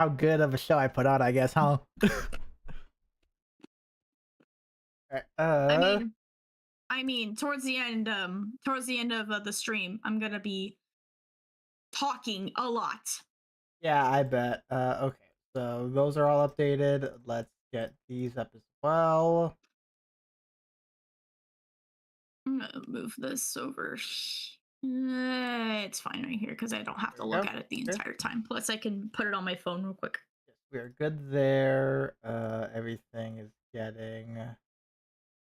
how good of a show I put on, I guess, huh? Alright, I mean, towards the end of the stream, I'm gonna be talking a lot. yeah, I bet. Okay, so those are all updated. Let's get these up as well. I'm gonna move this over. It's fine right here because I don't have to look at it the entire time. Plus, I can put it on my phone real quick. Yes, we are good there. Everything is getting.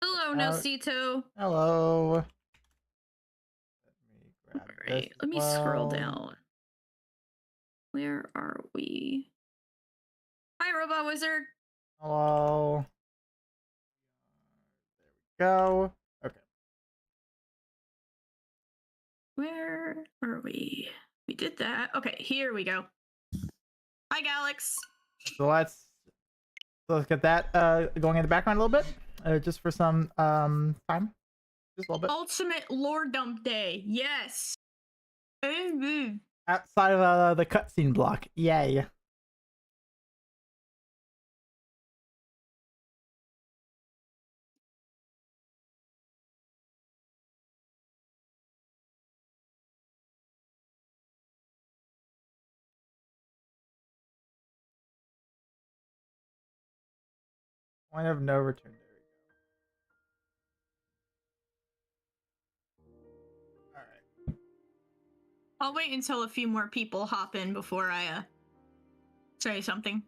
Hello, out. Nocito. Hello. Let me grab Alright, let me scroll down. Where are we? Hi, Robot Wizard. Hello. There we go. Okay. Where are we? We did that. Okay, here we go. Hi, Galax. So let's get that going in the background a little bit, just for some time, just a little bit. Ultimate lore dump day. Yes. Outside of the cutscene block. Yay. Point of no return. There we go. Alright. I'll wait until a few more people hop in before I say something.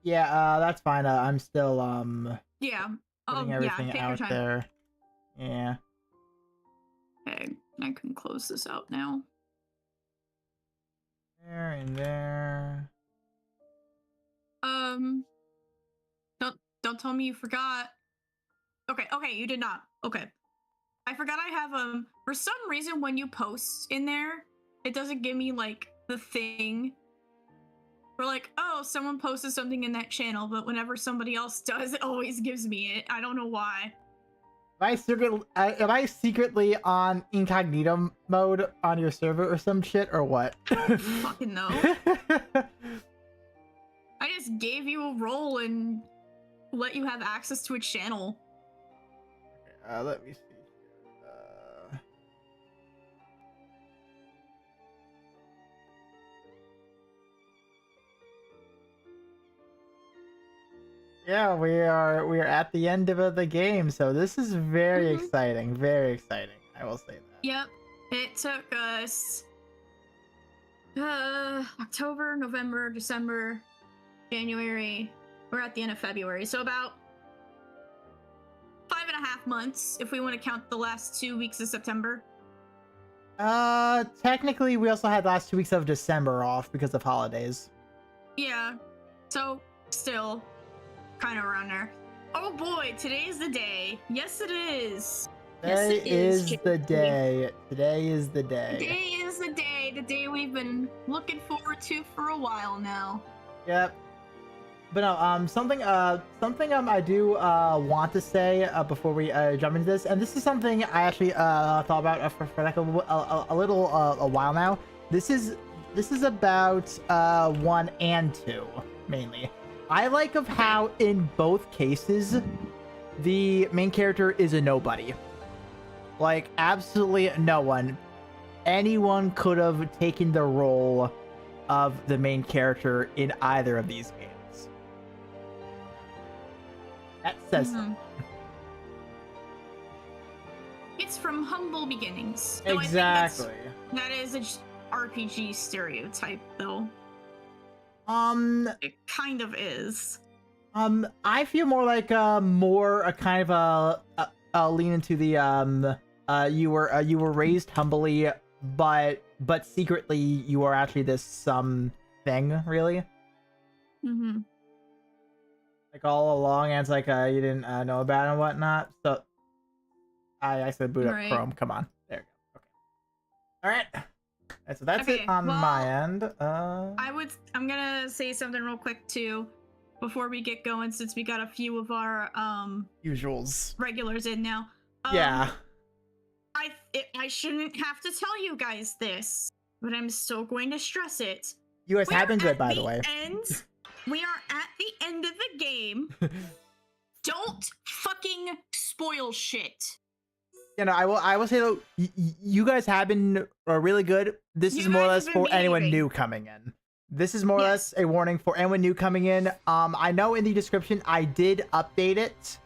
Yeah, that's fine. I'm still yeah. putting everything out there. Yeah. Okay, I can close this out now. There and there. Don't tell me you forgot. Okay, you did not. Okay. I forgot I have for some reason when you post in there, it doesn't give me like the thing. We're like, oh, someone posted something in that channel, but whenever somebody else does, it always gives me it. I don't know why. Am I secretly on incognito mode on your server or some shit or what? Fucking no. I just gave you a role and let you have access to a channel. Okay, let me see. Yeah, we are at the end of the game, so this is very exciting. Very exciting. I will say that. Yep. It took us October, November, December, January. We're at the end of February, so about 5.5 months if we want to count the last 2 weeks of September. Technically we also had last 2 weeks of December off because of holidays. Yeah. So still kind of around there. Oh boy, today's the day. Yes, it is. Today is the day. Today is the day. Today is the day. The day we've been looking forward to for a while now. Yep. But no, something I do want to say before we jump into this, and this is something I actually thought about for like a while now. This is about 1 and 2 mainly. I like of how in both cases the main character is a nobody. Like absolutely no one. Anyone could have taken the role of the main character in either of these games. That says something. It's from humble beginnings. Exactly. That is an RPG stereotype, though. It kind of is. I feel more like more a kind of a lean into the you were raised humbly, but secretly you are actually this thing, really. Like all along, and it's like you didn't know about it and whatnot. So I said boot up Chrome. Come on, there you go. Okay. All right. And so that's it on my end. I'm gonna say something real quick too before we get going, since we got a few of our usuals regulars in now. Yeah. I shouldn't have to tell you guys this, but I'm still going to stress it. You guys have been good, by the way. We are at the end of the game. Don't fucking spoil shit. You know, I will say though, you guys have been really good. This You is more or guys less have been for anyone behaving. new coming in. This is more or less Yes. a warning for anyone new coming in. I know in the description I did update it.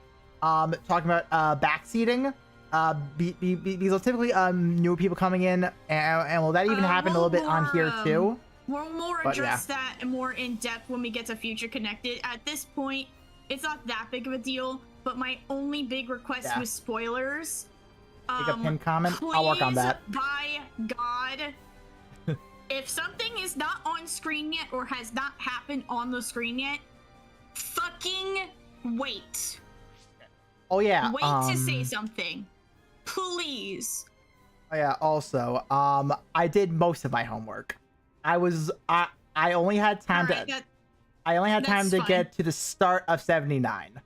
Talking about backseating. Because typically newer people coming in, and will that even happen a little bit on here too? We'll more But, address that and more in depth when we get to Future Connected. At this point, it's not that big of a deal. But my only big request was spoilers. Make a pin comment. I'll work on that. By God, if something is not on screen yet or has not happened on the screen yet, fucking wait. Oh yeah. Wait to say something, please. Oh yeah. Also, I did most of my homework. I only had time I only had time to get to the start of 79.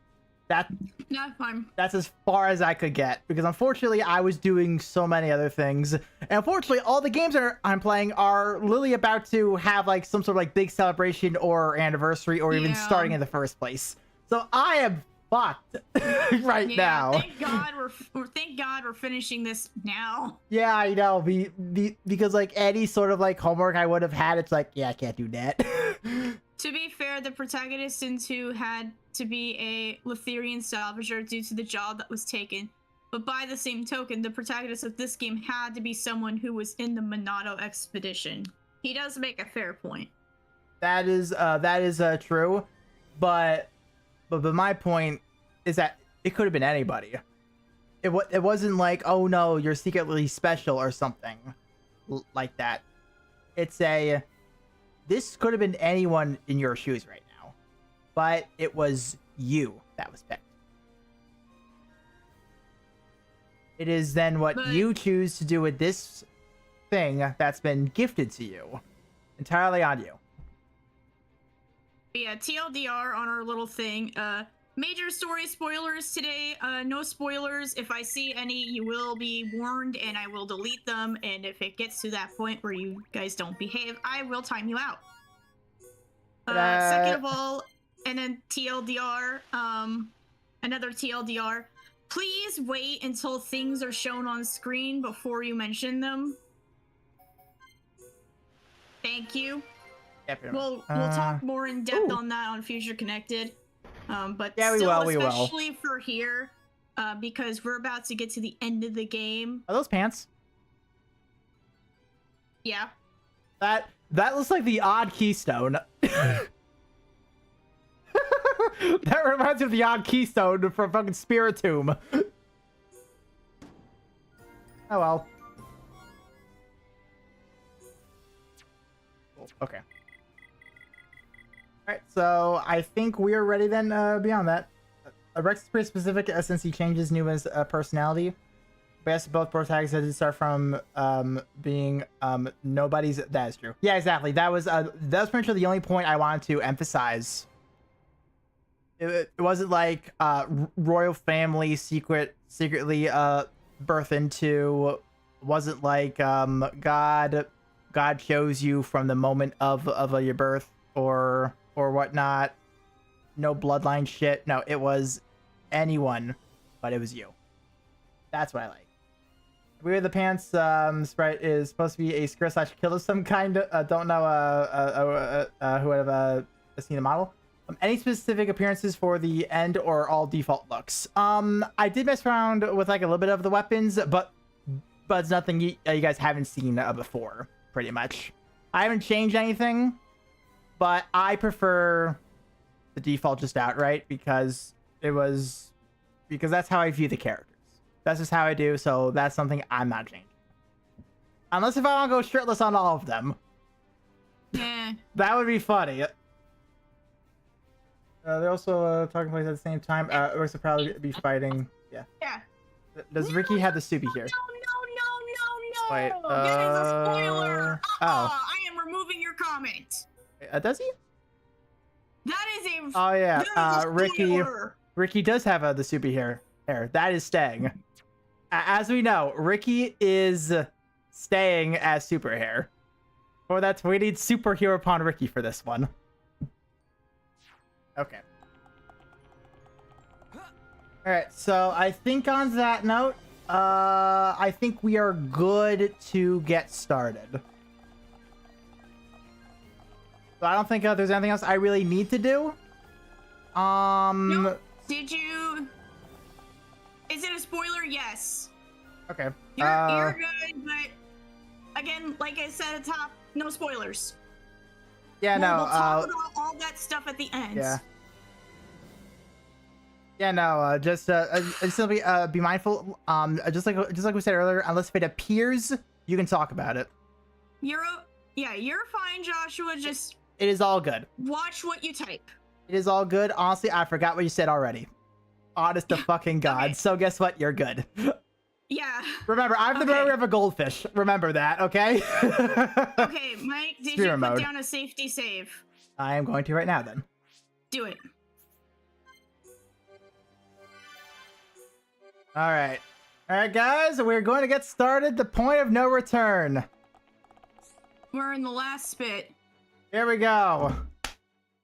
Not fine. That's as far as I could get because unfortunately I was doing so many other things, and unfortunately all the games I'm playing are literally about to have like some sort of like big celebration or anniversary or even starting in the first place. So I am fucked right now. Thank God we're finishing this now. Yeah, I know. Because like any sort of like homework I would have had, it's like, yeah, I can't do that. To be fair, the protagonist in 2 had to be a Letherian salvager due to the job that was taken. But by the same token, the protagonist of this game had to be someone who was in the Monado expedition. He does make a fair point. That is true, but my point is that it could have been anybody. It wasn't like, oh no, you're secretly special or something like that. This could have been anyone in your shoes right now, but it was you that was picked. It is then what you choose to do with this thing that's been gifted to you. Entirely on you. Yeah, TLDR on our little thing. Major story spoilers today. No spoilers. If I see any, you will be warned and I will delete them. And if it gets to that point where you guys don't behave, I will time you out. Second of all, and then TLDR, another TLDR. Please wait until things are shown on screen before you mention them. Thank you. We'll talk more in depth on that on Future Connected. But yeah, we will. Especially for here, because we're about to get to the end of the game. Are those pants? Yeah. That looks like the odd keystone. That reminds me of the odd keystone from fucking Spiritomb. Oh well. Okay. Alright, so I think we're ready then beyond that. Rex is pretty specific since he changes Numa's personality. Best both protagonists start from being nobody's. That is true. Yeah, exactly. That was pretty much the only point I wanted to emphasize. It wasn't like royal family secretly birth into. Wasn't like God chose you from the moment of your birth or whatnot. No bloodline shit. No, it was anyone, but it was you. That's what I like. Weird the Pants sprite is supposed to be a skirt / kill of some kind. Don't know who would have seen the model. Any specific appearances for the end or all default looks? I did mess around with like a little bit of the weapons, but it's nothing you guys haven't seen before. Pretty much, I haven't changed anything, but I prefer the default just outright because that's how I view the characters. That's just how I do, so that's something I'm not changing. Unless if I want to go shirtless on all of them. Yeah. That would be funny. They're also talking place at the same time. Rex will probably be fighting. Yeah. Yeah. Does Ricky have the Subi here? No. Wait, That is a spoiler. Oh. I am removing your comment. Does he? That is a. Oh yeah. That is a spoiler. Ricky does have the Subi hair. That is staying. As we know, Ricky is staying as super hair. Or that's we need superhero upon Ricky for this one. Okay. All right. So I think on that note, I think we are good to get started. So I don't think there's anything else I really need to do. Nope. Did you? Is it a spoiler? Yes. Okay. You're good, but again, like I said at the top, no spoilers. Yeah, no. We'll talk about all that stuff at the end. Yeah. Yeah, no. Just simply be mindful. Just like we said earlier, unless if it appears, you can talk about it. You're fine, Joshua. Just it is all good. Watch what you type. It is all good. Honestly, I forgot what you said already. Honest to fucking God. Okay. So guess what? You're good. Yeah. Remember, I'm the memory of a goldfish. Remember that, okay? Okay, Mike, did you put down a safety save? I am going to right now, then. Do it. All right. All right, guys, we're going to get started. The point of no return. We're in the last bit. Here we go.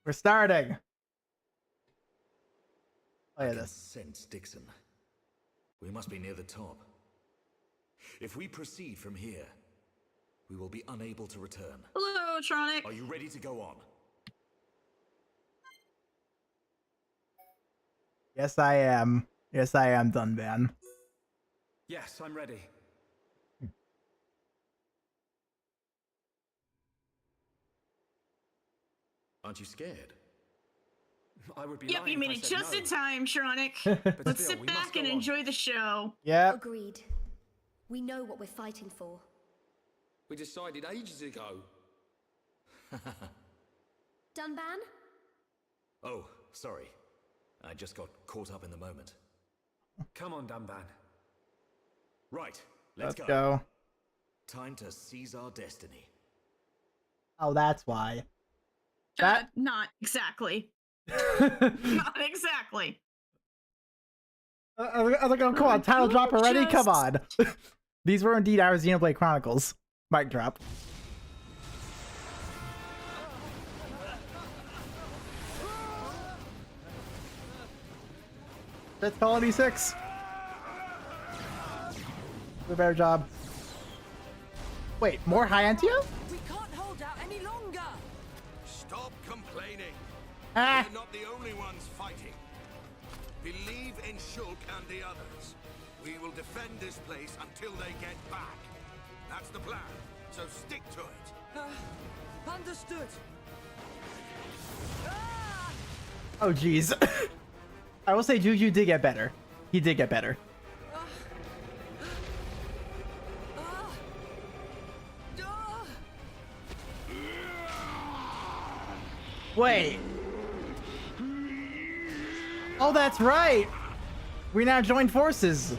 We're starting. Look at this. Sense Dixon. We must be near the top. If we proceed from here, we will be unable to return. Hello, Tronic. Are you ready to go on? Yes, I am. Yes, I am, Dunban. Yes, I'm ready. Aren't you scared? I would be Yep, you made it just in time, Tronic. Let's sit back and enjoy the show. Yep. Agreed. We know what we're fighting for. We decided ages ago. Dunban? Oh, sorry. I just got caught up in the moment. Come on, Dunban. Right, let's go. Time to seize our destiny. Oh, that's why. Not exactly. Not exactly. I was like, oh, come on, title drop already? Come on. These were indeed our Xenoblade Chronicles. Mic drop. That's Colony 6. Do a better job. Wait, more high Antio? We can't hold out any longer. Stop complaining. Ah. We're not the only ones fighting. Believe in Shulk and the others. We will defend this place until they get back. That's the plan, so stick to it. Understood. Oh, jeez. I will say Juju did get better. He did get better. Wait. Oh, that's right. We now join forces.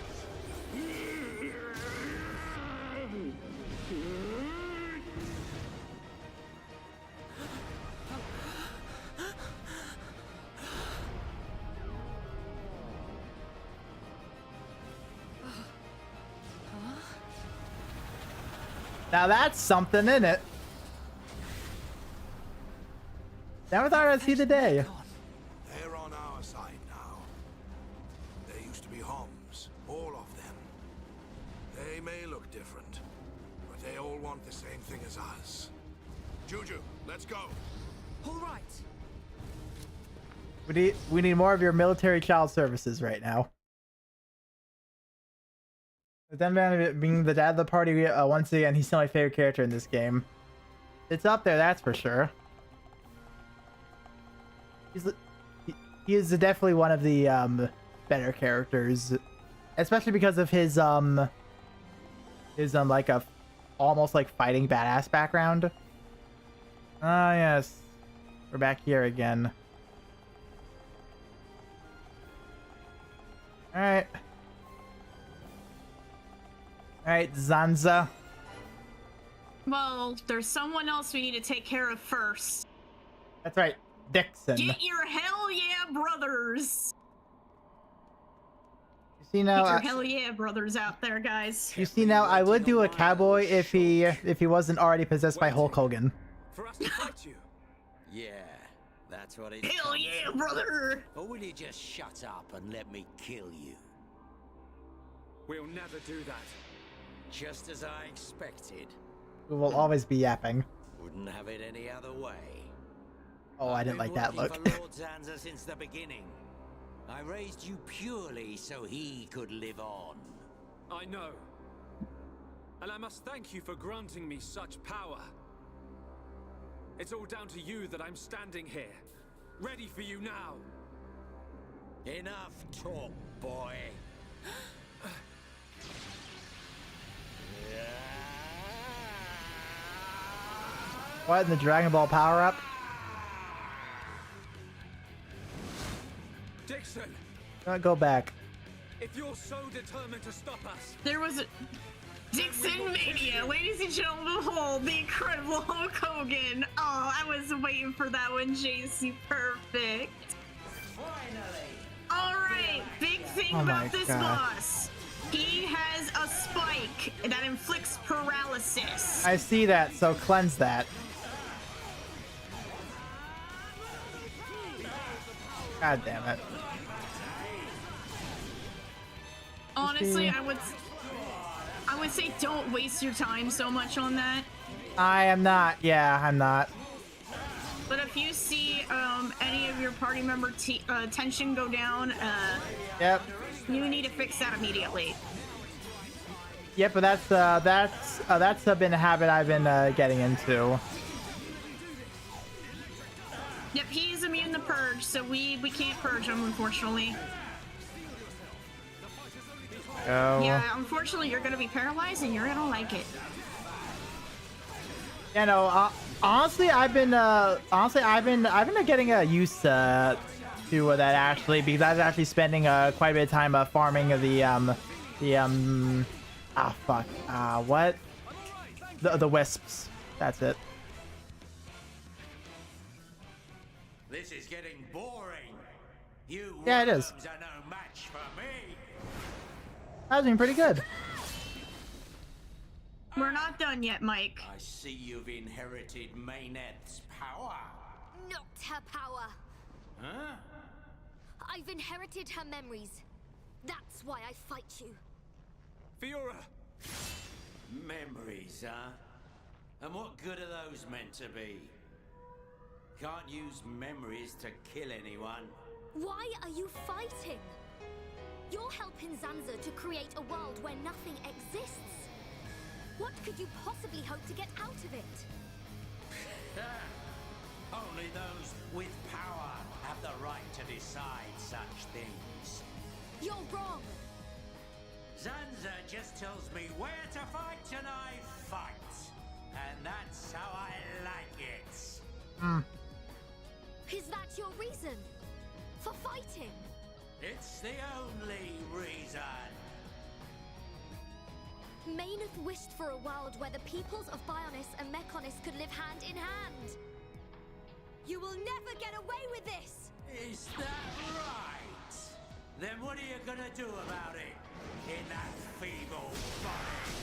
Now that's something, isn't it? Never thought I'd see the day. They're on our side now. There used to be Homs, all of them. They may look different, but they all want the same thing as us. Juju, let's go. All right. We need more of your military child services right now. With Denman being the dad of the party, once again, he's still my favorite character in this game. It's up there, that's for sure. He is definitely one of the better characters, especially because of his like a almost like fighting badass background. Ah, yes, we're back here again. All right. All right, Zanza. Well, there's someone else we need to take care of first. That's right, Dixon. Get your hell yeah brothers. You see now, Get your hell yeah brothers out there, guys. You see now, I would do a cowboy if he wasn't already possessed by Hulk Hogan. For us to fight you. Yeah, That's what it's Hell come yeah, to. brother! Or will you just shut up and let me kill you? We'll never do that. Just as I expected. We will always be yapping. Wouldn't have it any other way. Oh, I didn't like that I've look. been working for Lord Zanza since the beginning. I raised you purely so he could live on. I know. And I must thank you for granting me such power. It's all down to you that I'm standing here, ready for you now. Enough talk, boy. What in the Dragon Ball power up? Dixon, Go back. if you're so determined to stop us, There was a Dixon Mania, ladies and gentlemen, behold the incredible Hulk Hogan. Oh, I was waiting for that one, JC. Perfect. All right, big thing Oh my about this God. boss. He has a spike that inflicts paralysis. I see that, so cleanse that. God damn it. Honestly, I would say don't waste your time so much on that. I am not. Yeah, I'm not. But if you see any of your party member tension go down, Yep. you need to fix that immediately. Yep, but that's been a habit I've been getting into. Yep, he's immune to purge, so we can't purge him, unfortunately. Oh. Yeah, unfortunately, you're gonna be paralyzed, and you're gonna like it. You know, honestly, I've been getting used to that actually, because I was actually spending quite a bit of time farming the wisps. That's it. This is getting boring. You Yeah, it is. worms are no match for me. That was doing pretty good. We're not done yet, Mike. I see you've inherited Mayneth's power. Not her power. Huh? I've inherited her memories. That's why I fight you. Fiora, Memories, huh? And what good are those meant to be? Can't use memories to kill anyone. Why are you fighting? You're helping Zanza to create a world where nothing exists. What could you possibly hope to get out of it? Only those with power have the right to decide such things. You're wrong. Zanza just tells me where to fight and I fight. And that's how I like it. Is that your reason for fighting? It's the only reason. Mayneth wished for a world where the peoples of Bionis and Mechonis could live hand in hand. You will never get away with this! Is that right? Then what are you gonna do about it? In that feeble body?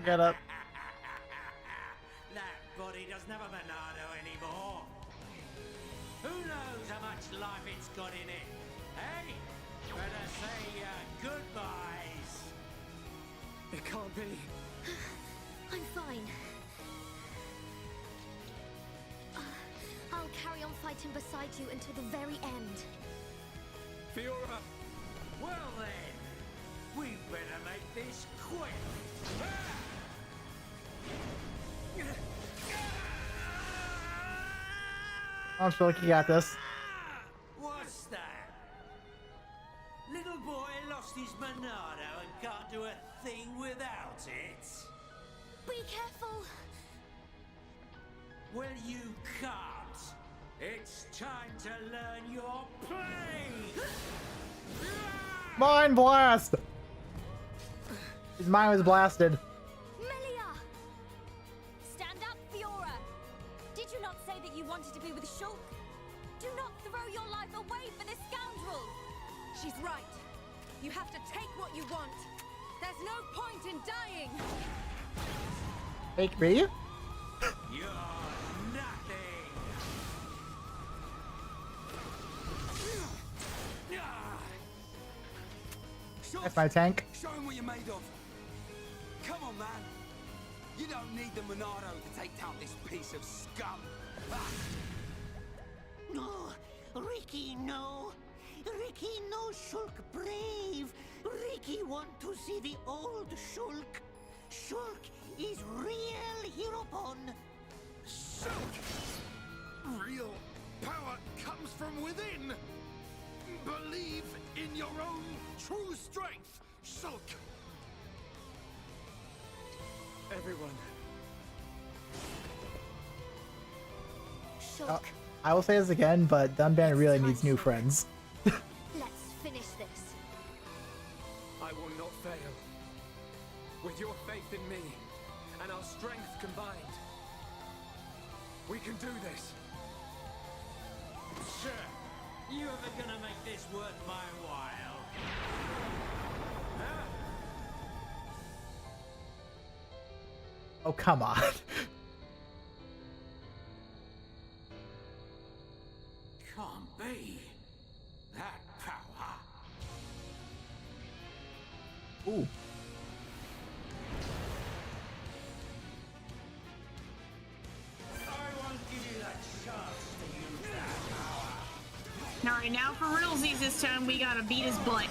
Get up. That body doesn't have a Monado anymore. Who knows how much life it's got in it? Hey? Better say goodbyes. it can't be. I'm fine. I'll carry on fighting beside you until the very end. Fiora, Well then, we better make this quick. I don't feel like you got this. What's that? Little boy lost his Monado and can't do a thing without it. Be careful! Well, you can't. It's time to learn your play. Mind blast! His mind was blasted. Melia! Stand up, Fiora! Did you not say that you wanted to be with Shulk? Do not throw your life away for this scoundrel! She's right. You have to take what you want. There's no point in dying. Fake me? You're nothing. That's my tank. Show him what you're made of. Come on, man. You don't need the Monado to take down this piece of scum. No, Ricky, no. Ricky, no Shulk brave. Ricky want to see the old Shulk. Shulk is real Heropon. Silk! Real power comes from within! Believe in your own true strength, Silk! Everyone, Shulk, I will say this again, but Dunban really needs new friends. let's finish this. I will not fail. With your faith in me and our strength combined, we can do this. Sir, you ever gonna make this worth my while? Huh? Oh, come on. Can't be. That power. Ooh. I won't give you that chance to use that power. Alright, now for realsies this time, we gotta beat his butt.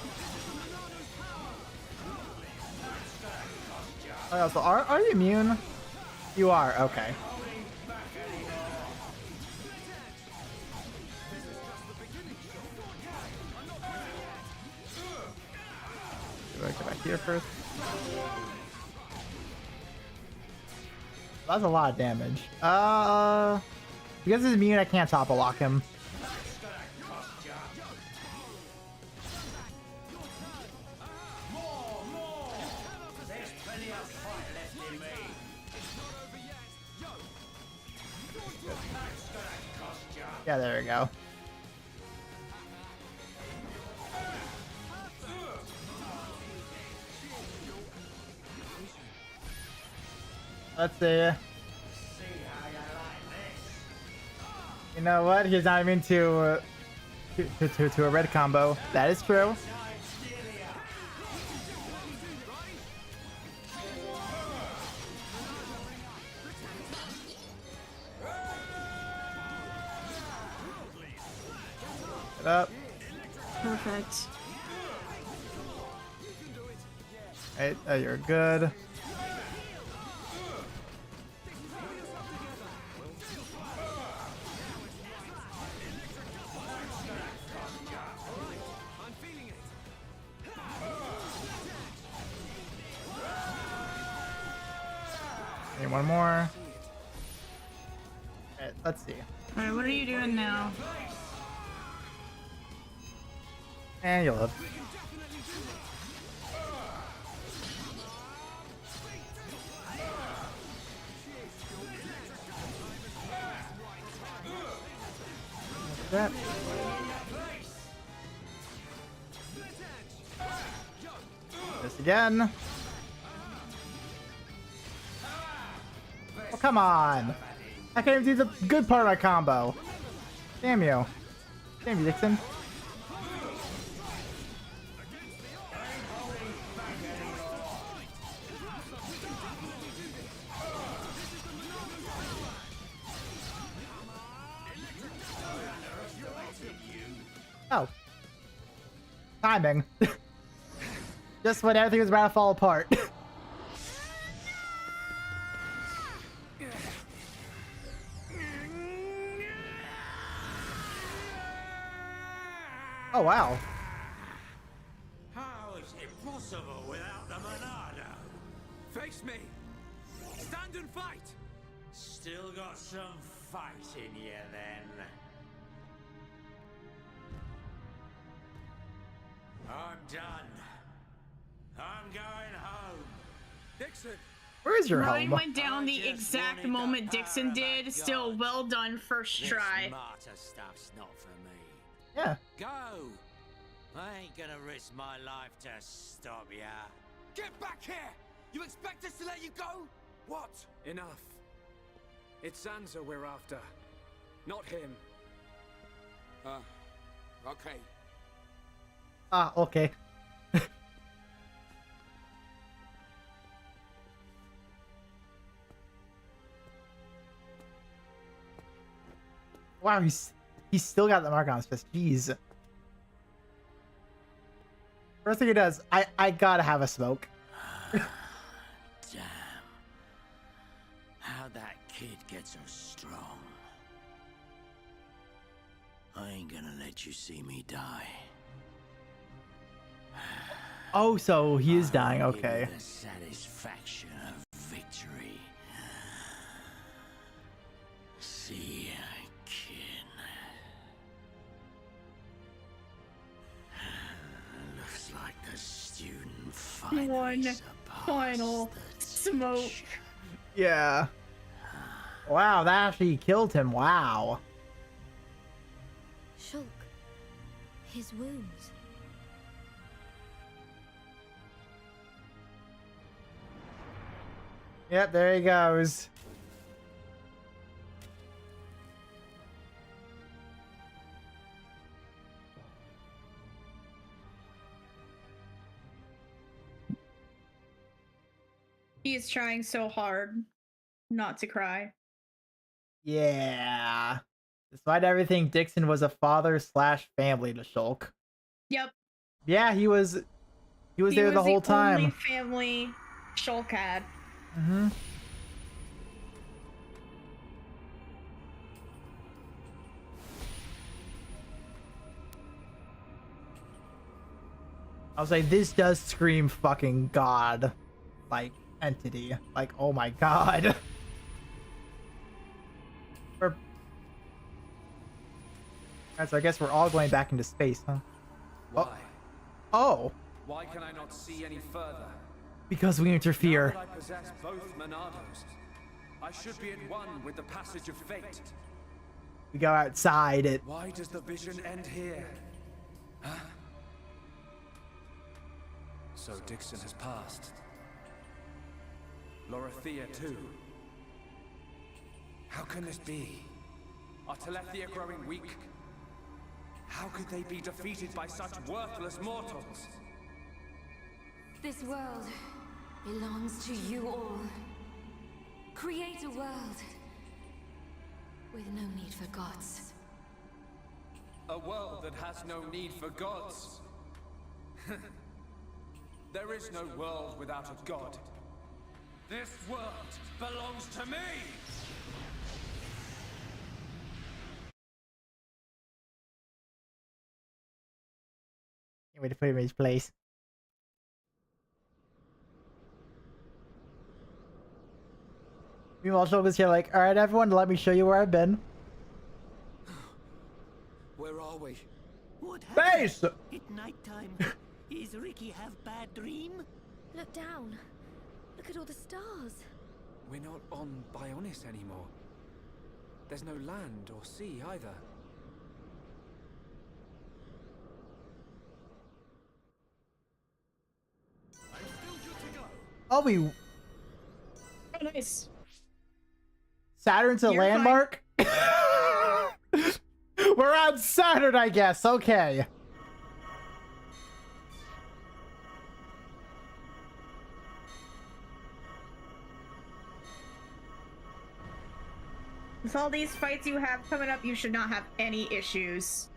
Oh, so are you immune? You are, okay. Do I go back here first? That's a lot of damage. Because he's immune, I can't top lock him. There's plenty of fight left in me. That's gonna cost ya. Yeah, there we go. Let's see. See how you like this. You know what? He's not even to a red combo. That is true. Get up. Perfect. Right, you're good. Need one more. Alright, let's see. Alright, what are you doing now? And you'll live. That. This again. Oh, come on. I can't even do the good part of my combo. Damn you. Damn you, Dixon. Oh. Timing. Just when everything was about to fall apart. Oh, wow. How is it possible without the Monado? Face me. Stand and fight. Still got some fight in you then. I'm done. I'm going home. Dixon. Where is your Mine home? went down I the just exact wanted the moment power Dixon of did. that Still, god. well done, first This try. martyr stuff's not for me. Yeah. Go! I ain't gonna risk my life to stop ya. Get back here! You expect us to let you go? What? Enough. It's Zanza we're after, not him. Okay. Ah, okay. Wow, he's still got the mark on his fist. Jeez. First thing he does, I gotta have a smoke. Damn. How'd that kid get so strong? I ain't gonna let you see me die. Oh, so he is dying. I'll give you Okay. the satisfaction of victory. See ya, kid. Looks like the student finally One surpassed final the smoke. teacher. Yeah. Wow, that actually killed him. Wow. Shulk. His wounds. Yep, there he goes. He is trying so hard not to cry. Yeah. Despite everything, Dixon was a father/family to Shulk. Yep. Yeah, he was there the whole Only time. family Shulk had. Mm-hmm. I was like, this does scream fucking god, like, entity. Like, oh my god. Alright, so I guess we're all going back into space, huh? Why? Oh, Why can I not see any further? because we interfere. Now that I possess both Monados, I should be at one with the passage of fate. We go outside it. Why does the vision end here? Huh? So Dixon has passed. Lorithia too. How can this be? Are Telethia growing weak? How could they be defeated by such worthless mortals? This world belongs to you all. Create a world with no need for gods. A world that has no need for gods. There is no world without a god. This world belongs to me! Can't wait to put him in his place. Meanwhile, Shulk is here like, alright everyone, let me show you where I've been. Where are we? What happened? Space! At nighttime. Is Ricky have bad dream? Look down. Look at all the stars. We're not on Bionis anymore. There's no land or sea either. Oh, we Oh, nice. Saturn's a You're fine. landmark? We're on Saturn, I guess. Okay. With all these fights you have coming up, you should not have any issues.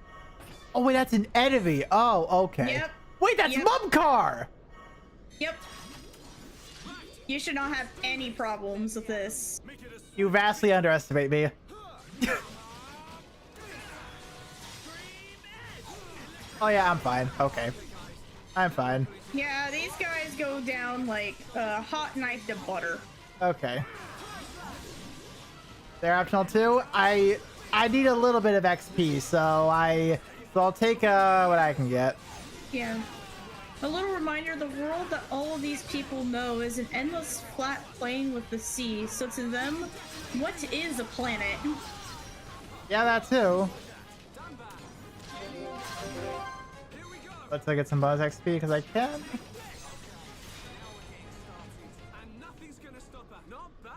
Oh, wait, that's an enemy. Oh, okay. Yep. Wait, that's Yep. Mumcar! Yep. You should not have any problems with this. You vastly underestimate me. Oh, yeah, I'm fine. Okay. I'm fine. Yeah, these guys go down like a hot knife to butter. Okay. They're optional too. I need a little bit of XP, so I'll take what I can get. Yeah. A little reminder, the world that all of these people know is an endless flat plain with the sea, so to them, what is a planet? Yeah, that too. Let's get some bonus XP because I can. And nothing's gonna stop us. Not bad.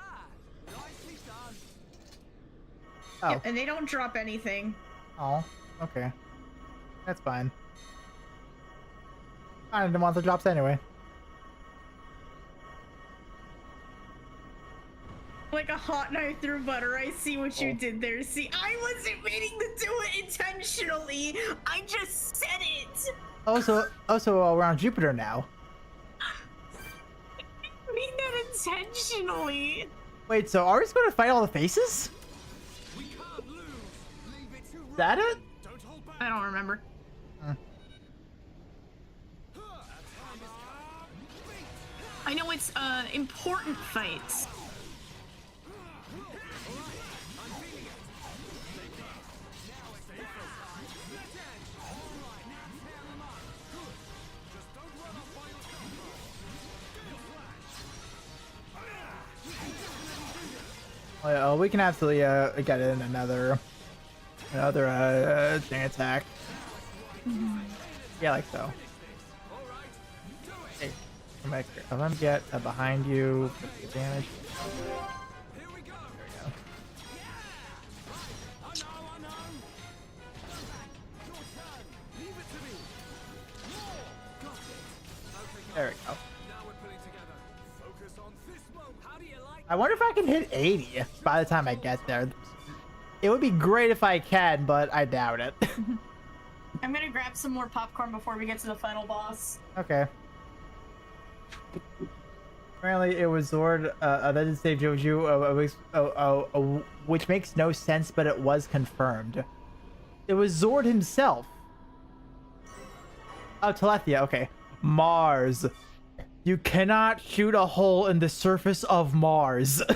Oh. Yep, and they don't drop anything. Oh, okay. That's fine. I didn't want the drops anyway. Like a hot knife through butter. I see what you did there. See, I wasn't meaning to do it intentionally. I just said it. Also, we're on Jupiter now. I mean that intentionally. Wait, so are we just going to fight all the faces? We can't lose. Leave it to Is that it? Don't hold back. I don't remember. I know it's important fights. Oh, we can absolutely get in another thing attack. Yeah, like so. Hey, come back here. Let me get behind you. Put the advantage. Here we go. There I know. Your turn. Leave it to me. Got it. we go. Now we're putting together. Focus on this one. How do you like I wonder if I can hit 80 by the time I get there. It would be great if I can, but I doubt it. I'm gonna grab some more popcorn before we get to the final boss. Okay. Apparently, it was Zord. That didn't say Joju, which makes no sense, but it was confirmed. It was Zord himself. Oh, Telethia. Okay. Mars. You cannot shoot a hole in the surface of Mars. I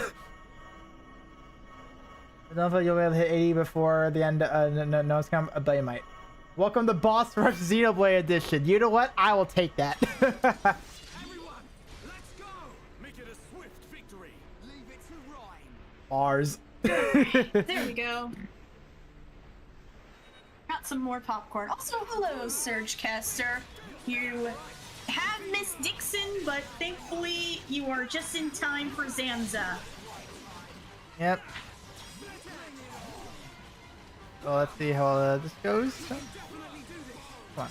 don't think you'll be able to hit 80 before the end. No, it's come, but you might. Welcome to Boss Rush Xenoblade Edition. You know what? I will take that. Everyone, let's go. Make it a swift victory. Leave it to Rhyme. Mars. There we go. Got some more popcorn. Also, hello, Surgecaster. You have Miss Dixon, but thankfully you are just in time for Zanza. Yep. So let's see how this goes. Come on.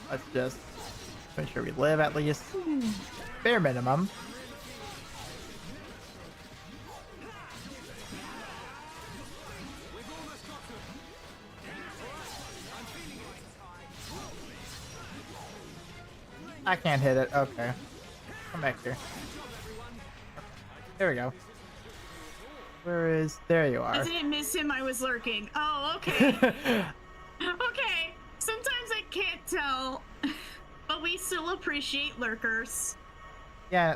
Let's just make sure we live at least. Bare minimum. I can't hit it. Okay. Come back here. There we go. Where is... There you I are. didn't miss him, I was lurking. Oh, okay. Okay. Sometimes I can't tell, but we still appreciate lurkers. Yeah.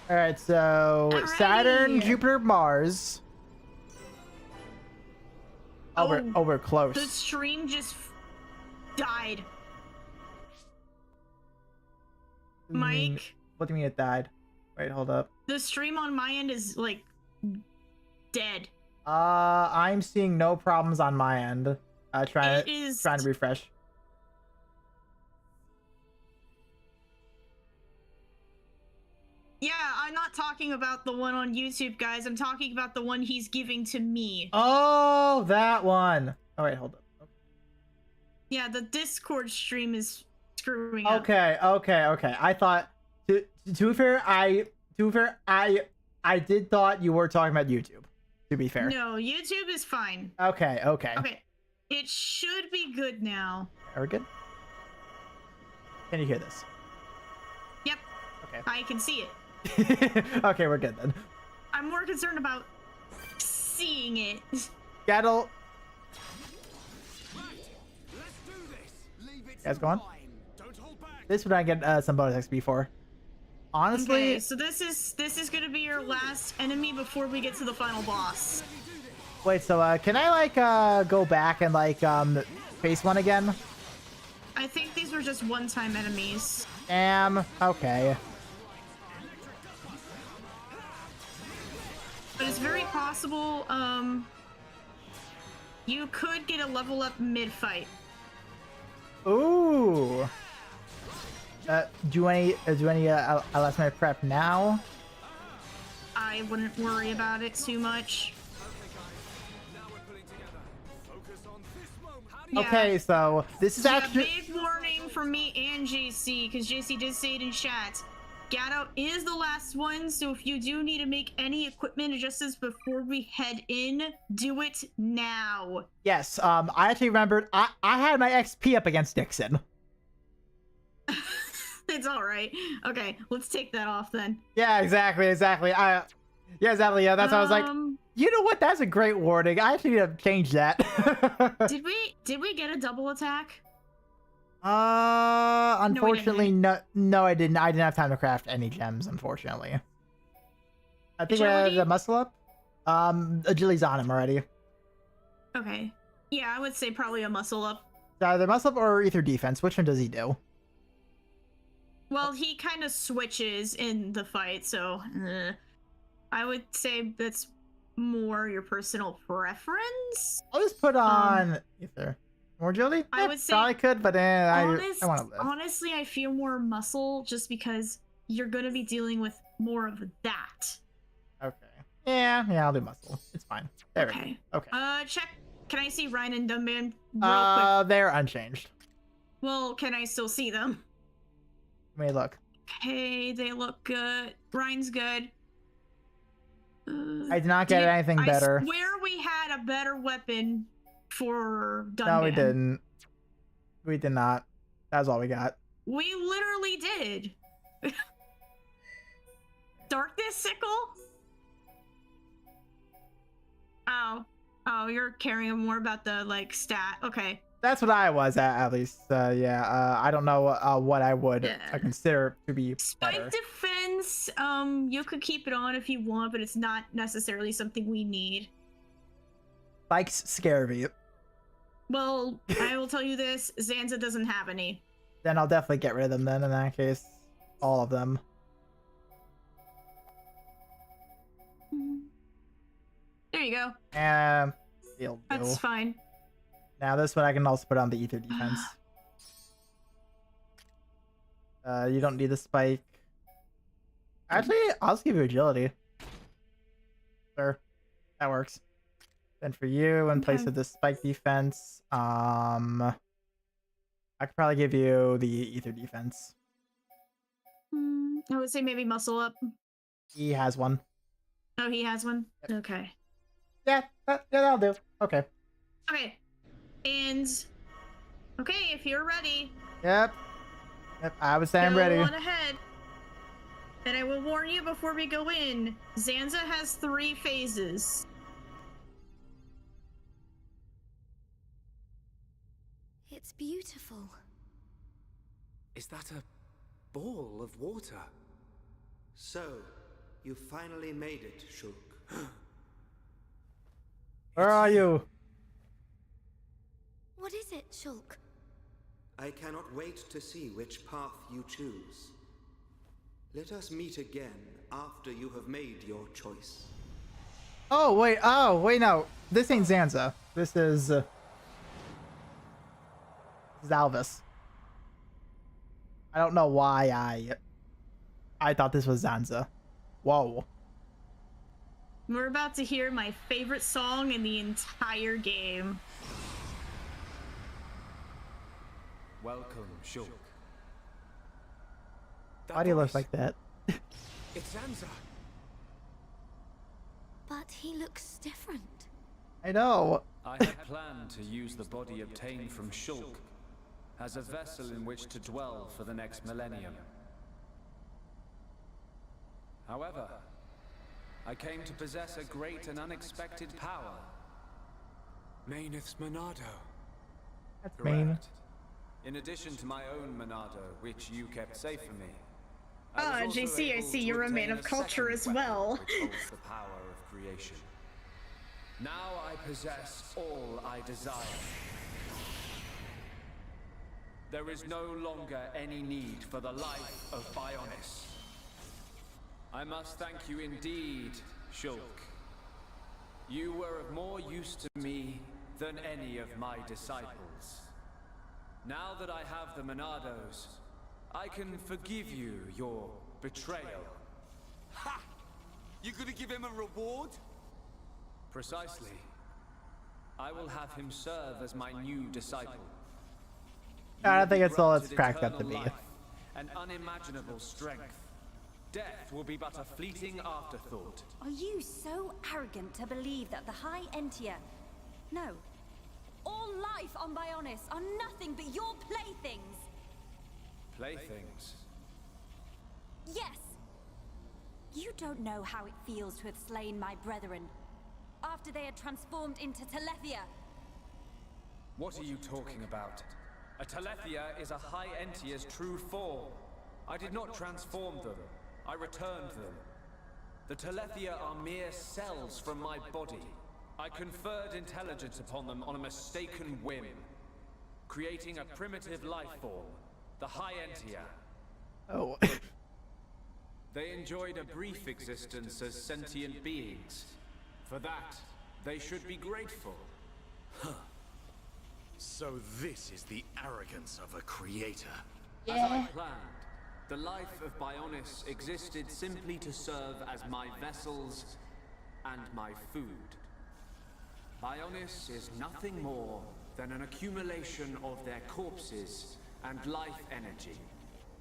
Alright, so Alrighty. Saturn, Jupiter, Mars. Oh, we're close. The stream just died. Mike, What do you mean it died? Wait, hold up. the stream on my end is like dead. I'm seeing no problems on my end. Trying to refresh. Yeah, I'm not talking about the one on YouTube, guys. I'm talking about the one he's giving to me. Oh, that one. Oh wait, hold up. Yeah, the Discord stream is screwing up. Okay. I thought to be fair, I did thought you were talking about YouTube. To be fair. No, YouTube is fine. Okay. Okay. It should be good now. Are we good? Can you hear this? Yep. Okay. I can see it. Okay, we're good then. I'm more concerned about seeing it. Gaddle. Right. Let's do this. Leave it Guys, to go on. Rhyme. Don't hold back. This would I get some bonus XP for. Honestly, Okay, so this is gonna be your last enemy before we get to the final boss. wait. So can I like go back and like face one again? I think these were just one-time enemies. Okay. But it's very possible, you could get a level up mid-fight. Ooh. Do any last minute prep now? I I wouldn't worry about it too much. Now we're pulling together. Focus on this moment. How do Yeah. Okay, so this is Yeah, actually. big warning from me and JC, because JC did say it in chat. Gato is the last one, so if you do need to make any equipment adjustments before we head in, do it now. Yes, I actually remembered I had my XP up against Dixon. It's all right. Okay, let's take that off then. Yeah, exactly. Yeah, exactly. Yeah, that's why I was like, you know what? That's a great warning. I actually need to change that. Did we get a double attack? Unfortunately, no, I didn't. I didn't have time to craft any gems, unfortunately. I think I had the muscle up. Agility's on him already. Okay. Yeah, I would say probably a muscle up. Either muscle up or ether defense. Which one does he do? Well, he kind of switches in the fight, so I would say that's more your personal preference. I'll just put on ether. More agility? I would say probably could, but I want to live. Honestly, I feel more muscle just because you're going to be dealing with more of that. Okay. Yeah, I'll do muscle. It's fine. There we go. Okay. Check. Can I see Ryan and Dumbman real quick? They're unchanged. Well, can I still see them? Let me look. Okay, they look good. Ryan's good. I did not get anything better. I swear we had a better weapon for Dunban. No, we didn't. We did not. That's all we got. We literally did. Darkness sickle? Oh, you're caring more about the like stat. Okay. That's what I was at least. Yeah. I don't know what I would consider to be Spike better. defense. You could keep it on if you want, but it's not necessarily something we need. Spike's scary. Well, I will tell you this: Zanza doesn't have any. Then I'll definitely get rid of them. Then in that case, all of them. There you go. That's fine. Now this one I can also put on the ether defense. You don't need the spike. Actually, I'll just give you agility. Sure, that works. Then for you, in place of the spike defense, I could probably give you the ether defense. I would say maybe muscle up. He has one. Oh, he has one? Yep. Okay. Yeah, that'll do. Okay. Okay. And... Okay, if you're ready... Yep, I would say I'm go ready. on ahead. And I will warn you before we go in, Zanza has 3 phases. It's beautiful. Is that a ball of water? So, you finally made it, Shulk. Where are you? What is it, Shulk? I cannot wait to see which path you choose. Let us meet again after you have made your choice. Oh wait, no. This ain't Zanza. This is Alvis. I don't know why I thought this was Zanza. Whoa. We're about to hear my favorite song in the entire game. Welcome, Shulk. Why do you look like that? It's Zanza. But he looks different. I know. I had planned to use the body obtained from Shulk as a vessel in which to dwell for the next millennium. However, I came to possess a great and unexpected power. Maineth's Monado. That's mean. Correct. In addition to my own Monado, which you kept safe for me. I was also JC, I able see to you're a man obtain of culture second as weapon, well. which holds the power of creation. Now I possess all I desire. There is no longer any need for the life of Bionis. I must thank you indeed, Shulk. You were of more use to me than any of my disciples. Now that I have the Monados, I can forgive you your betrayal. Ha! You gonna give him a reward? Precisely. I will have him serve as my new disciple. I don't think it's all it's Granted cracked up to eternal be. life and unimaginable strength. Death will be but a fleeting afterthought. Are you so arrogant to believe that the High Entia... No. All life on Bionis are nothing but your playthings? Playthings? Yes! You don't know how it feels to have slain my brethren after they had transformed into Telethia. What are you talking about? A Telethia is a High Entia's true form. I did not transform them. I returned them. The Telethia are mere cells from my body. I conferred intelligence upon them on a mistaken whim, creating a primitive life form, the High Entia. Oh. They enjoyed a brief existence as sentient beings. For that, they should be grateful. So this is the arrogance of a creator. As I planned, the life of Bionis existed simply to serve as my vessels and my food. Bionis is nothing more than an accumulation of their corpses and life energy.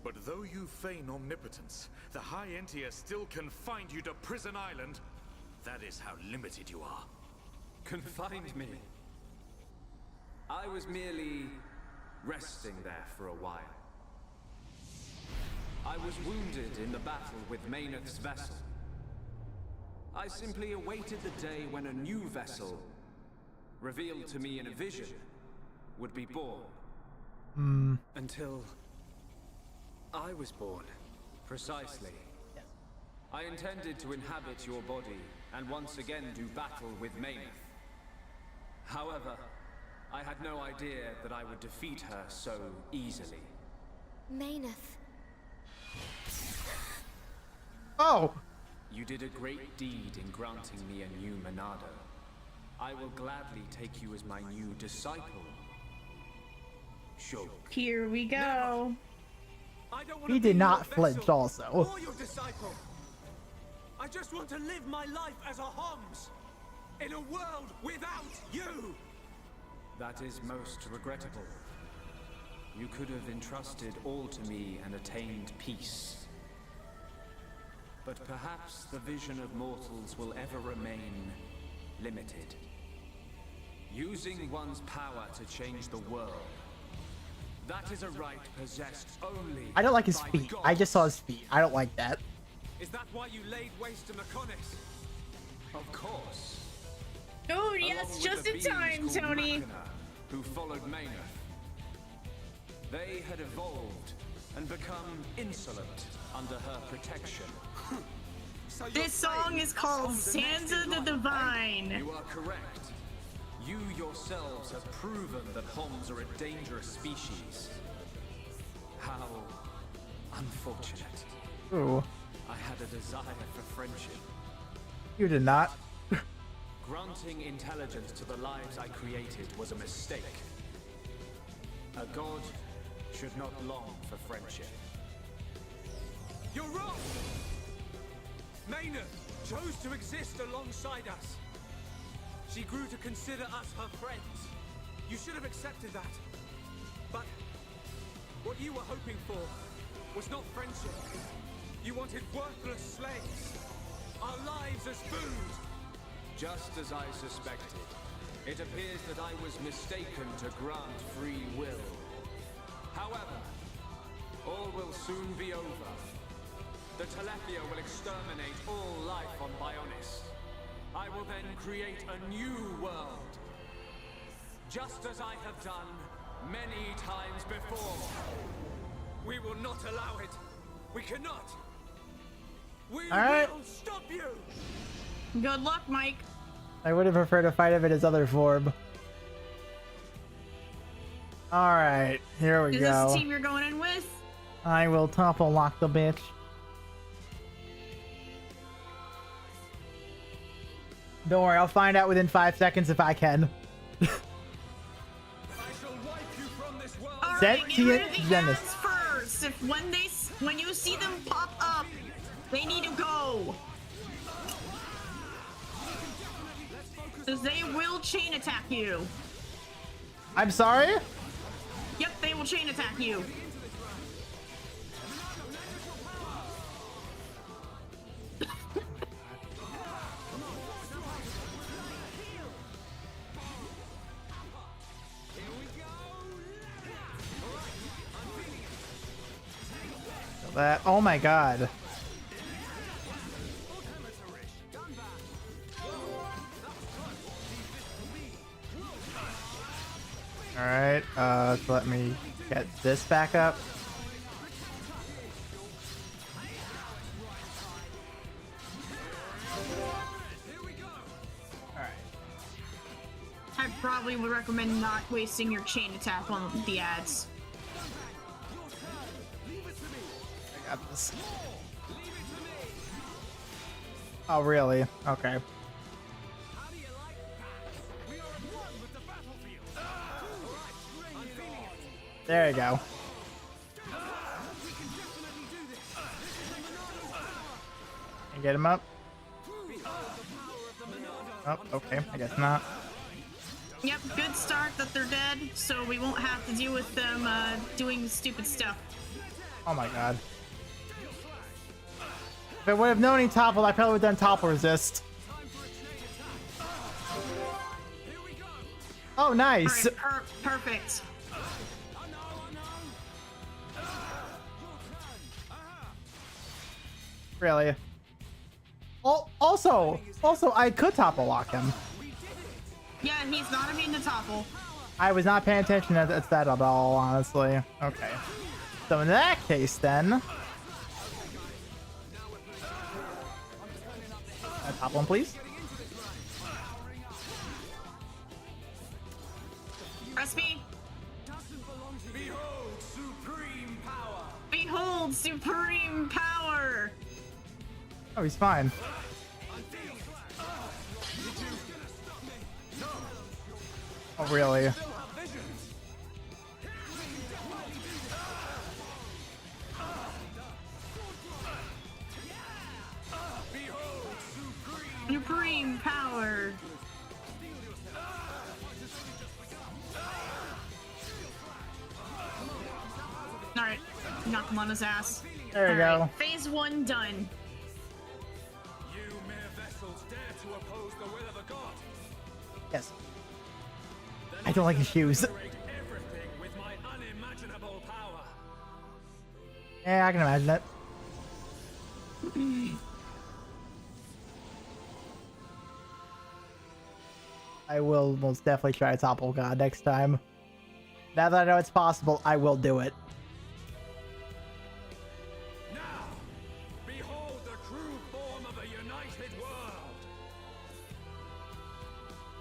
But though you feign omnipotence, the High Entia still confined you to Prison Island. That is how limited you are. Confined me? I was merely resting there for a while. I was wounded in the battle with Mayneth's vessel. I simply awaited the day when a new vessel, revealed to me in a vision, would be born. Until I was born. Precisely. Yes. I intended to inhabit your body and once again do battle with Mayneth. However, I had no idea that I would defeat her so easily. Mayneth. Oh! You did a great deed in granting me a new Monado. I will gladly take you as my new disciple. Shulk. Here we go. I don't want He to did be not your flinch vessel also. or your disciple. I just want to live my life as a Homs in a world without you. That is most regrettable. You could have entrusted all to me and attained peace. But perhaps the vision of mortals will ever remain limited. Using one's power to change the world. That is a right possessed only I don't like his by feet. gods. I just saw his feet. I don't like that. Is that why you laid waste to Mechonis? Of course. Oh, yes, Along with just the in beings time, called Tony. Machina, who followed Mayneth. They had evolved and become insolent under her protection. So you're This song saying is called Homs are next Sansa in the line, Divine. You are correct. You yourselves have proven that Homs are a dangerous species. How unfortunate. Ooh. I had a desire for friendship. You did not. Granting intelligence to the lives I created was a mistake. A god should not long for friendship. You're wrong! Mayneth chose to exist alongside us. She grew to consider us her friends. You should have accepted that. But what you were hoping for was not friendship. You wanted worthless slaves. Our lives as food. Just as I suspected, it appears that I was mistaken to grant free will. However, all will soon be over. The Telethia will exterminate all life on Bionis. I will then create a new world. Just as I have done many times before. We will not allow it. We cannot. We All right. will stop you. Good luck, Mike. I would have preferred to fight him in his other form. Alright, here we Is go. this the team you're going in with? I will topple lock the bitch. Don't worry, I'll find out within 5 seconds if I can. I shall wipe you from this world. All right, get rid of Sentient the Genesis. ads first. If when you see them pop up, they need to go. Because they will chain attack you. I'm sorry? Yep, they will chain attack you. That, oh my god. Alright, so let me get this back up. Alright. I probably would recommend not wasting your chain attack on the ads. I got this. Oh, really? Okay. There you go. And get him up. Oh, okay. I guess not. Yep, good start that they're dead, so we won't have to deal with them doing stupid stuff. Oh my god. If I would have known he toppled, I probably would have done topple resist. Oh, nice. Right, perfect. Really? Oh, also, I could topple lock him. Yeah, he's not immune to topple. I was not paying attention to that at all, honestly. Okay. So in that case, then... Top one, please. Press me. Behold supreme power. Behold supreme power. Oh, he's fine. Oh, really? Supreme power. Alright, knock him on his ass. There you go. Phase 1 done. You mere vessels dare to oppose the will of a god. Yes. I don't like his shoes. Everything with my unimaginable power. Yeah, I can imagine it. I will most definitely try to topple God next time. Now that I know it's possible, I will do it. Now, behold the crude form of a united world.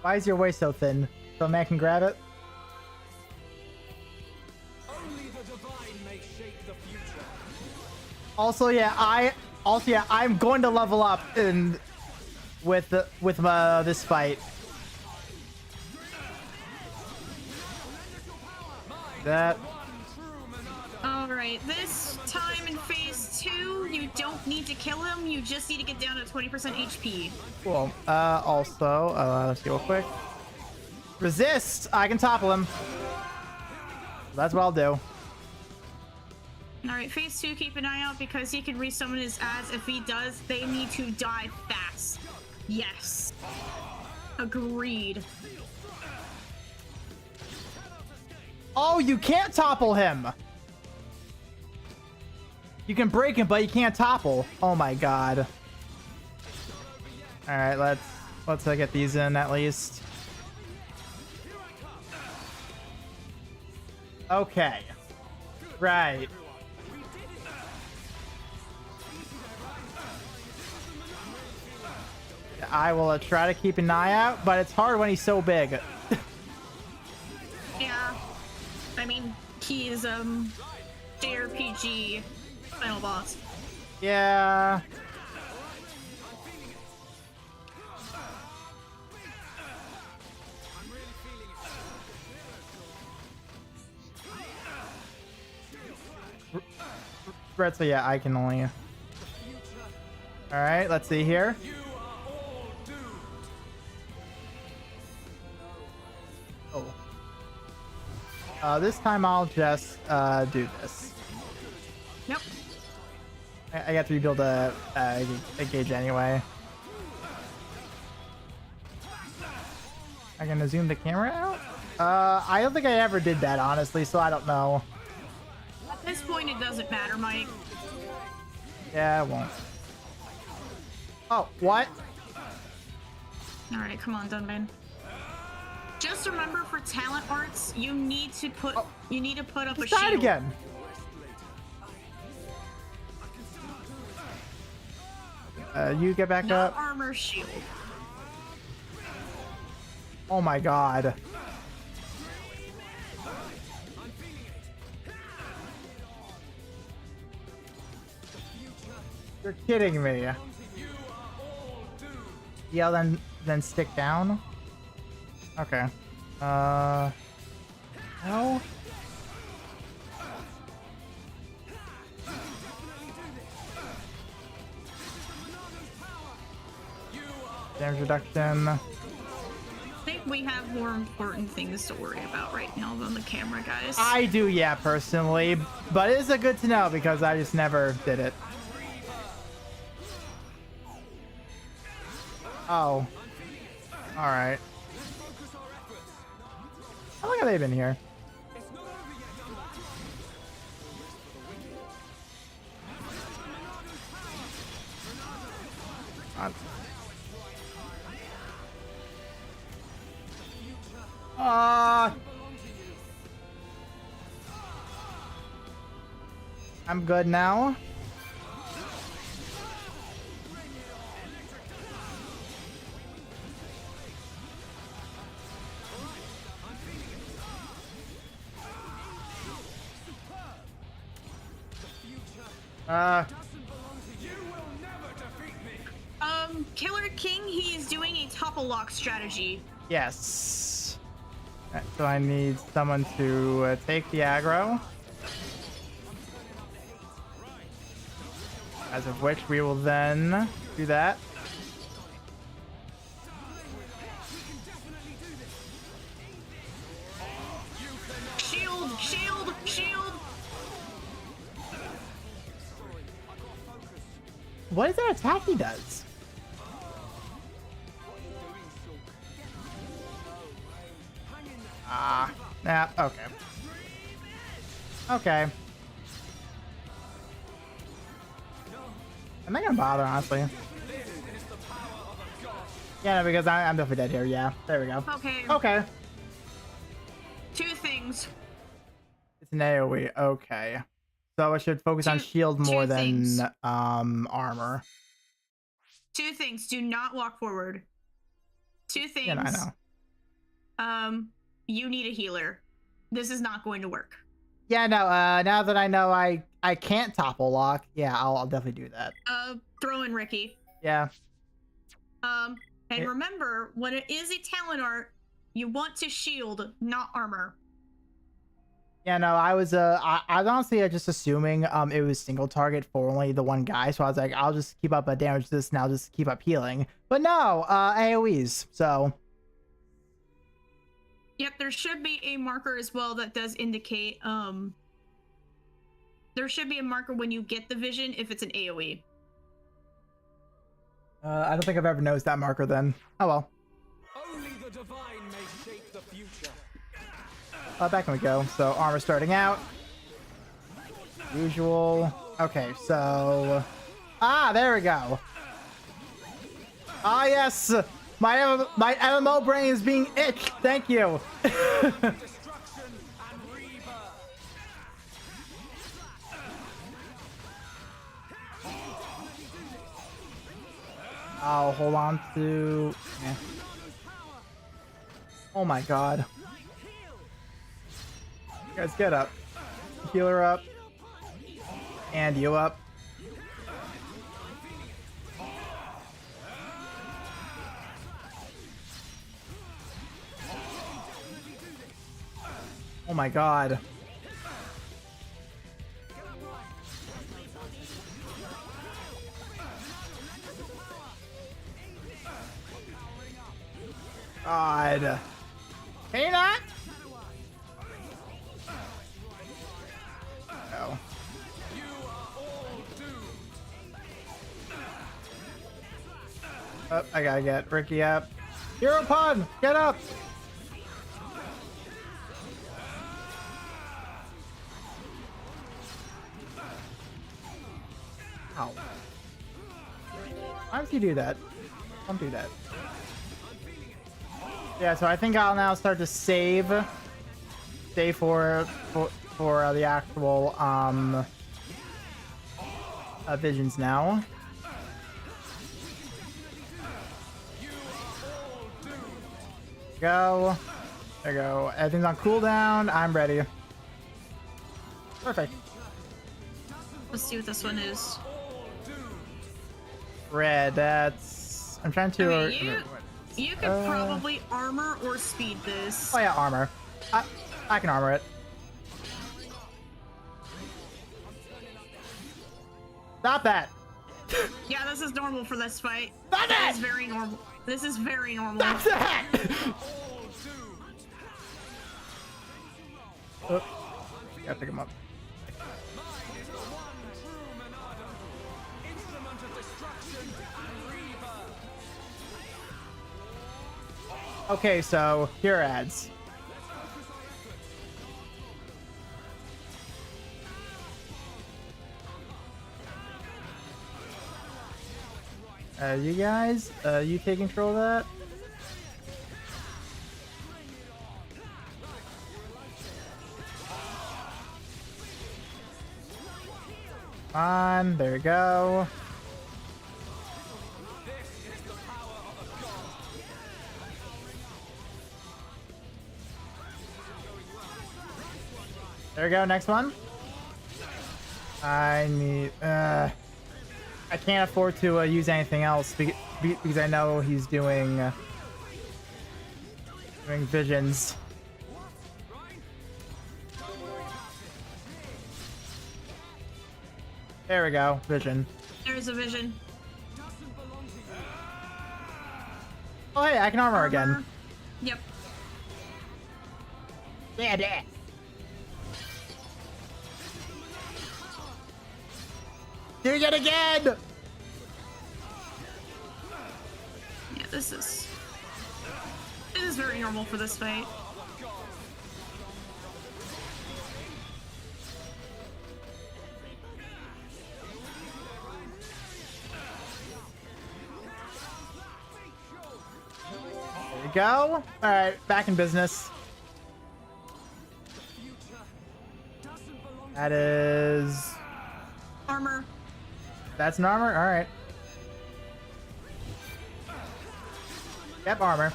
Why is your waist so thin? So a man can grab it? Only the divine may shape the future. Also, yeah, I'm going to level up in with this fight. That. Alright, this time in phase 2, you don't need to kill him, you just need to get down to 20% HP. Cool. Also, let's go real quick. Resist! I can topple him. That's what I'll do. Alright, phase 2, keep an eye out because he can resummon his ads. If he does, they need to die fast. Yes. Agreed. Oh, you can't topple him! You can break him, but you can't topple. Oh my god. Alright, let's get these in at least. Okay. Right. I will try to keep an eye out, but it's hard when he's so big. Yeah. I mean, he is, JRPG final boss. Yeah. Right, so yeah, I can only... Alright, let's see here. Oh. This time I'll just do this. Nope. I got to rebuild a gauge anyway. I'm gonna zoom the camera out. I don't think I ever did that, honestly, so I don't know. At this point, it doesn't matter, Mike. Yeah, it won't. Oh, what? All right, come on, Dunban. Just remember, for talent arts, you need to put up a Start shield. again. You get back Not up. armor, shield. Oh my god. You're kidding me. Yeah, then stick down. Okay. No. Damage reduction. I think we have more important things to worry about right now than the camera, guys. I do, yeah, personally, but it is a good to know because I just never did it. Oh. Alright. How long have they been here? I'm good now. Killer King, he is doing a topple lock strategy. Yes. Alright, so I need someone to take the aggro. As of which we will then do that. Shield, shield, shield. What is that attack he does? Yeah, okay. Okay. I'm not gonna bother, honestly. Yeah, no, because I'm definitely dead here. Yeah, there we go. Okay. Okay. Two things. It's an AoE. Okay. So I should focus on shield more than armor. Two things. Do not walk forward. Two things. Yeah, I know. You need a healer. This is not going to work. Yeah, no, now that I know I can't topple lock, yeah, I'll definitely do that. Throw in Ricky. Yeah. And remember, when it is a talent art, you want to shield, not armor. Yeah, no, I was honestly just assuming it was single target for only the one guy, so I was like, I'll just keep up damage to this and I'll just keep up healing. But no, AoEs, so. Yep, there should be a marker as well that does indicate, there should be a marker when you get the vision if it's an AoE. I don't think I've ever noticed that marker then. Oh well. Only the divine may shape the future. Back we go. So armor starting out. Usual. Okay, so. There we go. Yes! My MMO brain is being itched. Thank you. I'll hold on to. Yeah. Oh my god. You guys get up. Healer up. And you up. Oh my god. God. Can you not? Oh. Oh, I gotta get Ricky up. Hero Pun, get up! Ow. Why does he do that? Don't do that. Yeah, so I think I'll now start to save for the actual visions now. Go. There you go. Everything's on cooldown. I'm ready. Perfect. Let's see what this one is. Red. That's. I'm trying to. Okay, you could probably armor or speed this. Oh yeah, armor. I can armor it. Stop that. Yeah, this is normal for this fight. Stop that. This is very normal. This is very normal. Stop that. Oh, gotta pick him up. Okay, so here are ads. You guys, you take control of that? On, there you go. There we go, next one. I need, I can't afford to use anything else because I know he's doing visions. There we go, vision. There's a vision. Oh hey, I can armor again. Yep. Yeah. Do it again! Yeah, this is very normal for this fight. There we go. Alright, back in business. That is... Armor. That's an armor? Alright. Yep, armor.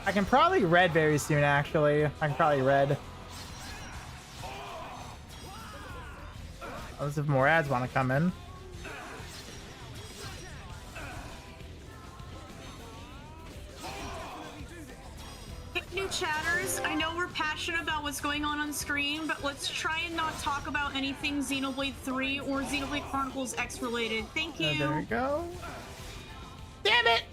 I can probably red very soon, actually. I can probably red. Unless if more ads want to come in. New chatters, I know we're passionate about what's going on screen, but let's try and not talk about anything Xenoblade 3 or Xenoblade Chronicles X related. Thank you. There we go. Damn it!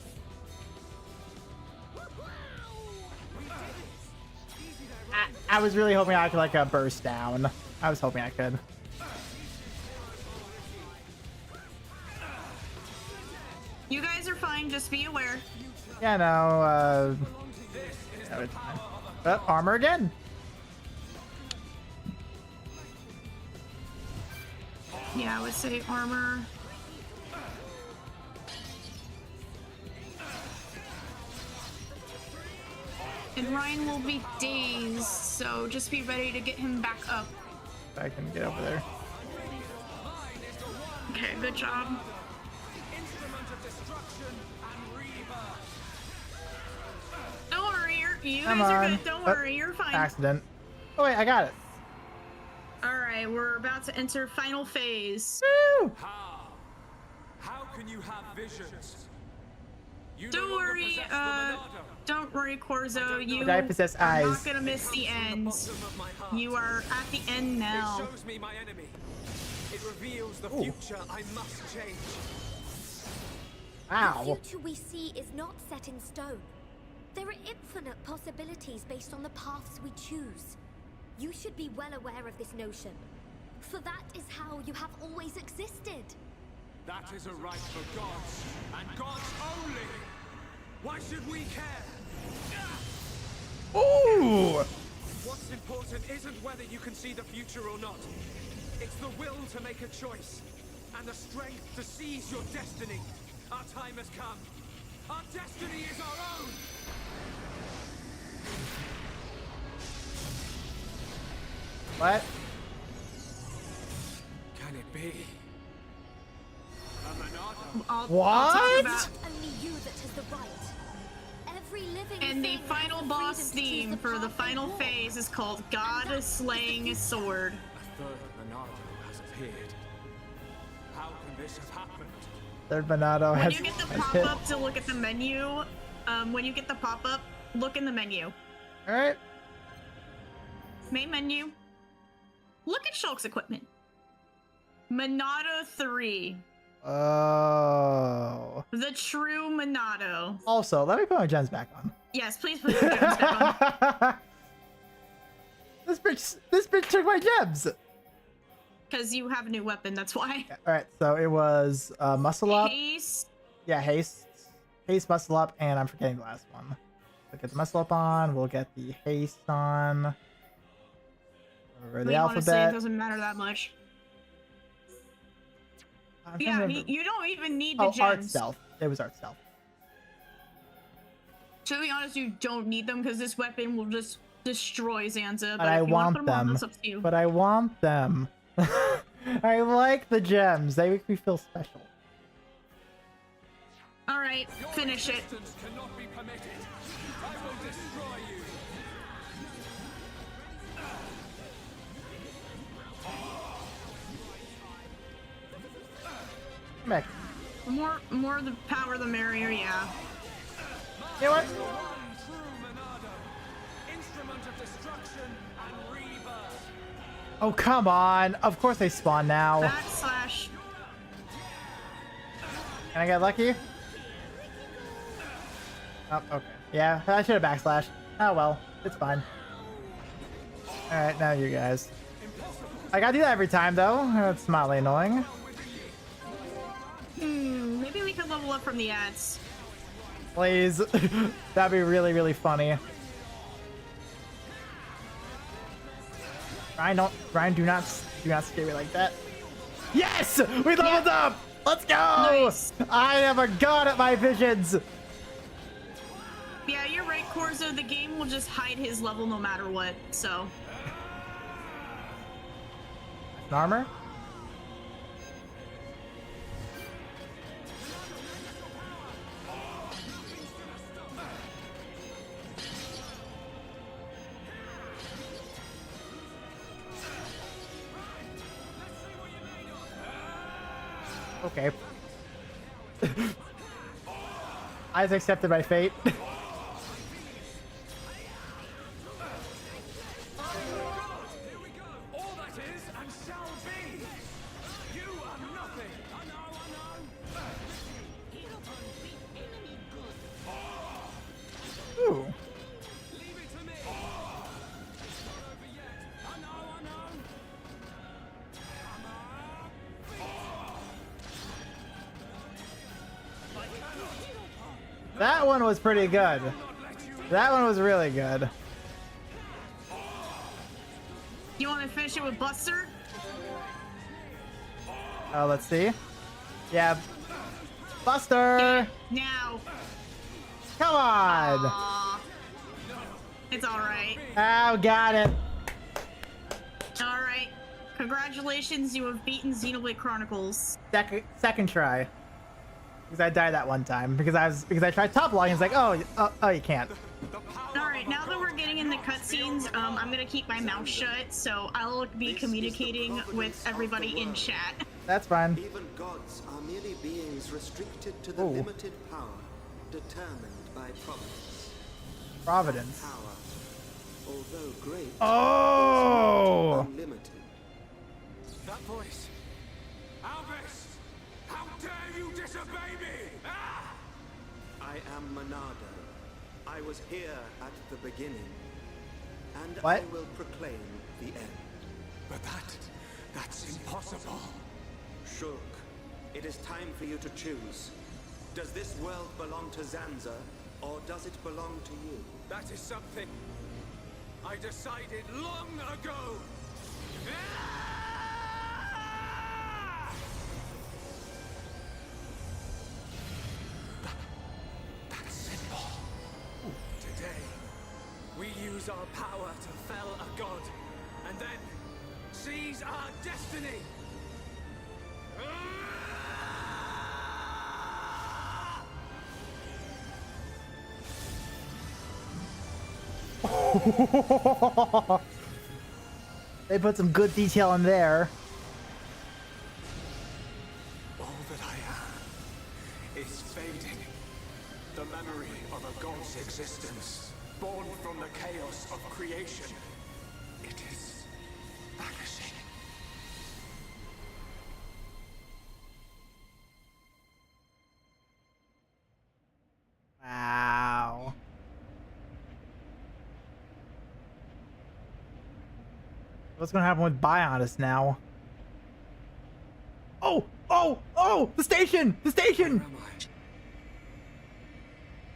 I was really hoping I could like burst down. I was hoping I could. You guys are fine, just be aware. Yeah, no, no, it's fine. Oh, armor again. Yeah, I would say armor. And Ryan will be dazed, so just be ready to get him back up. I can get over there. Okay, good job. Don't worry, you guys are good. Don't worry, you're fine. Accident. Oh wait, I got it. Alright, we're about to enter final phase. Woo! How can you have visions? Don't worry, Corzo. You I possess are eyes. not gonna miss the end. You are at the end now. It shows me my enemy. It reveals the future I must change. The Ow. future we see is not set in stone. There are infinite possibilities based on the paths we choose. You should be well aware of this notion, for that is how you have always existed. That is a right for gods, and gods only. Why should we care? Ooh. What's important isn't whether you can see the future or not. It's the will to make a choice, and the strength to seize your destiny. Our time has come. Our destiny is our own! What? Can it be? I'll What? talk about- Only you that has the right. Every living And the thing has final the boss freedom to choose theme the for the path they final walk. phase is called God Slaying a Sword. A third Monado has appeared. How can this have happened? Third Monado When has. you get the has hit. pop-up to look at the menu, when you get the pop-up, look in the menu. All right. Main menu. Look at Shulk's equipment. Monado 3. Oh. The true Monado. Also, let me put my gems back on. Yes, please put your gems back on. This bitch took my gems. Because you have a new weapon, that's why. All right, so it was muscle up. Haste. Yeah, haste, muscle up, and I'm forgetting the last one. We'll get the muscle up on. We'll get the haste on. Over the Honestly, it alphabet. doesn't matter that much. I'm trying to Yeah, remember. you don't even need the Oh, gems. art stealth. It was art stealth. To be honest, you don't need them because this weapon will just destroy Zanza. But I if you wanna want put them on, them. that's up to you. But I want them. I like the gems. They make me feel special. All right, finish it. Existence cannot be permitted. I will destroy you. Come back. More the power, the merrier. Yeah. You know what? One true Monado, instrument of destruction and rebirth. Oh, come on. Of course they spawn now. Backslash. Can I get lucky? Oh, okay. Yeah, I should have backslash. Oh well, it's fine. Alright, now you guys. I gotta do that every time though. That's mildly annoying. Maybe we could level up from the ads. Please. That'd be really, really funny. Ryan, do not scare me like that. Yes! We leveled up! Let's go! Nice. I am a god at my visions! Yeah, you're right, Corzo. The game will just hide his level no matter what, so. An armor? Okay. I've accepted my fate. All that is and shall be. You are nothing. I know. Ooh. Leave it to me. It's not over yet. I know. That one was pretty good. That one was really good. You want to finish it with Buster? Oh, let's see. Yeah. Buster! Now. Come on! Aw. It's alright. Oh, got it. Alright. Congratulations, you have beaten Xenoblade Chronicles. Second try. Because I died that one time. Because I tried top logging. It's like, oh, you can't. Alright, now that we're getting in the cutscenes, I'm gonna keep my mouth shut, so I'll be communicating with everybody in chat. That's fine. Even gods are merely beings restricted to the Ooh. limited power determined by providence. Providence. Power, although great, Oh! unlimited. That voice. I am Monado. I was here at the beginning, and What? I will proclaim the end. But that's impossible. Shulk, it is time for you to choose. Does this world belong to Zanza, or does it belong to you? That is something I decided long ago. That's simple. Today, we use our power to fell a god, and then seize our destiny. They put some good detail in there. All that I am is fading. The memory of a god's existence, born from the chaos of creation. It is vanishing. Wow. What's gonna happen with Bionis now? Oh! Oh! Oh! The station! The station! Where am I?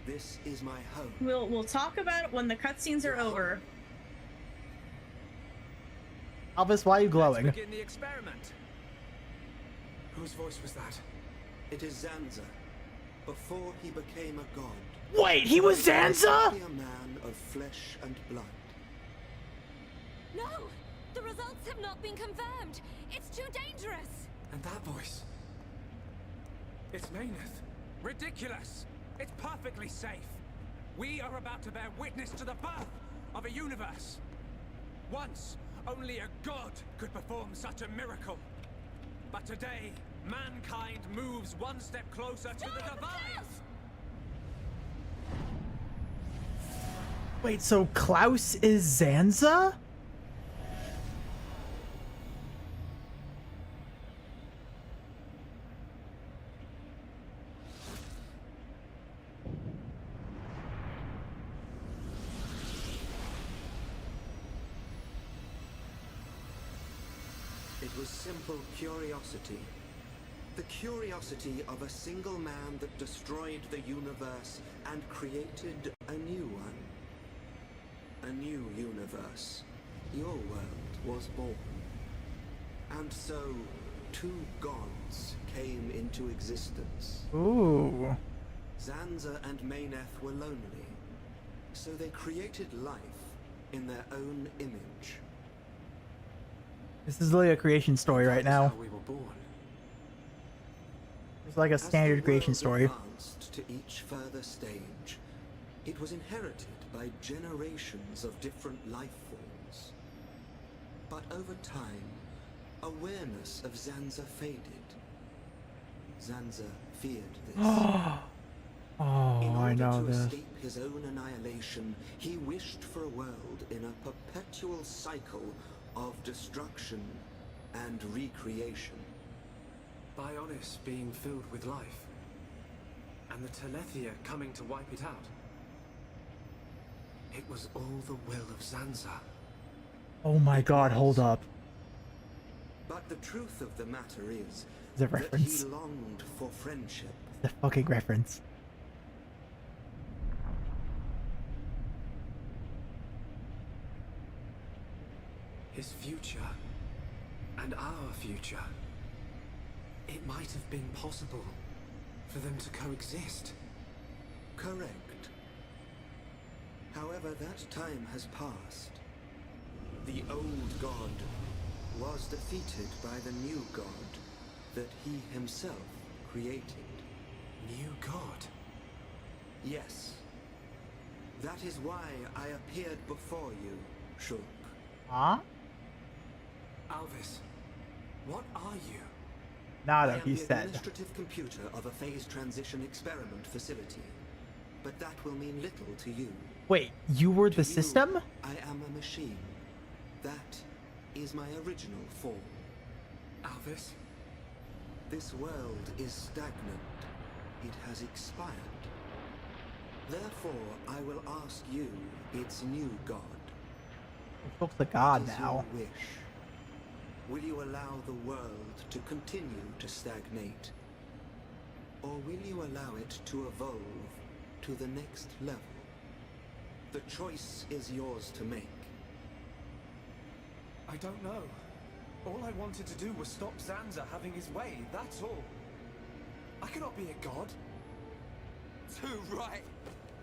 This is my home. We'll talk about it when the cutscenes are over. Albus, why are you glowing? Let's begin the experiment. Whose voice was that? It is Zanza. Before he became a god. Wait, he was Zanza? He was a man of flesh and blood. No! The results have not been confirmed! It's too dangerous! And that voice. It's Mayneth. Ridiculous! It's perfectly safe. We are about to bear witness to the birth of a universe. Once, only a god could perform such a miracle. But today, mankind moves one step closer to the divine. Wait, so Klaus is Zanza? It was simple curiosity. The curiosity of a single man that destroyed the universe and created a new one. A new universe. Your world was born. And so, two gods came into existence. Ooh. Zanza and Mayneth were lonely, so they created life in their own image. This is literally a creation story right now. How we were born. It's like a standard creation story. Advanced to each further stage, it was inherited by generations of different life forms. But over time, awareness of Zanza faded. Zanza feared this. Oh, In order I know to this. escape his own annihilation, he wished for a world in a perpetual cycle of destruction and recreation. Bionis being filled with life, and the Telethia coming to wipe it out. It was all the will of Zanza. Oh my god, hold up. But the truth of the matter is The that reference. he longed for friendship. The fucking reference. His future, and our future. It might have been possible for them to coexist. Correct. However, that time has passed. The old god was defeated by the new god that he himself created. New god? Yes. That is why I appeared before you, Shulk. Huh? Alvis, what are you? Nada, I am he the said. administrative computer of a phase transition experiment facility. But that will mean little to you. Wait, you were To the you, system? I am a machine. That is my original form. Alvis? This world is stagnant. It has expired. Therefore, I will ask you, its new god. Shulk's a god What is now. your wish? Will you allow the world to continue to stagnate? Or will you allow it to evolve to the next level? The choice is yours to make. I don't know. All I wanted to do was stop Zanza having his way, that's all. I cannot be a god. Too right.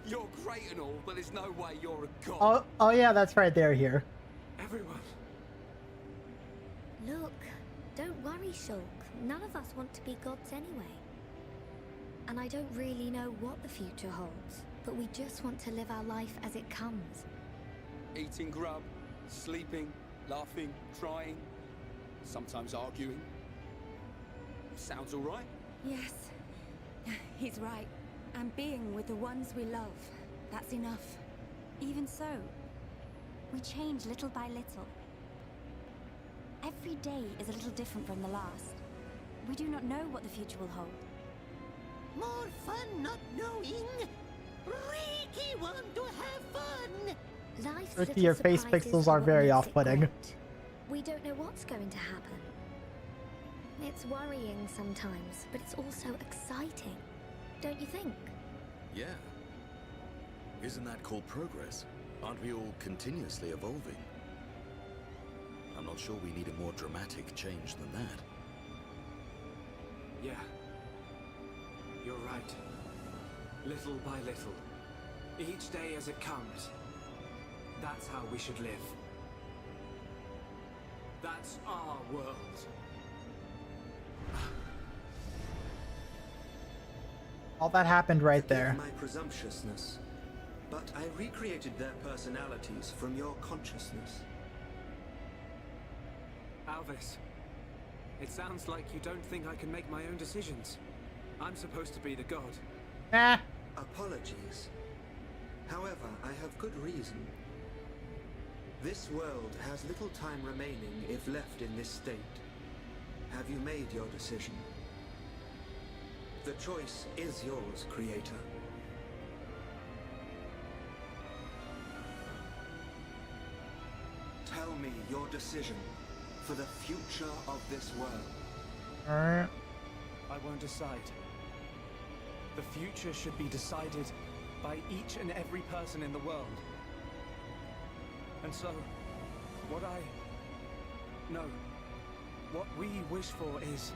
You're great and all, but there's no way you're a god. Oh yeah, that's right there here. Everyone. Look, don't worry, Shulk. None of us want to be gods anyway. And I don't really know what the future holds, but we just want to live our life as it comes. Eating grub, sleeping, laughing, trying, sometimes arguing. Sounds all right. Yes, he's right. And being with the ones we love, that's enough. Even so, we change little by little. Every day is a little different from the last. We do not know what the future will hold. More fun not knowing. Ricky want to have fun. Life's Ricky, little your face surprises pixels are what very makes it off-putting. great. We don't know what's going to happen. It's worrying sometimes, but it's also exciting. Don't you think? Yeah. Isn't that called progress? Aren't we all continuously evolving? I'm not sure we need a more dramatic change than that. Yeah. You're right. Little by little. Each day as it comes. That's how we should live. That's our world. All that happened right there. Forgive my presumptuousness, but I recreated their personalities from your consciousness. Alvis, it sounds like you don't think I can make my own decisions. I'm supposed to be the god. Apologies. However, I have good reason. This world has little time remaining if left in this state. Have you made your decision? The choice is yours, Creator. Tell me your decision for the future of this world. I won't decide. The future should be decided by each and every person in the world. And so, what we wish for is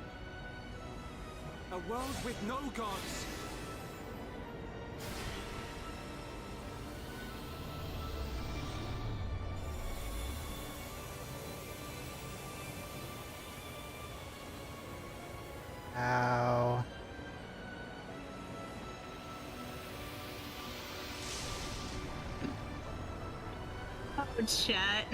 a world with no gods. Ow. Oh, chat.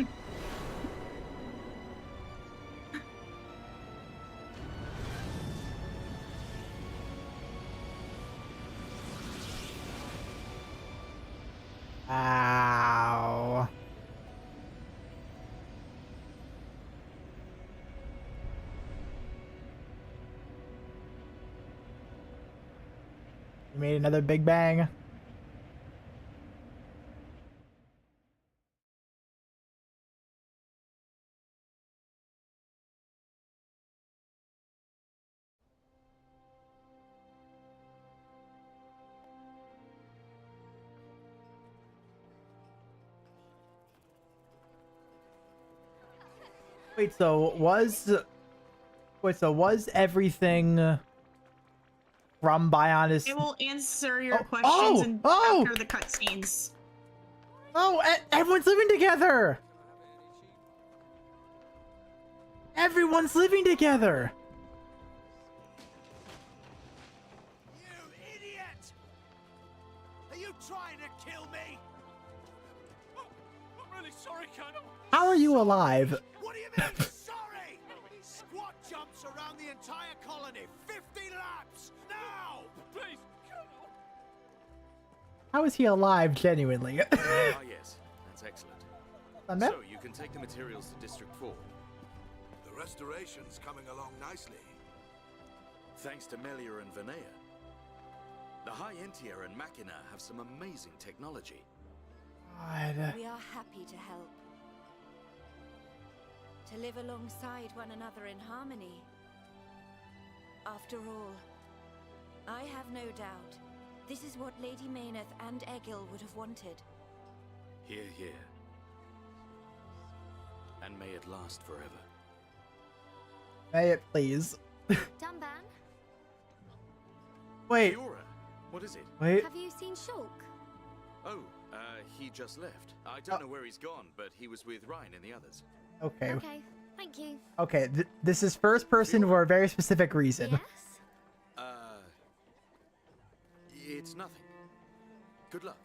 Ow. You made another big bang. Wait, so was everything from Bionis? I will answer your Oh, questions oh! after the cutscenes. Oh, everyone's living together! Everyone's living together! You idiot! Are you trying to kill me? Oh, I'm really sorry, Colonel. How are you alive? What do you mean, sorry? Squad jumps around the entire colony. 50 laps! Now! Please, Colonel. How is he alive, genuinely? Ah, yes. That's excellent. Thunder? So, you can take the materials to District 4. The restoration's coming along nicely. Thanks to Melia and Vinaya. The High Entia and Machina have some amazing technology. God. We are happy to help. To live alongside one another in harmony. After all, I have no doubt this is what Lady Mayneth and Egil would have wanted. Hear, hear. And may it last forever. May it please. Dunban, Wait. Fiora, what is it? Wait. have you seen Shulk? Oh, he just left. I don't know where he's gone, but he was with Ryan and the others. Okay. Okay, thank you. Okay. This is first person for a very specific reason. Yes? It's nothing. Good luck.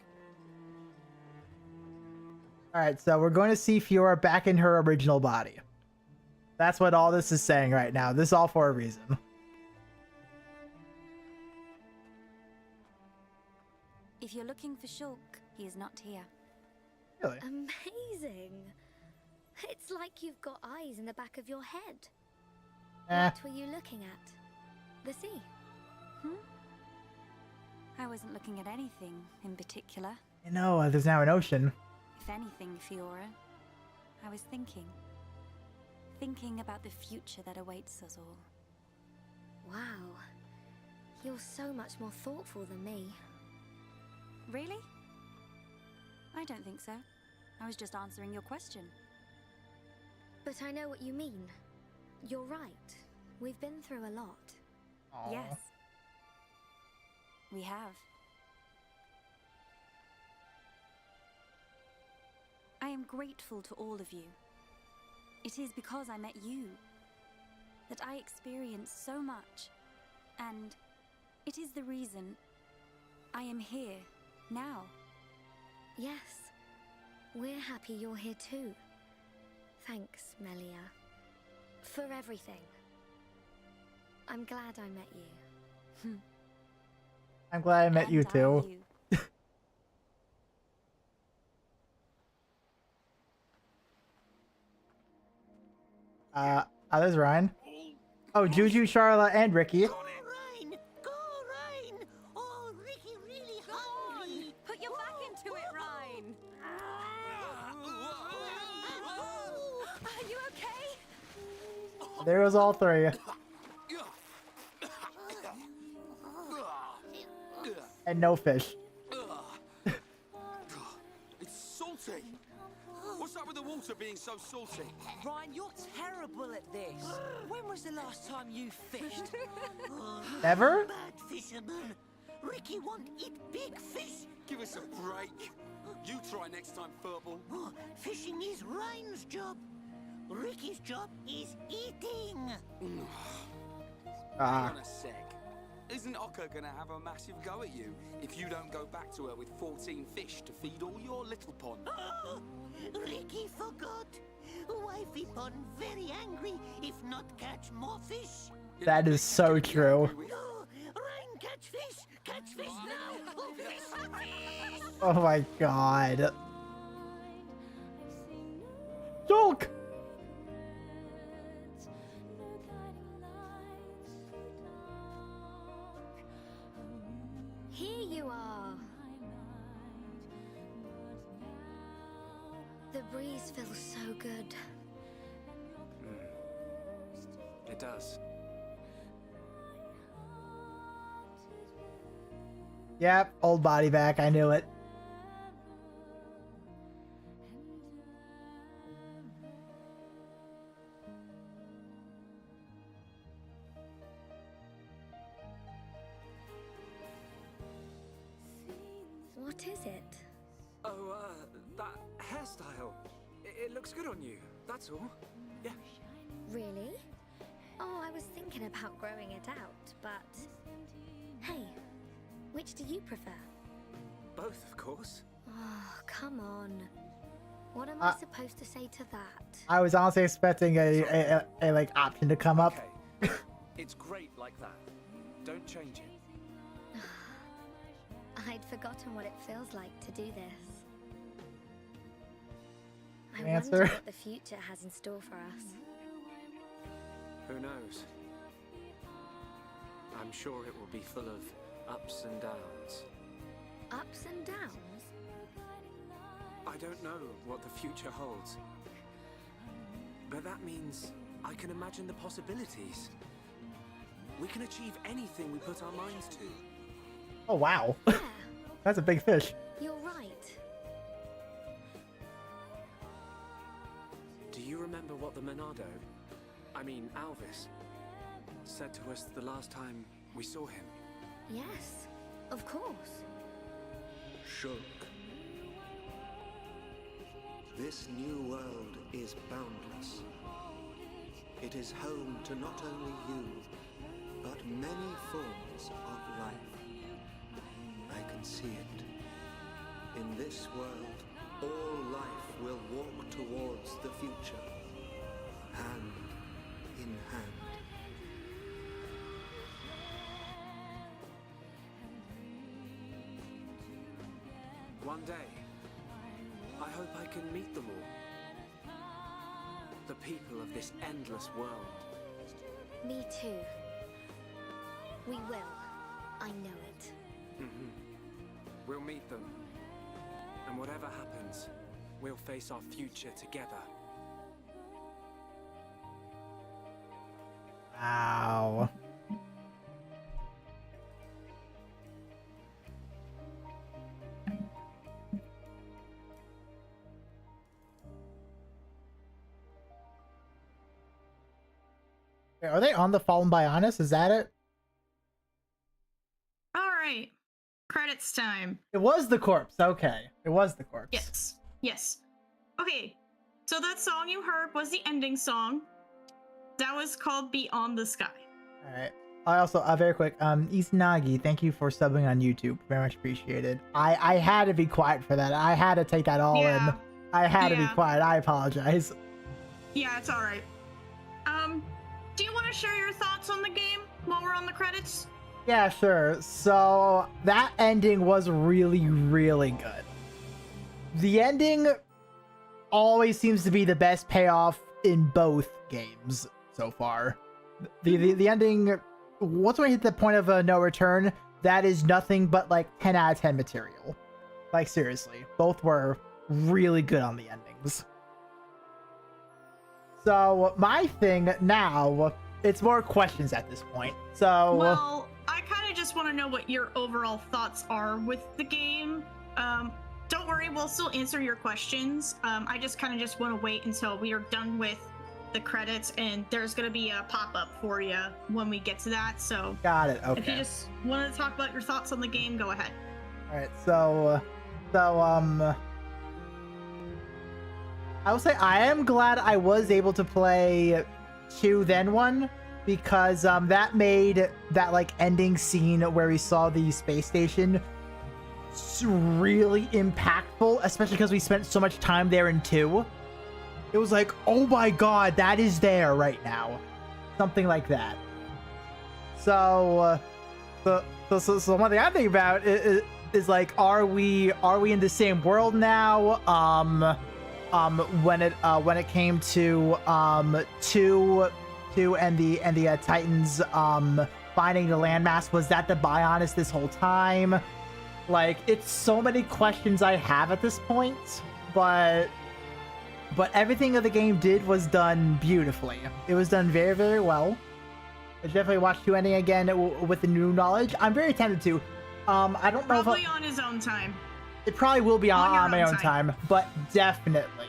All right. So we're going to see Fiora back in her original body. That's what all this is saying right now. This is all for a reason. If you're looking for Shulk, he is not here. Really? Amazing. It's like you've got eyes in the back of your head. What were you looking at? The sea? I wasn't looking at anything in particular. You know, there's now an ocean. If anything, Fiora, I was thinking. Thinking about the future that awaits us all. Wow. You're so much more thoughtful than me. Really? I don't think so. I was just answering your question. But I know what you mean. You're right. We've been through a lot. Aw. Yes. We have. I am grateful to all of you. It is because I met you that I experienced so much, and it is the reason I am here now. Yes. We're happy you're here too. Thanks, Melia. For everything. I'm glad I met you. I'm glad I met you And too. There's Ryan. Oh, Juju, Charla, and Ricky. Go, Ryan! Go, Ryan! Oh, Ricky really hungry. Put your back into it, Ryan. Are you okay? There was all three. And no fish. It's salty. What's up with the water being so salty? Ryan, you're terrible at this. When was the last time you fished? Ever? Bad fisherman. Ricky won't eat big fish. Give us a break. You try next time, Furball. Oh, fishing is Ryan's job. Ricky's job is eating. Ah. Hang on a sec. Isn't Oka gonna have a massive go at you if you don't go back to her with 14 fish to feed all your little pond? Oh, Ricky forgot. Wifey pond very angry if not catch more fish. That is so true. No, Ryan catch fish. Catch fish now. Oh, fish, fish. Oh my god. Shulk! Here you are. The breeze feels so good. It does. Yep, old body back. I knew it. What is it? Oh, that hairstyle. It looks good on you, that's all. Yeah. Really? Oh, I was thinking about growing it out, but... Hey, which do you prefer? Both, of course. Oh, come on. What am I supposed to say to that? I was honestly expecting a like option to come up. Okay. It's great like that. Don't change it. I'd forgotten what it feels like to do this. I Answer. wonder what the future has in store for us. Who knows? I'm sure it will be full of ups and downs. Ups and downs? I don't know what the future holds. But that means I can imagine the possibilities. We can achieve anything we put our minds to. Oh, wow. That's a big fish. You're right. Do you remember what the Alvis, said to us the last time we saw him? Yes, of course. Shulk. This new world is boundless. It is home to not only you, but many forms of life. I can see it. In this world, all life will walk towards the future, hand in hand. One day, I hope I can meet them all. The people of this endless world. Me too. We will. I know it. We'll meet them. And whatever happens, we'll face our future together. Wow. Are they on the Fallen Bionis? Is that it? All right. Credits time. It was the corpse. Okay. It was the corpse. Yes. Yes. Okay. So that song you heard was the ending song. That was called Beyond the Sky. All right. I also, very quick, Isanagi, thank you for subbing on YouTube. Very much appreciated. I had to be quiet for that. I had to take that all in. I had to be quiet. I apologize. Yeah, it's all right. Do you want to share your thoughts on the game while we're on the credits? Yeah, sure. So that ending was really, really good. The ending always seems to be the best payoff in both games so far. The ending, once we hit the point of no return, that is nothing but like 10 out of 10 material. Like seriously, both were really good on the endings. So my thing now, it's more questions at this point. So well, I kind of just want to know what your overall thoughts are with the game. Don't worry, we'll still answer your questions. I just kind of just want to wait until we are done with the credits, and there's going to be a pop-up for you when we get to that. So got it. Okay. If you just want to talk about your thoughts on the game, go ahead. All right. So I will say I am glad I was able to play 2 then 1, because that made that like ending scene where we saw the space station really impactful, especially because we spent so much time there in 2. It was like, oh my god, that is there right now, something like that. So one thing I think about is like, are we in the same world now? When it came to 2 and the Titans finding the landmass, was that the Bionis this whole time? Like, it's so many questions I have at this point, but everything that the game did was done beautifully. It was done very, very well. I definitely watched 2 ending again with the new knowledge. I'm very tempted to. I don't know probably on his own time. It probably will be on my own time, but definitely.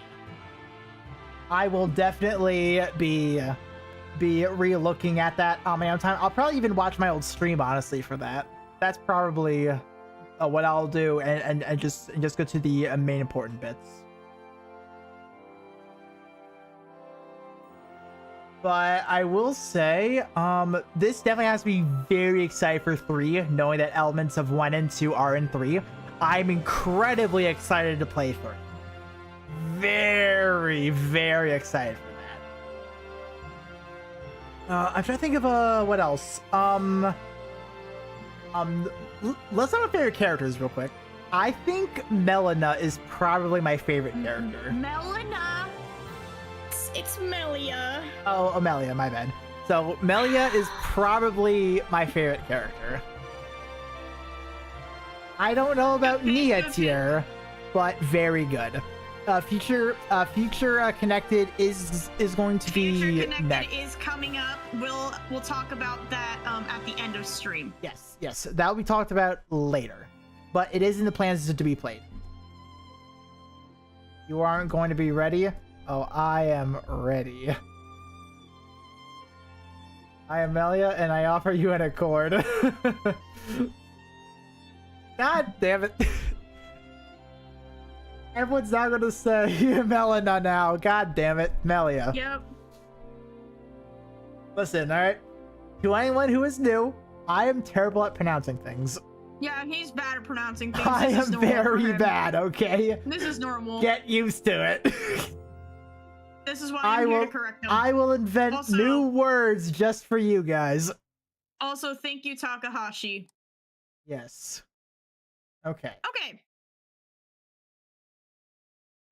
I will definitely be re-looking at that on my own time. I'll probably even watch my old stream, honestly, for that. That's probably what I'll do, and just go to the main important bits. But I will say, this definitely has to be very excited for 3, knowing that elements of 1 and 2 are in 3. I'm incredibly excited to play 3. Very, very excited for that. I'm trying to think of what else. Let's talk about favorite characters real quick. I think Melina is probably my favorite character. Melina. It's Melia. Oh, Melia, my bad. So Melia is probably my favorite character. I don't know about Okay, Nia okay. tier, but very good. Future Connected is going to be Future Connected next. is coming up. We'll talk about that at the end of stream. Yes, that will be talked about later, but it is in the plans to be played. You aren't going to be ready? Oh, I am ready. I am Melia, and I offer you an accord. God damn it. Everyone's not going to say Melina now. God damn it. Melia. Yep. Listen, alright? To anyone who is new, I am terrible at pronouncing things. Yeah, he's bad at pronouncing things. I This is am normal for very him. bad, okay? This is normal. Get used to it. This is why I'm here to correct him. I will invent Also- new words just for you guys. Also, thank you, Takahashi. Yes. Okay. Okay.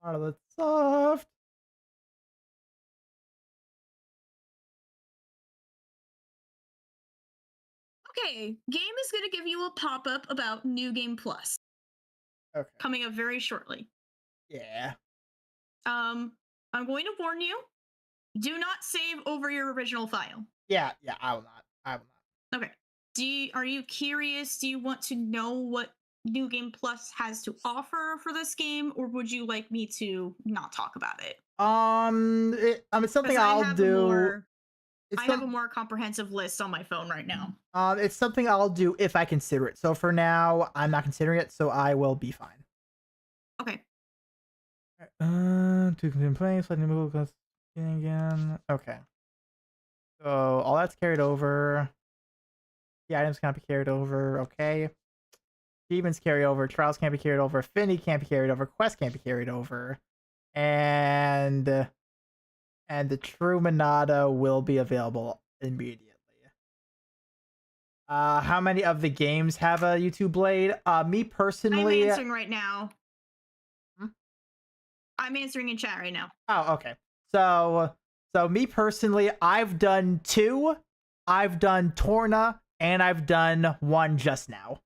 Charlotte Soft. Okay. Game is going to give you a pop-up about New Game Plus. Okay. Coming up very shortly. Yeah. I'm going to warn you. Do not save over your original file. Yeah, I will not. Okay. Are you curious? Do you want to know what New Game Plus has to offer for this game, or would you like me to not talk about it? It's something 'Cause I I'll have do. I have a more comprehensive list on my phone right now. It's something I'll do if I consider it. So for now, I'm not considering it, so I will be fine. Okay. To continue playing, so I can move again. Okay. So all that's carried over. The items can't be carried over. Okay. Achievements carry over. Trials can't be carried over. Affinity can't be carried over. Quest can't be carried over. And the True Monada will be available immediately. How many of the games have a YouTube Blade? Me personally. I'm answering right now. I'm answering in chat right now. Oh, okay. So me personally, I've done 2, I've done Torna, and I've done 1 just now.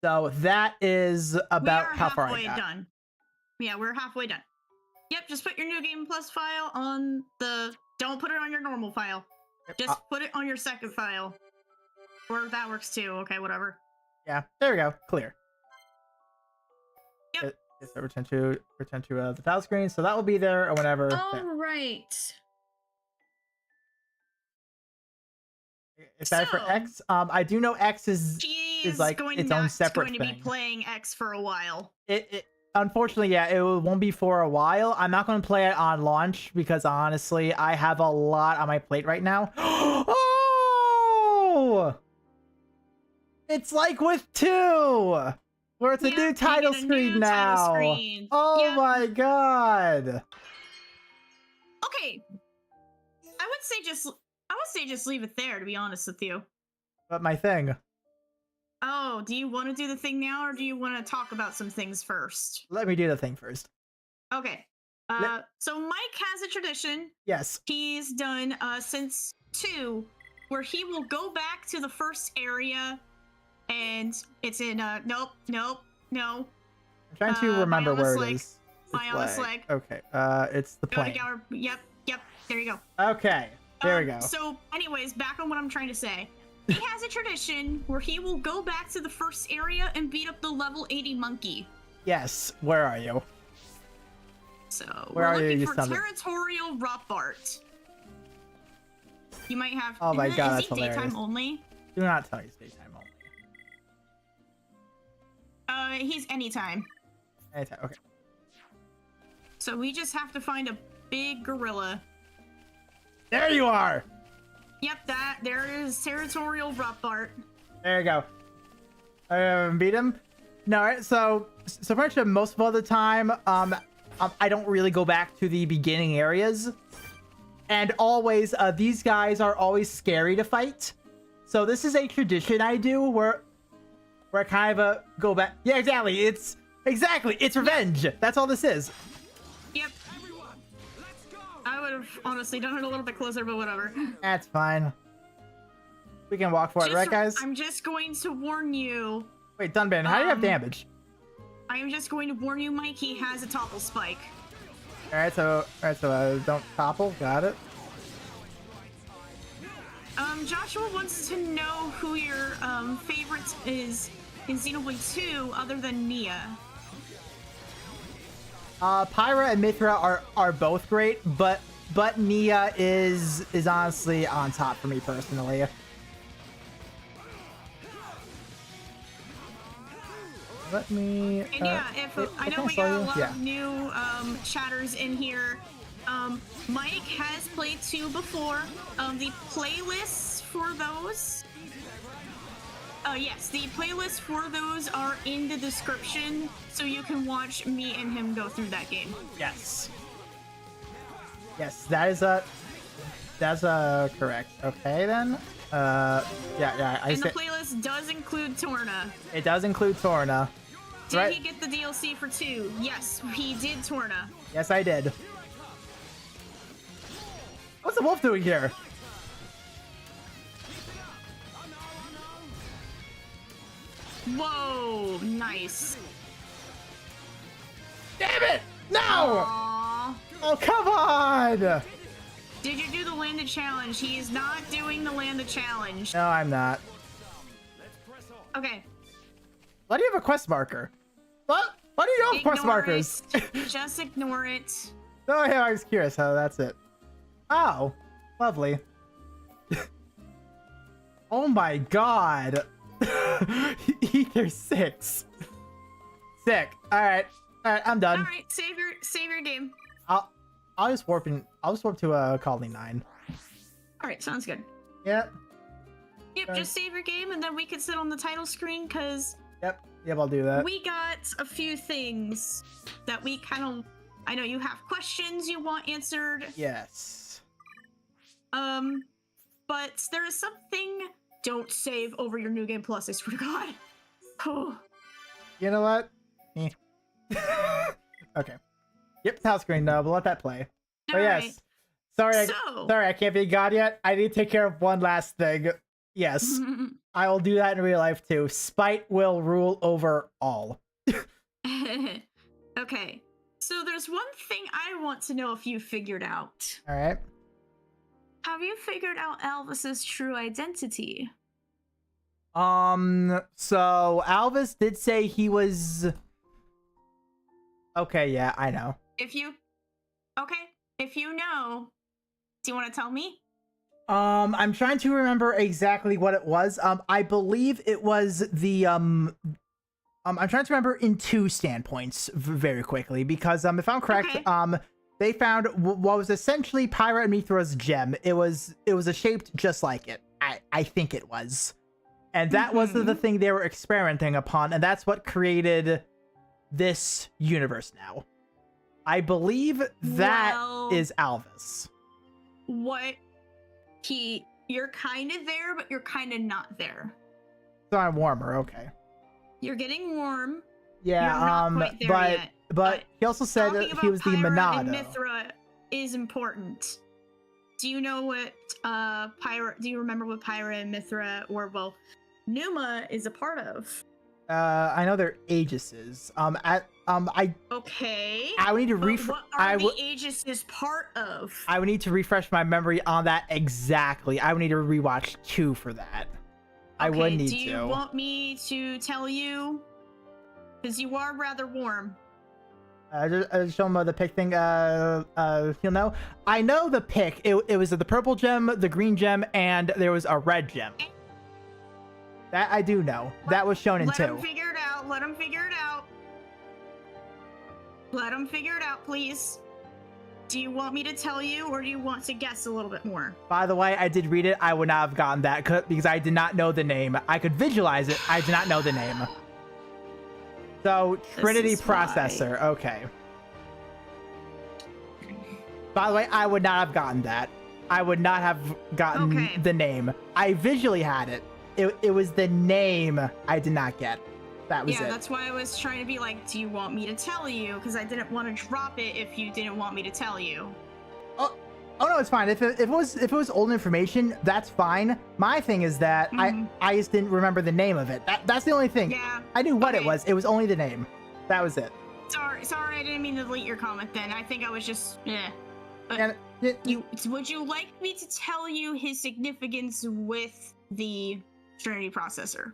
So that is about how far I got. Done. Yeah, we're halfway done. Yep, just put your New Game Plus file on the... Don't put it on your normal file. Just put it on your second file. Or that works too. Okay, whatever. Yeah, there we go. Clear. Yep. So return to the title screen. So that will be there or whenever. All right. Is that for X? I do know X is like its own separate going thing. to be playing X for a while. It unfortunately, yeah, it won't be for a while. I'm not going to play it on launch because honestly, I have a lot on my plate right now. Oh! It's like with 2! Where it's a new title screen now. Oh my god. Okay. I would say just leave it there, to be honest with you. But my thing. Oh, do you want to do the thing now, or do you want to talk about some things first? Let me do the thing first. Okay. So Mike has a tradition. Yes. He's done since 2, where he will go back to the first area, and it's in no. I'm trying to remember where it is. Violet's Leg. Okay. It's the plane. Yep. There you go. Okay. There we go. So, anyways, back on what I'm trying to say. He has a tradition where he will go back to the first area and beat up the level 80 monkey. Yes. Where are you? So, where are you? Looking for Territorial Rothbart. You might have... Oh my god, that's he hilarious. daytime only? Do not tell me it's daytime only. He's anytime. Anytime, okay. So we just have to find a big gorilla. There you are! Yep, there is Territorial Rothbart. There you go. Beat him? No, right, so pretty much most of the time, I don't really go back to the beginning areas. And always, these guys are always scary to fight. So this is a tradition I do where I kind of go back. Yeah, exactly. It's revenge. That's all this is. Yep. I would have honestly done it a little bit closer, but whatever. That's fine. We can walk for it, right, guys? I'm just going to warn you. Wait, Dunban, how do you have damage? I am just going to warn you, Mike. He has a topple spike. All right, so don't topple. Got it. Joshua wants to know who your favorite is in Xenoblade 2, other than Nia. Pyra and Mithra are both great, but Nia is honestly on top for me personally. Let me. And yeah, I know we got a lot of new chatters in here. Mike has played 2 before. The playlists for those. Yes, the playlists for those are in the description, so you can watch me and him go through that game. Yes. Yes, that's correct. Okay then. Yeah. And the playlist does include Torna. It does include Torna. Did he get the DLC for 2? Yes, he did, Torna. Yes, I did. What's the wolf doing here? Whoa, nice. Damn it! No! Aww. Oh, come on! Did you do the landed challenge? He is not doing the landed challenge. No, I'm not. Okay. Why do you have a quest marker? What? Why do you have quest markers? Just ignore it. Oh, yeah, I was curious how that's it. Oh, lovely. Oh my god. Ether 6. Sick. All right, I'm done. All right, save your game. I'll just warp to Colony 9. All right, sounds good. Yep. Yep, just save your game and then we can sit on the title screen because. Yep, I'll do that. We got a few things that we kind of. I know you have questions you want answered. Yes. But there is something. Don't save over your New Game Plus, I swear to God. Oh. You know what? Okay. Yep, house screen. No, we'll let that play. But yes. Right. Sorry, I can't be God yet. I need to take care of one last thing. Yes. I will do that in real life too. Spite will rule over all. Okay. So there's one thing I want to know if you figured out. All right. Have you figured out Alvis's true identity? So Alvis did say he was. Okay, yeah, I know. If you know, do you want to tell me? I'm trying to remember exactly what it was. I believe it was the I'm trying to remember in 2 standpoints very quickly because if I'm correct, they found what was essentially Pyra and Mithra's gem. It was shaped just like it. I think it was. And that was the thing they were experimenting upon, and that's what created this universe now. I believe that is Alvis. What? You're kind of there, but you're kind of not there. So I'm warmer, okay. You're getting warm. Yeah, but he also said that he was the Monado. And Mithra is important. Do you know what do you remember what Pyra and Mithra, or well, Numa is a part of? I know they're Aegises. Okay. I would need to What are the Aegises part of? I would need to refresh my memory on that exactly. I would need to rewatch 2 for that. I would need to. Do you want me to tell you? Because you are rather warm. Just show him the pick thing. He'll know. I know the pick. It was the purple gem, the green gem, and there was a red gem. That I do know. That was shown in 2. Let him figure it out. Let him figure it out. Let him figure it out, please. Do you want me to tell you, or do you want to guess a little bit more? By the way, I did read it. I would not have gotten that because I did not know the name. I could visualize it. I did not know the name. So, Trinity Processor. Why. Okay. By the way, I would not have gotten that. I would not have gotten the name. I visually had it. It was the name I did not get. That was it. Yeah, that's why I was trying to be like, do you want me to tell you? Because I didn't want to drop it if you didn't want me to tell you. Oh no, it's fine. If it was old information, that's fine. My thing is that I just didn't remember the name of it. That's the only thing. Yeah. I knew what it Okay. was. It was only the name. That was it. Sorry, I didn't mean to delete your comment then. I think I was just, But And would you like me to tell you his significance with the Trinity processor?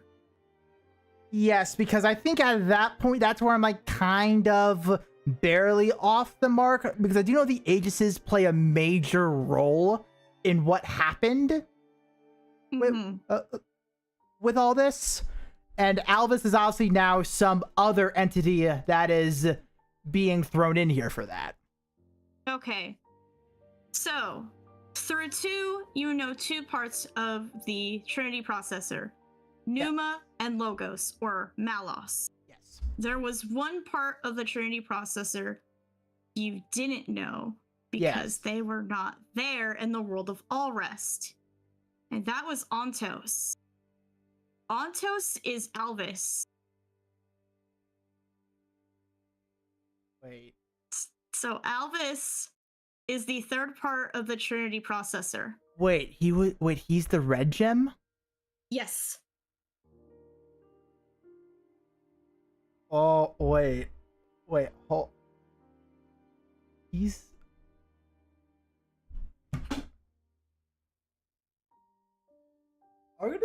Yes, because I think at that point, that's where I'm like kind of barely off the mark, because I do know the Aegises play a major role in what happened with all this. And Alvis is obviously now some other entity that is being thrown in here for that. Okay. So, through you know two parts of the Trinity processor. Pneuma and Logos, or Malos. Yes. There was one part of the Trinity processor you didn't know because they were not there in the world of All Rest. And that was Ontos. Ontos is Alvis. Wait. So Alvis is the third part of the Trinity processor. Wait, he's the red gem? Yes. Oh, wait, hold. He's... We're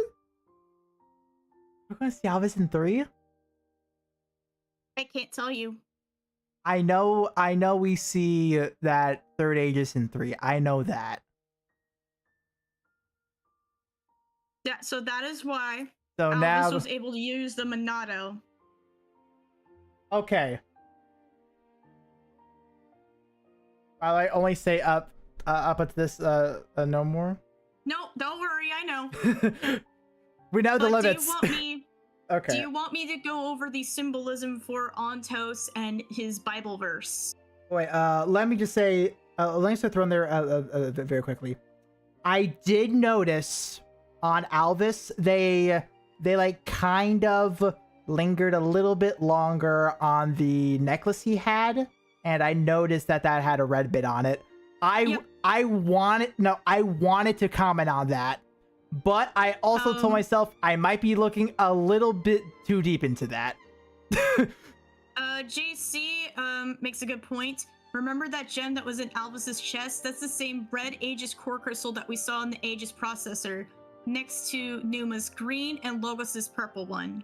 gonna see Alvis in 3? I can't tell you. I know we see that third Aegis in 3. I know that. Yeah, so that is why So Alvis now was able to use the Monado. Okay. I only say up at this no more. No, don't worry, I know. We know the limits. Do you want me Okay. Do you want me to go over the symbolism for Ontos and his Bible verse? Wait, let me just say, let me just throw in there very quickly. I did notice on Alvis, they like kind of lingered a little bit longer on the necklace he had, and I noticed that had a red bit on it. I wanted to comment on that, but I also told myself I might be looking a little bit too deep into that. JC makes a good point. Remember that gem that was in Alvis's chest? That's the same red Aegis core crystal that we saw in the Aegis processor, next to Pneuma's green and Logos's purple one.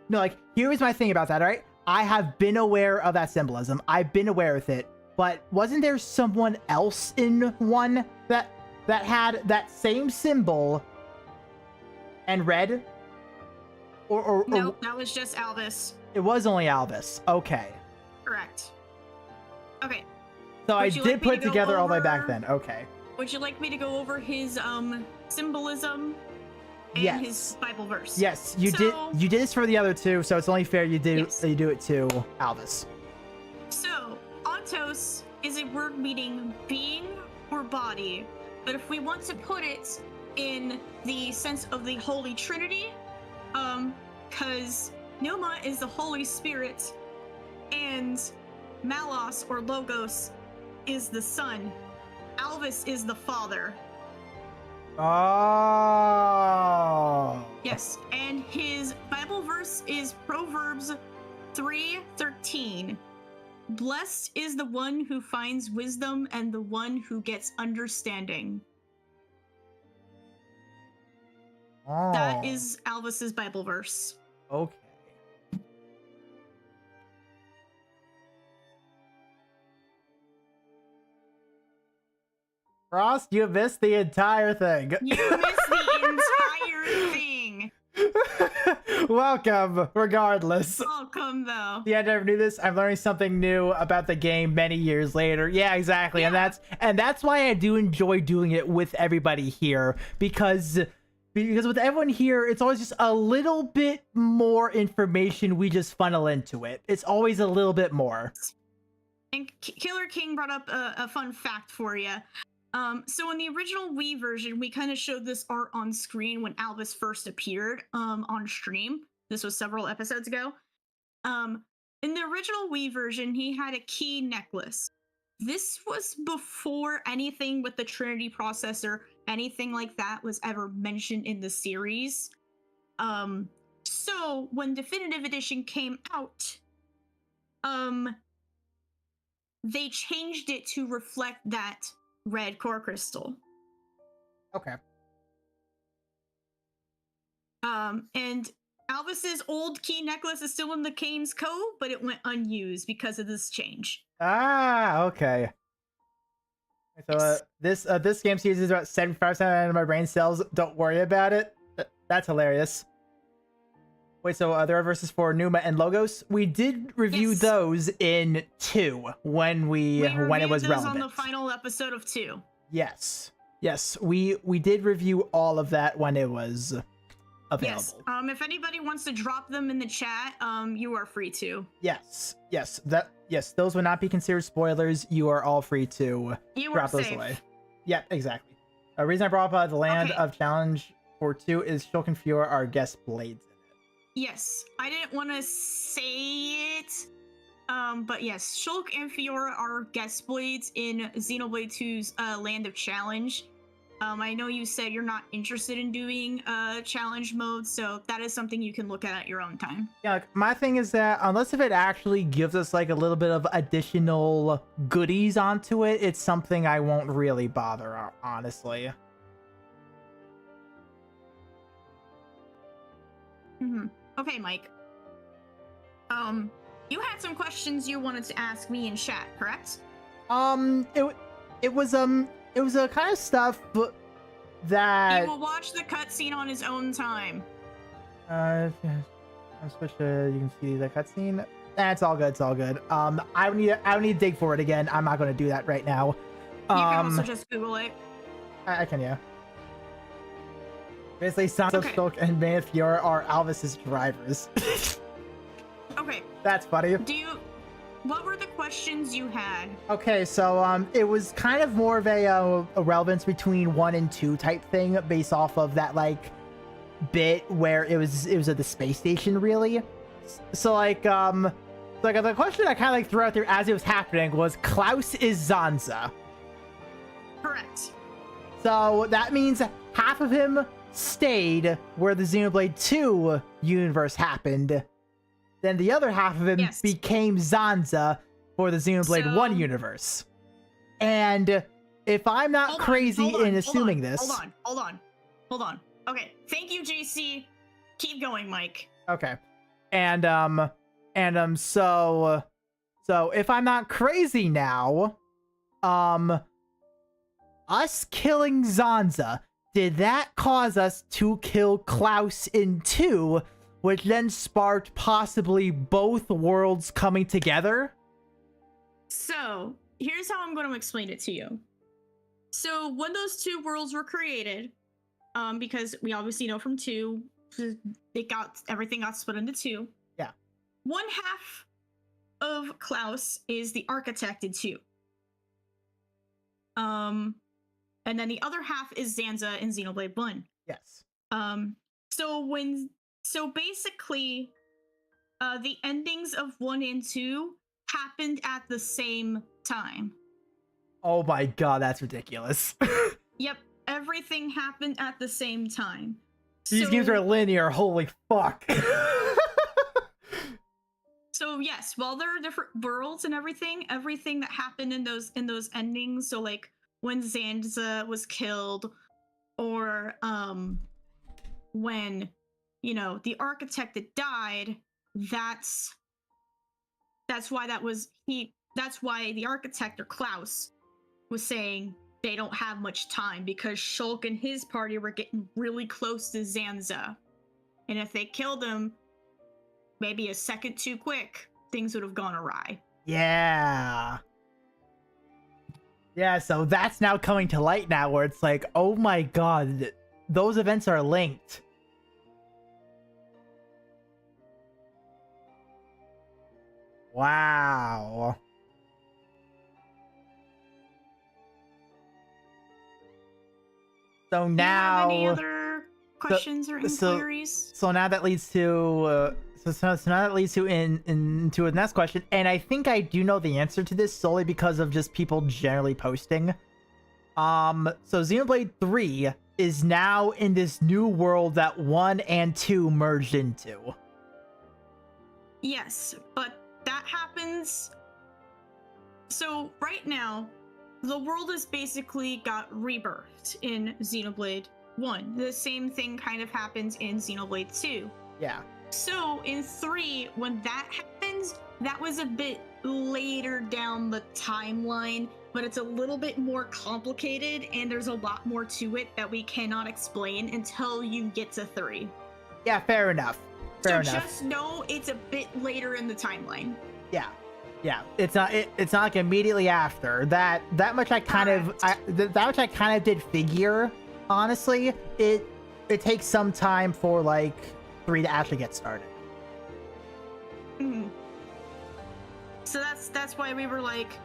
No, like, here's my thing about that, right? I have been aware of that symbolism. I've been aware of it. But wasn't there someone else in one that had that same symbol and red? No, that was just Alvis. It was only Alvis. Okay. Correct. Okay. So I Would you did like me put to go together all the way back over- then. Okay. Would you like me to go over his symbolism and Yes. his Bible verse? Yes, you did this for the other two, so it's only fair you do it to Alvis. So, Ontos is a word meaning being or body, but if we want to put it in the sense of the Holy Trinity, because Pneuma is the Holy Spirit, and Malos or Logos is the Son, Alvis is the Father. Oh. Yes, and his Bible verse is Proverbs 3:13. Blessed is the one who finds wisdom and the one who gets understanding. Oh. That is Alvis's Bible verse. Okay. Frost, you missed the entire thing. You missed the entire thing. Welcome, regardless. Welcome, though. Yeah, I never knew this. I'm learning something new about the game many years later. Yeah, exactly. Yeah. And that's why I do enjoy doing it with everybody here, because with everyone here, it's always just a little bit more information we just funnel into it. It's always a little bit more. And Killer King brought up a fun fact for you. So in the original Wii version, we kind of showed this art on screen when Alvis first appeared on stream. This was several episodes ago. In the original Wii version, he had a key necklace. this was before anything with the Trinity processor, anything like that was ever mentioned in the series. So when Definitive Edition came out, they changed it to reflect that red core crystal. Okay. And Alvis's old key necklace is still in the Kane's Cove, but it went unused because of this change. Ah, okay. So this game series is about 75% of my brain cells. Don't worry about it. That's hilarious. Wait, so there are verses for Numa and Logos. We did review those in 2 when it was relevant. On the final episode of 2. Yes, we did review all of that when it was available. Yes. If anybody wants to drop them in the chat, you are free to. Yes, those would not be considered spoilers. You are all free to drop those away. Yeah, exactly. A reason I brought up the Land of Challenge for 2 is Shulk and Fiora are guest blades in it. Yes, I didn't want to say it, but yes, Shulk and Fiora are guest blades in Xenoblade 2's Land of Challenge. I know you said you're not interested in doing challenge mode, so that is something you can look at your own time. Yeah, like, my thing is that unless if it actually gives us like a little bit of additional goodies onto it, it's something I won't really bother, honestly. Okay, Mike. You had some questions you wanted to ask me in chat, correct? It was a kind of stuff that he will watch the cutscene on his own time. I'm switch to, you can see the cutscene. It's all good. I don't need to dig for it again. I'm not going to do that right now. You can also just Google it. I can, yeah. Basically, Sansa, Shulk, and Fiora are Alvis's drivers. Okay. That's funny. What were the questions you had? Okay, so it was kind of more of a relevance between 1 and 2 type thing, based off of that like bit where it was at the space station, really. So like the question I kind of like threw out there as it was happening was, Klaus is Zanza. Correct. So that means half of him stayed where the Xenoblade 2 universe happened. Then the other half of him became Zanza for the Xenoblade 1 universe. And if I'm not crazy in assuming this... Hold on. Okay, thank you, JC. Keep going, Mike. Okay. So if I'm not crazy now, us killing Zanza, did that cause us to kill Klaus in 2, which then sparked possibly both worlds coming together? So, here's how I'm going to explain it to you. So, when those 2 worlds were created, because we obviously know from 2, everything got split into 2. Yeah. One half of Klaus is the architect in 2. And then the other half is Zanza in Xenoblade 1. Yes. So basically, the endings of 1 and 2 happened at the same time. Oh my god, that's ridiculous. Yep, everything happened at the same time. These games are linear, holy fuck. So yes, while there are different worlds and everything that happened in those endings, so like when Zanza was killed, or when the architect that died, that's why that's why the architect, or Klaus, was saying they don't have much time, because Shulk and his party were getting really close to Zanza, and if they killed him maybe a second too quick, things would have gone awry. Yeah, so that's now coming to light now, where it's like, oh my god, those events are linked. Wow. So now... Do you have any other questions or inquiries? So now that leads to so now that leads to into the next question, and I think I do know the answer to this solely because of just people generally posting. So Xenoblade 3 is now in this new world that 1 and 2 merged into. Yes, but that happens. So right now, the world has basically got rebirthed in Xenoblade 1. The same thing kind of happens in Xenoblade 2. Yeah. So in 3, when that happens, that was a bit later down the timeline, but it's a little bit more complicated, and there's a lot more to it that we cannot explain until you get to 3. Yeah, fair enough. Fair enough. Just know it's a bit later in the timeline. Yeah. Yeah, it's not like immediately after that. That much I kind of did figure. Honestly, it takes some time for like 3 to actually get started. Mm-hmm. So that's why we were like,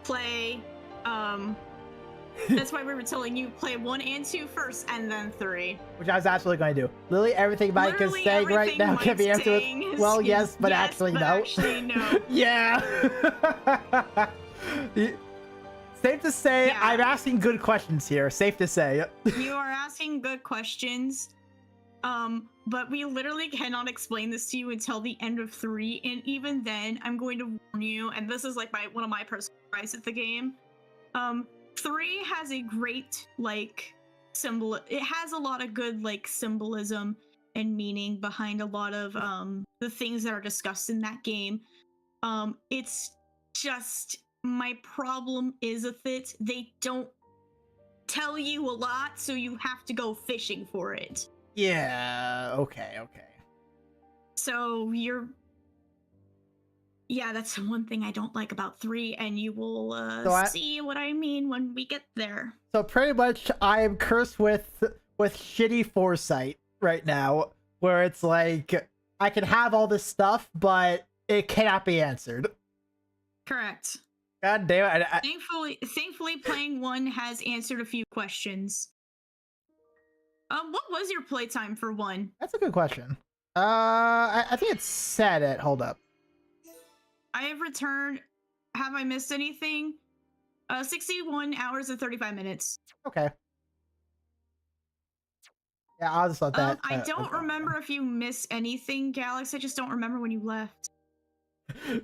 play. That's why we were telling you play 1 and 2 first, and then 3. Which I was absolutely going to do. Literally everything Mike is saying right now can be answered with, well, yes, but yes, actually but no. Actually, no. Yeah. Safe to say, Yeah. I'm asking good questions here. Safe to say. You are asking good questions. But we literally cannot explain this to you until the end of 3, and even then, I'm going to warn you, and this is like one of my personal cries at the game. 3 has a great, like, it has a lot of good, like, symbolism and meaning behind a lot of, the things that are discussed in that game. It's just, my problem is with it, they don't tell you a lot, so you have to go fishing for it. Yeah, okay. So yeah, that's one thing I don't like about 3, and you will see what I mean when we get there. So pretty much I am cursed with shitty foresight right now, where it's like I can have all this stuff, but it cannot be answered. Correct. God damn it. Thankfully playing 1 has answered a few questions. What was your playtime for 1? That's a good question. I think it's set at, hold up. I have returned. Have I missed anything? 61 hours and 35 minutes. Okay. Yeah, I'll just let that. I don't remember if you missed anything, Galax. I just don't remember when you left.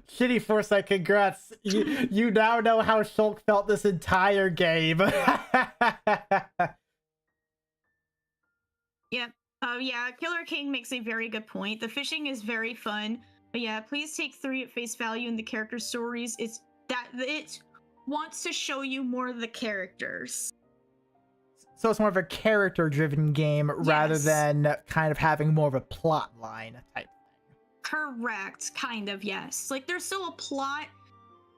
Shitty foresight, congrats. You now know how Shulk felt this entire game. Yep. Yeah, Killer King makes a very good point. The fishing is very fun. But yeah, please take 3 at face value in the character stories. It's that it wants to show you more of the characters. So it's more of a character-driven game rather than kind of having more of a plot line type thing. Correct, kind of, yes. Like, there's still a plot,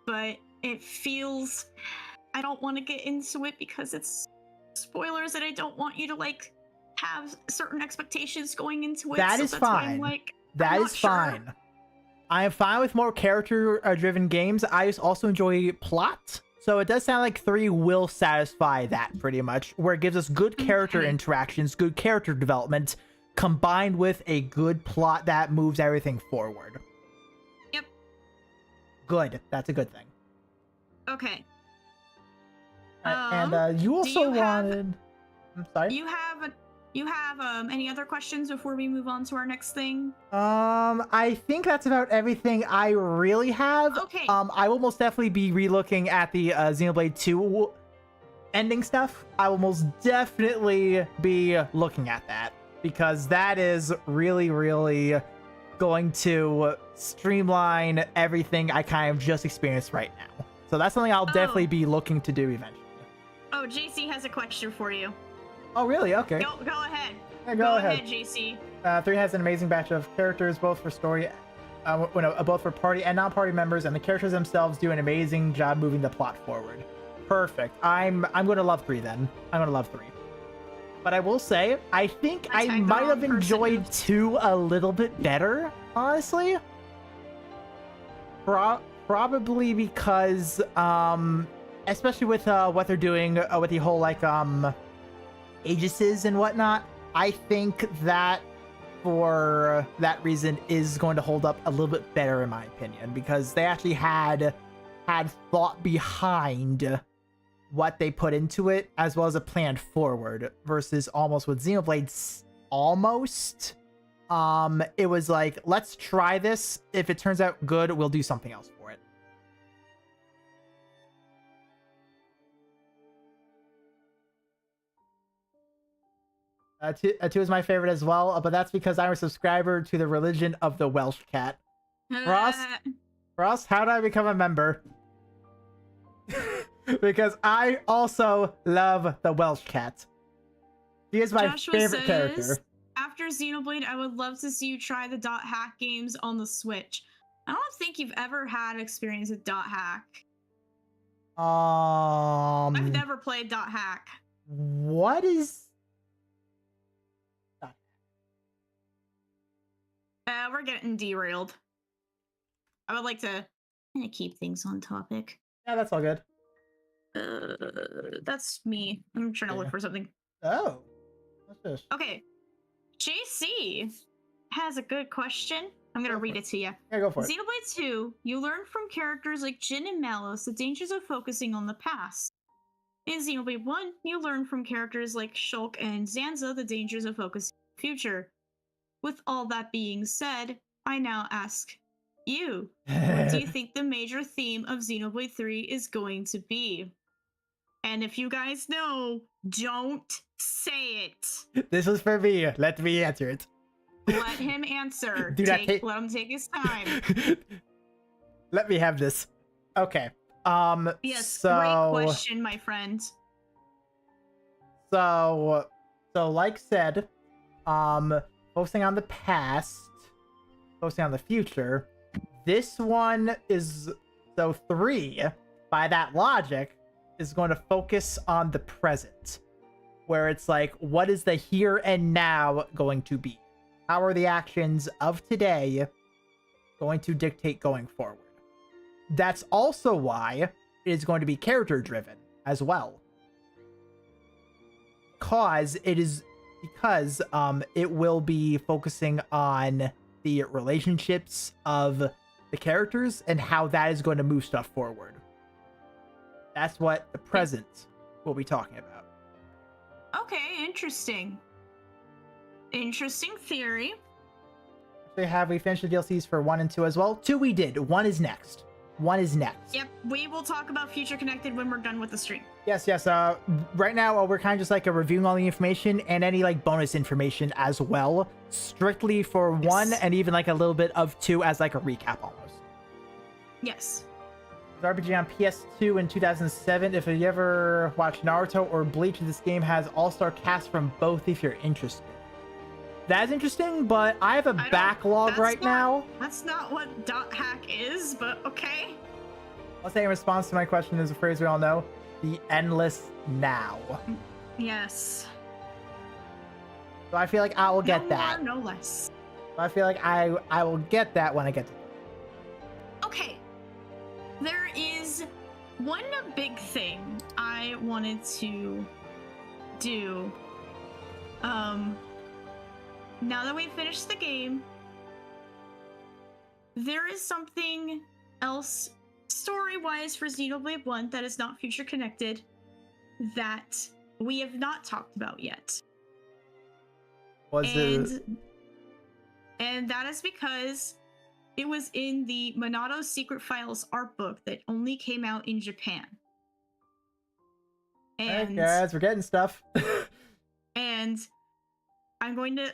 but it feels... I don't want to get into it because it's spoilers, and I don't want you to, like, have certain expectations going into it. That is fine. That is fine. I am fine with more character-driven games. I just also enjoy plot. So it does sound like 3 will satisfy that pretty much, where it gives us good character interactions, good character development, combined with a good plot that moves everything forward. Yep. Good. That's a good thing. Okay. And you also wanted... I'm sorry? You have any other questions before we move on to our next thing? I think that's about everything I really have. Okay. I will most definitely be relooking at the Xenoblade 2 ending stuff. I will most definitely be looking at that because that is really, really going to streamline everything I kind of just experienced right now. So that's something I'll definitely be looking to do eventually. Oh, JC has a question for you. Oh, really? Okay. Go ahead. Yeah, go ahead, JC. 3 has an amazing batch of characters, both for story, both for party and non-party members, and the characters themselves do an amazing job moving the plot forward. Perfect. I'm going to love 3 then. I'm going to love 3. But I will say, I think I might have enjoyed 2 a little bit better, honestly. Probably because, especially with what they're doing with the whole like Aegises and whatnot, I think that for that reason is going to hold up a little bit better in my opinion, because they actually had thought behind what they put into it, as well as a plan forward, versus almost with Xenoblade, almost it was like, let's try this. If it turns out good, we'll do something else for it. Two is my favorite as well, but that's because I'm a subscriber to the religion of the Welsh cat. Ross, how did I become a member? Because I also love the Welsh cat. She is my favorite character. After Xenoblade, I would love to see you try the dot hack games on the Switch. I don't think you've ever had experience with dot hack. I've never played dot hack. What is... We're getting derailed. I would like to keep things on topic. Yeah, that's all good. That's me. I'm trying to look for something. Oh. What's this? Okay. JC has a good question. I'm going to read it to you. Yeah, go for it. Xenoblade 2, you learn from characters like Jin and Malus the dangers of focusing on the past. In Xenoblade 1, you learn from characters like Shulk and Zanza the dangers of focusing on the future. With all that being said, I now ask you, what do you think the major theme of Xenoblade 3 is going to be? And if you guys know, don't say it. This is for me. Let me answer it. Let him answer. Let him take his time. Let me have this. Okay. Yes, great question, my friend. So like said, focusing on the past, focusing on the future. This one is, so 3, by that logic, is going to focus on the present, where it's like, what is the here and now going to be? How are the actions of today going to dictate going forward? That's also why it is going to be character driven as well. Because it will be focusing on the relationships of the characters and how that is going to move stuff forward. That's what the present will be talking about. Okay, interesting. Interesting theory. We finished the DLCs for 1 and 2 as well? 2 we did. 1 is next. Yep, we will talk about Future Connected when we're done with the stream. Yes. Right now, we're kind of just like reviewing all the information and any like bonus information as well. Strictly for 1 and even like a little bit of 2 as like a recap almost. Yes. The RPG on PS2 in 2007. If you ever watched Naruto or Bleach, this game has all-star cast from both if you're interested. That is interesting, but I have a backlog right now. That's not what dot hack is, but okay. I'll say in response to my question is a phrase we all know, the endless now. Yes. So I feel like I will get that. No more, no less. So I feel like I will get that when I get to it. Okay. There is one big thing I wanted to do. Now that we've finished the game, there is something else story-wise for Xenoblade 1 that is not future connected that we have not talked about yet. And that is because it was in the Minato Secret Files art book that only came out in Japan. And, hey guys, we're getting stuff. And I'm going to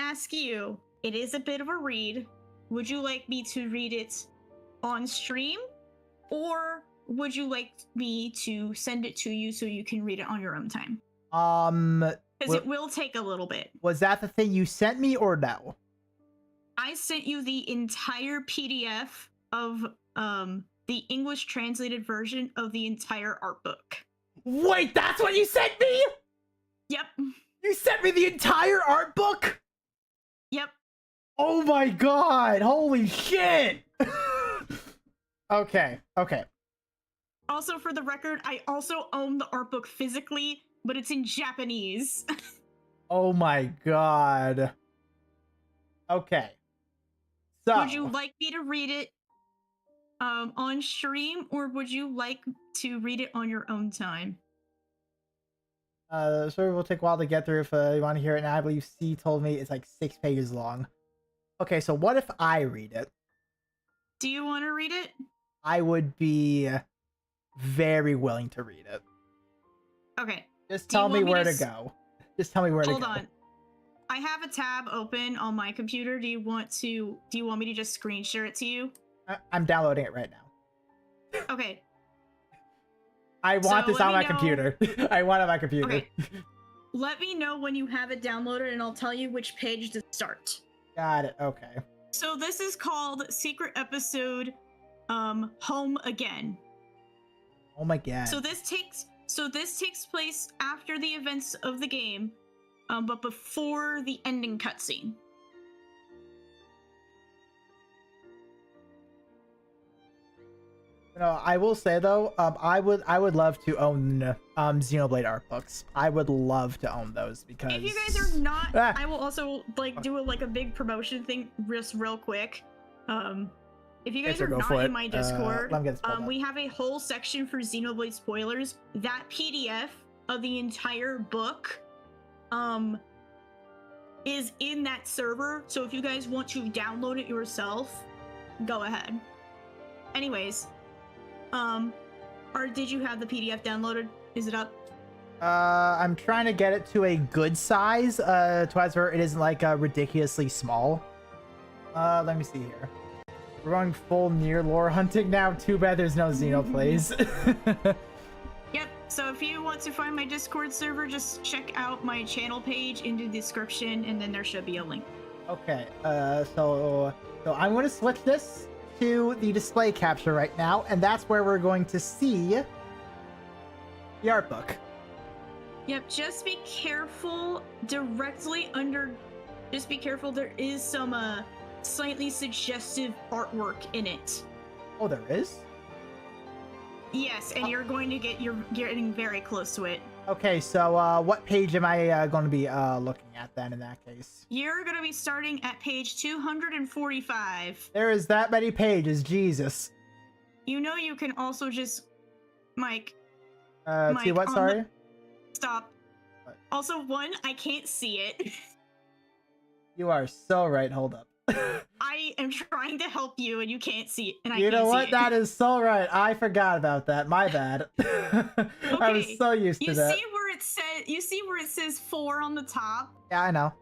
ask you, it is a bit of a read. Would you like me to read it on stream? Or would you like me to send it to you so you can read it on your own time? Because it will take a little bit. Was that the thing you sent me or no? I sent you the entire PDF of the English translated version of the entire art book. Wait, that's what you sent me? Yep. You sent me the entire art book? Yep. Oh my god, holy shit! Okay. Also, for the record, I also own the art book physically, but it's in Japanese. Oh my god. Okay. So Would you like me to read it on stream, or would you like to read it on your own time? the story will take a while to get through if you want to hear it, and I believe C told me it's like 6 pages long. Okay, so what if I read it? Do you want to read it? I would be very willing to read it. Okay. Just tell me where to s- go. Just tell me where to go. Hold on. I have a tab open on my computer. Do you want me to just screen share it to you? I'm downloading it right now. Okay. I want So this let on me my know- computer. I want it on my computer. Okay. Let me know when you have it downloaded and I'll tell you which page to start. Got it. Okay. So this is called Secret Episode Home Again. Oh my god. So this takes place after the events of the game, but before the ending cutscene. No, I will say though, I would love to own Xenoblade art books. I would love to own those because If you guys are not, Ah. I will also like do a big promotion thing just real quick. If you guys Okay, so are go not for in it. my Discord, let me get this pulled up. we have a whole section for Xenoblade spoilers. That PDF of the entire book, is in that server. So if you guys want to download it yourself, go ahead. Anyways, or did you have the PDF downloaded? Is it up? I'm trying to get it to a good size, to where it isn't like ridiculously small. Let me see here. We're going full near lore hunting now. Too bad there's no Xenoplays. Yep, so if you want to find my Discord server, just check out my channel page in the description, and then there should be a link. Okay, so I'm going to switch this to the display capture right now, and that's where we're going to see the art book. Yep, just be careful directly under... Just be careful, there is some, slightly suggestive artwork in it. Oh, there is? Yes, and you're getting very close to it. Okay, so what page am I going to be looking at then in that case? You're gonna be starting at page 245. There is that many pages, Jesus. You know you can also just... Mike. See what, sorry? Stop. What? Also, one, I can't see it. You are so right, hold up. I am trying to help you and you can't see it, and I You can't know what? see it. That is so right. I forgot about that. My bad. I was so used to that. You see where it says 4 on the top? Yeah, I know.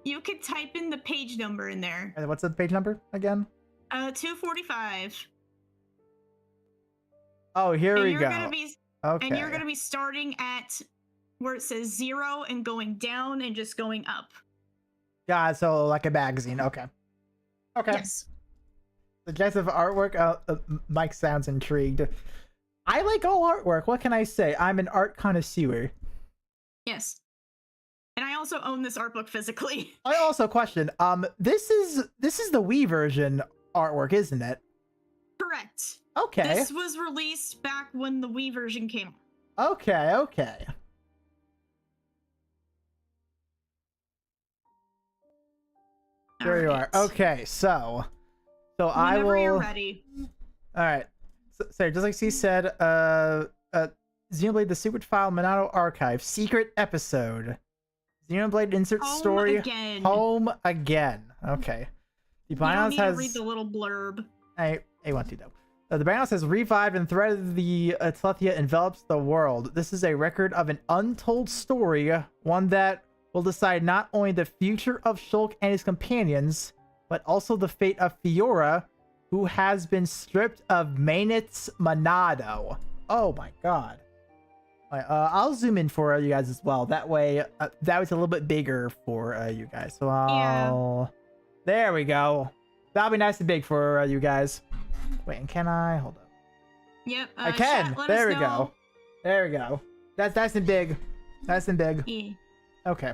You could type in the page number in there. And what's the page number again? 245. Oh, here we You're go. gonna be, Okay. And you're gonna be starting at where it says 0 and going down and just going up. God, so like a magazine. Okay. Okay. Yes. Suggestive artwork. Mike sounds intrigued. I like all artwork. What can I say? I'm an art connoisseur. Yes. And I also own this art book physically. I also question. This is the Wii version artwork, isn't it? Correct. Okay. This was released back when the Wii version came out. Okay. Okay. There you are. Okay, so I will. Whenever you're ready. All right. So just like C said, Xenoblade: The Secret File Monado Archive secret episode. Xenoblade insert Home story. again. Home again. Okay. The You don't BIOS need to has. read the little blurb. I want to though. The BIOS has revived and threaded the Telethia envelops the world. This is a record of an untold story, one that will decide not only the future of Shulk and his companions, but also the fate of Fiora, who has been stripped of Mainit's Monado. Oh my god. All right, I'll zoom in for you guys as well. That way, that was a little bit bigger for you guys. So I'll... There we go. That'll be nice and big for you guys. Wait, and can I? Hold up. Yep. I can. Chat, let there us we know. go. There we go. That's nice and big. Nice and big. Yeah. Okay.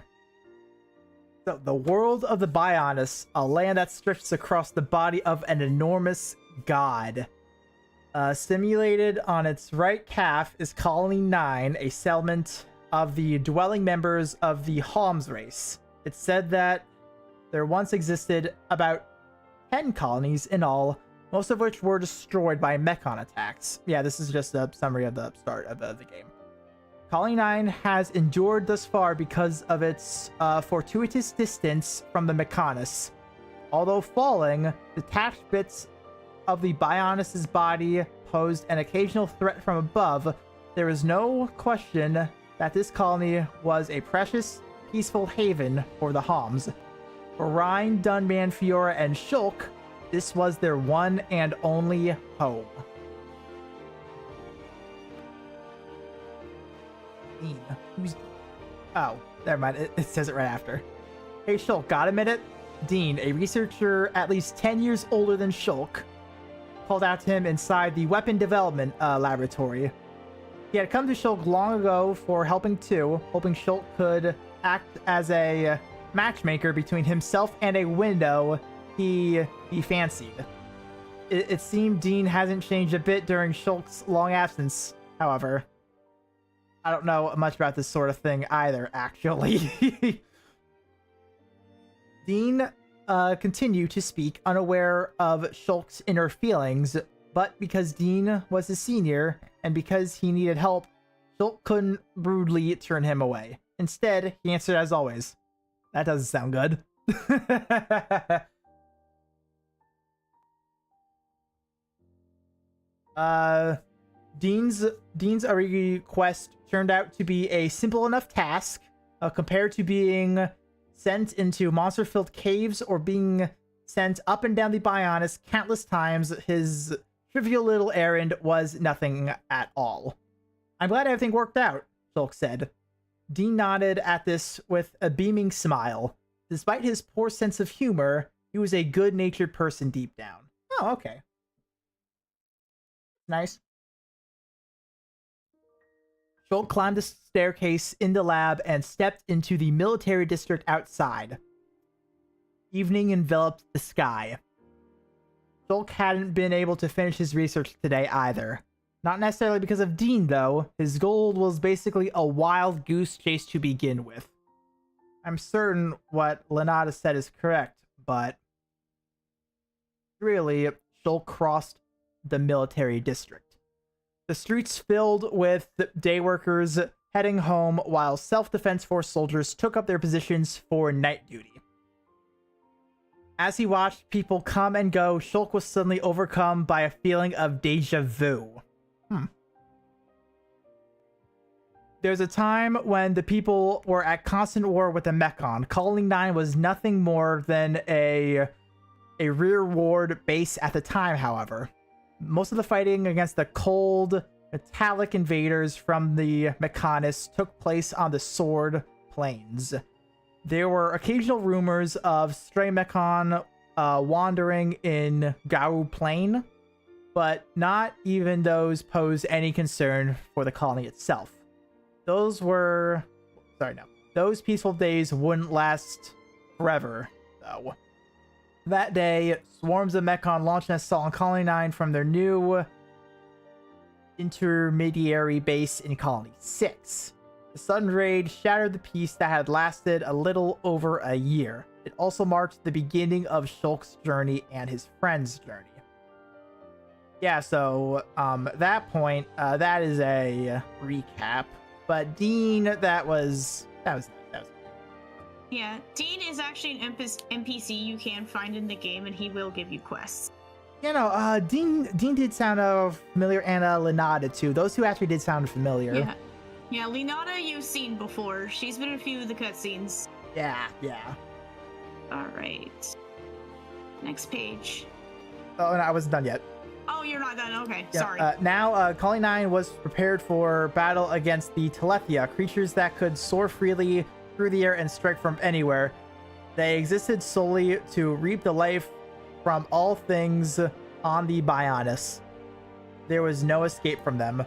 So, the world of the Bionis, a land that stretches across the body of an enormous god. Simulated on its right calf is Colony 9, a settlement of the dwelling members of the Homs race. It's said that there once existed about 10 colonies in all, most of which were destroyed by Mechon attacks. Yeah, this is just a summary of the start of the game. Colony 9 has endured thus far because of its fortuitous distance from the Mechonis. Although falling, detached bits of the Bionis' body posed an occasional threat from above, there is no question that this colony was a precious, peaceful haven for the Homs. For Rhine, Dunman, Fiora, and Shulk, this was their one and only home. Dean. Who's... Oh, never mind. It says it right after. Hey, Shulk, got a minute? Dean, a researcher at least 10 years older than Shulk, called out to him inside the weapon development laboratory. He had come to Shulk long ago for helping too, hoping Shulk could act as a matchmaker between himself and a window he fancied. It seemed Dean hasn't changed a bit during Shulk's long absence, however. I don't know much about this sort of thing either, actually. Dean continued to speak, unaware of Shulk's inner feelings, but because Dean was his senior, and because he needed help, Shulk couldn't rudely turn him away. Instead, he answered as always. That doesn't sound good. Dean's Arigi quest turned out to be a simple enough task compared to being sent into monster-filled caves or being sent up and down the Bionis countless times. His trivial little errand was nothing at all. I'm glad everything worked out, Shulk said. Dean nodded at this with a beaming smile. Despite his poor sense of humor, he was a good-natured person deep down. Oh, okay. Nice. Shulk climbed the staircase in the lab and stepped into the military district outside. Evening enveloped the sky. Shulk hadn't been able to finish his research today either. Not necessarily because of Dean, though. His goal was basically a wild goose chase to begin with. I'm certain what Lenata said is correct, but... really, Shulk crossed the military district. The streets filled with day workers heading home while self-defense force soldiers took up their positions for night duty. As he watched people come and go, Shulk was suddenly overcome by a feeling of deja vu. There's a time when the people were at constant war with the Mechon. Colony 9 was nothing more than a rearward base at the time, however. Most of the fighting against the cold, metallic invaders from the Mechonis took place on the Sword Plains. There were occasional rumors of stray Mechon wandering in Gau Plain, but not even those posed any concern for the colony itself. Those peaceful days wouldn't last forever, though. That day, swarms of Mechon launched an assault on Colony 9 from their new intermediary base in Colony 6. The sudden raid shattered the peace that had lasted a little over a year. It also marked the beginning of Shulk's journey and his friend's journey. Yeah, so, that point, that is a recap. But Dean, that was. Yeah, Dean is actually an NPC you can find in the game, and he will give you quests. You know, Dean did sound familiar, and Lenata too. Those two actually did sound familiar. Yeah, Lenata you've seen before. She's been in a few of the cutscenes. Yeah. All right. Next page. Oh, no, I wasn't done yet. Oh, you're not done? Okay, yeah, sorry. Now, Colony 9 was prepared for battle against the Telethia, creatures that could soar freely through the air and strike from anywhere. They existed solely to reap the life from all things on the Bionis. There was no escape from them.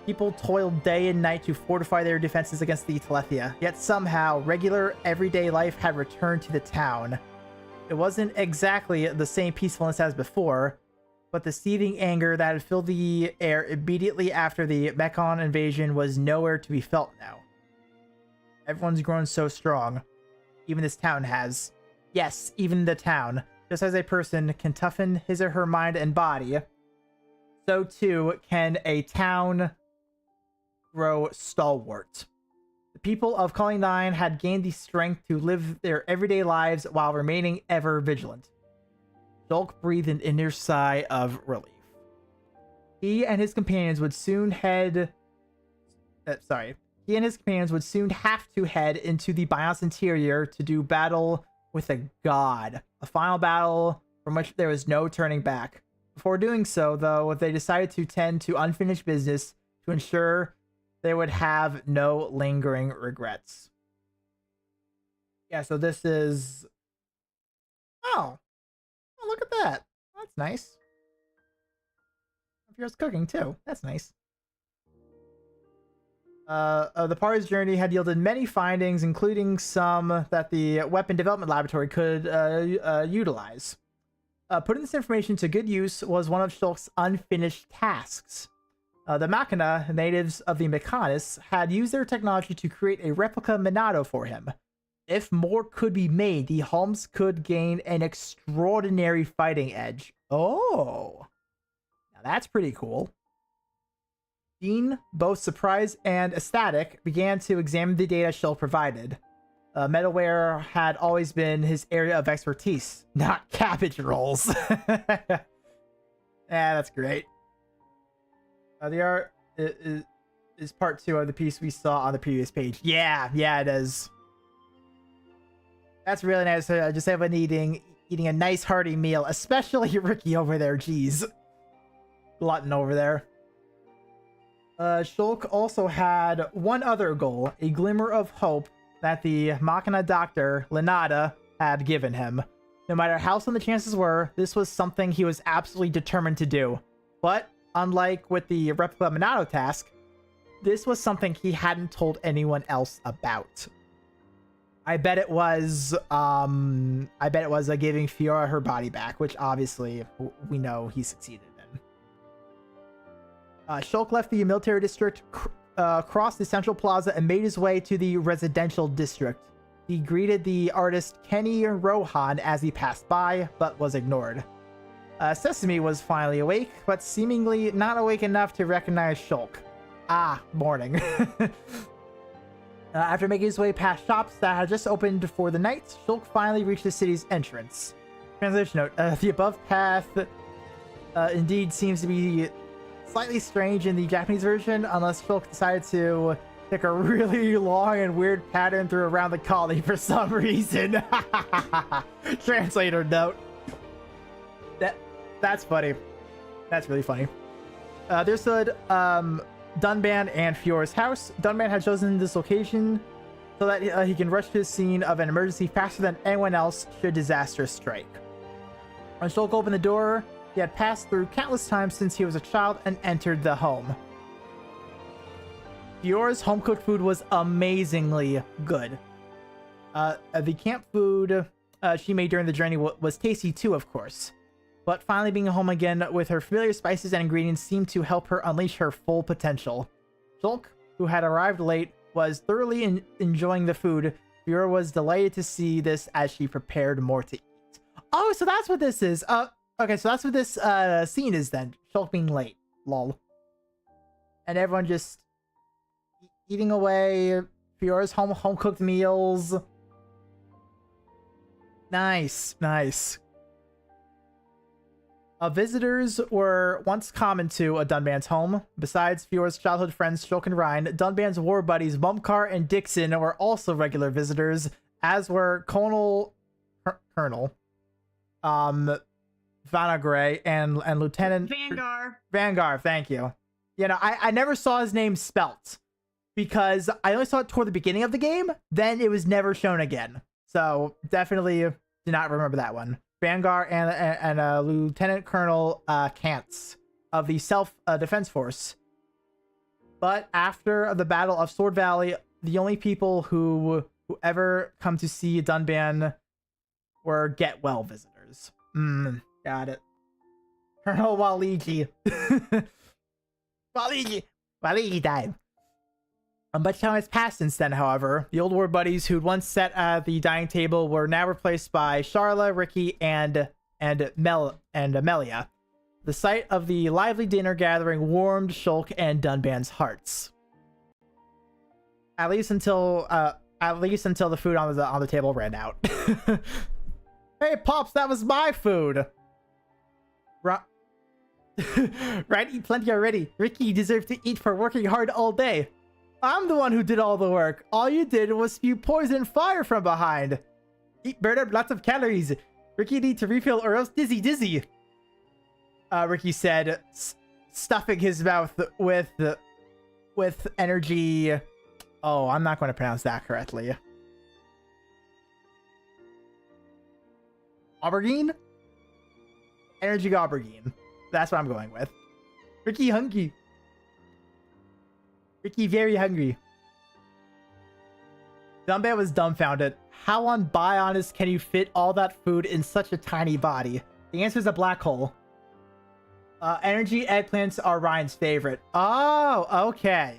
People toiled day and night to fortify their defenses against the Telethia, yet somehow, regular, everyday life had returned to the town. It wasn't exactly the same peacefulness as before, but the seething anger that had filled the air immediately after the Mechon invasion was nowhere to be felt now. Everyone's grown so strong. Even this town has. Yes, even the town. Just as a person can toughen his or her mind and body, so too can a town grow stalwart. The people of Colony 9 had gained the strength to live their everyday lives while remaining ever vigilant. Shulk breathed an inner sigh of relief. He and his companions would soon have to head into the Biont's interior to do battle with a god. A final battle from which there was no turning back. Before doing so, though, they decided to tend to unfinished business to ensure they would have no lingering regrets. Yeah, so this is... Oh, look at that. That's nice. Yours cooking, too. That's nice. The party's journey had yielded many findings, including some that the Weapon Development Laboratory could utilize. Putting this information to good use was one of Shulk's unfinished tasks. The Machina, natives of the Mechanis, had used their technology to create a replica Minato for him. If more could be made, the Hulms could gain an extraordinary fighting edge. Oh! Now that's pretty cool. Dean, both surprised and ecstatic, began to examine the data Shulk provided. Metalware had always been his area of expertise, not cabbage rolls. Yeah, that's great. The art is part 2 of the piece we saw on the previous page. Yeah, it is. That's really nice. Just everyone eating a nice hearty meal, especially Ricky over there. Jeez. Glutton over there. Shulk also had one other goal, a glimmer of hope that the Machina doctor, Lenata, had given him. No matter how slim the chances were, this was something he was absolutely determined to do. But, unlike with the replica Minato task, this was something he hadn't told anyone else about. I bet it was giving Fiora her body back, which obviously we know he succeeded in. Shulk left the military district, crossed the central plaza, and made his way to the residential district. He greeted the artist Kenny Rohan as he passed by, but was ignored. Sesame was finally awake, but seemingly not awake enough to recognize Shulk. Ah, morning. After making his way past shops that had just opened for the night, Shulk finally reached the city's entrance. Translation note, the above path indeed seems to be slightly strange in the Japanese version, unless Shulk decided to take a really long and weird pattern through around the colony for some reason. Translator note. That's funny. That's really funny. There stood Dunban and Fiora's house. Dunban had chosen this location so that he can rush to the scene of an emergency faster than anyone else should disaster strike. When Shulk opened the door, he had passed through countless times since he was a child and entered the home. Fiora's home-cooked food was amazingly good. The camp food she made during the journey was tasty too, of course. But finally being home again with her familiar spices and ingredients seemed to help her unleash her full potential. Shulk, who had arrived late, was thoroughly enjoying the food. Fiora was delighted to see this as she prepared more to eat. Oh, so that's what this is. Okay, so that's what this scene is then. Shulk being late. Lol. And everyone just eating away. Fiora's home-cooked meals. Nice. Visitors were once common to a Dunban's home. Besides Fiora's childhood friends Shulk and Ryan, Dunban's war buddies Mumkar and Dixon were also regular visitors, as were Colonel Vanagray and Lieutenant Vanguard, thank you. You know, I never saw his name spelt because I only saw it toward the beginning of the game, then it was never shown again. So definitely do not remember that one. Vanguard and Lieutenant Colonel Kantz of the Self-Defense Force. But after the Battle of Sword Valley, the only people who ever come to see Dunban were get-well visitors. Got it. Colonel Waligi. Waligi time. Much time has passed since then, however. The old war buddies who'd once sat at the dining table were now replaced by Charla, Ricky, and Amelia. The sight of the lively dinner gathering warmed Shulk and Dunban's hearts. At least until the food on the table ran out. Hey, Pops, that was my food. Right, eat plenty already. Ricky deserves to eat for working hard all day. I'm the one who did all the work. All you did was spew poison and fire from behind. Burn up lots of calories. Ricky need to refill or else dizzy. Ricky said, stuffing his mouth with energy. Oh, I'm not going to pronounce that correctly. Aubergine? Energy aubergine. That's what I'm going with. Ricky hungry. Ricky very hungry. Dunban was dumbfounded. How on Bionis can you fit all that food in such a tiny body? The answer is a black hole. Energy eggplants are Ryan's favorite. Oh, okay.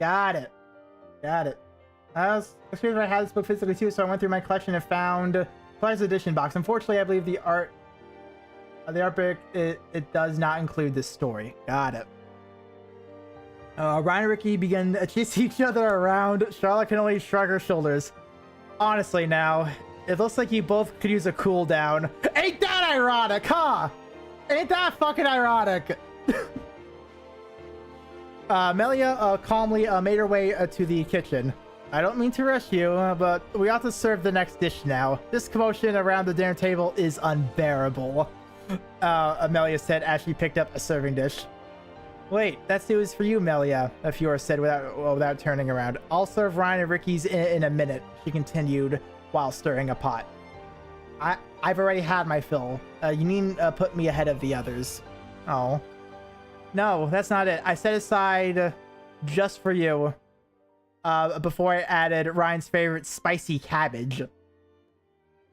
Got it. I was curious if I had this book physically too, so I went through my collection and found Collector's Edition box. Unfortunately, I believe the art book, it does not include this story. Got it. Ryan and Ricky begin chasing each other around. Charlotte can only shrug her shoulders. Honestly now, it looks like you both could use a cooldown. Ain't that ironic, huh? Ain't that fucking ironic? Melia calmly made her way to the kitchen. I don't mean to rush you, but we ought to serve the next dish now. This commotion around the dinner table is unbearable. Amelia said as she picked up a serving dish. Wait, that stew is for you, Melia, Fiora said without turning around. I'll serve Ryan and Ricky's in a minute, she continued while stirring a pot. I've already had my fill. You needn't put me ahead of the others. Oh. No, that's not it. I set aside just for you before I added Ryan's favorite spicy cabbage.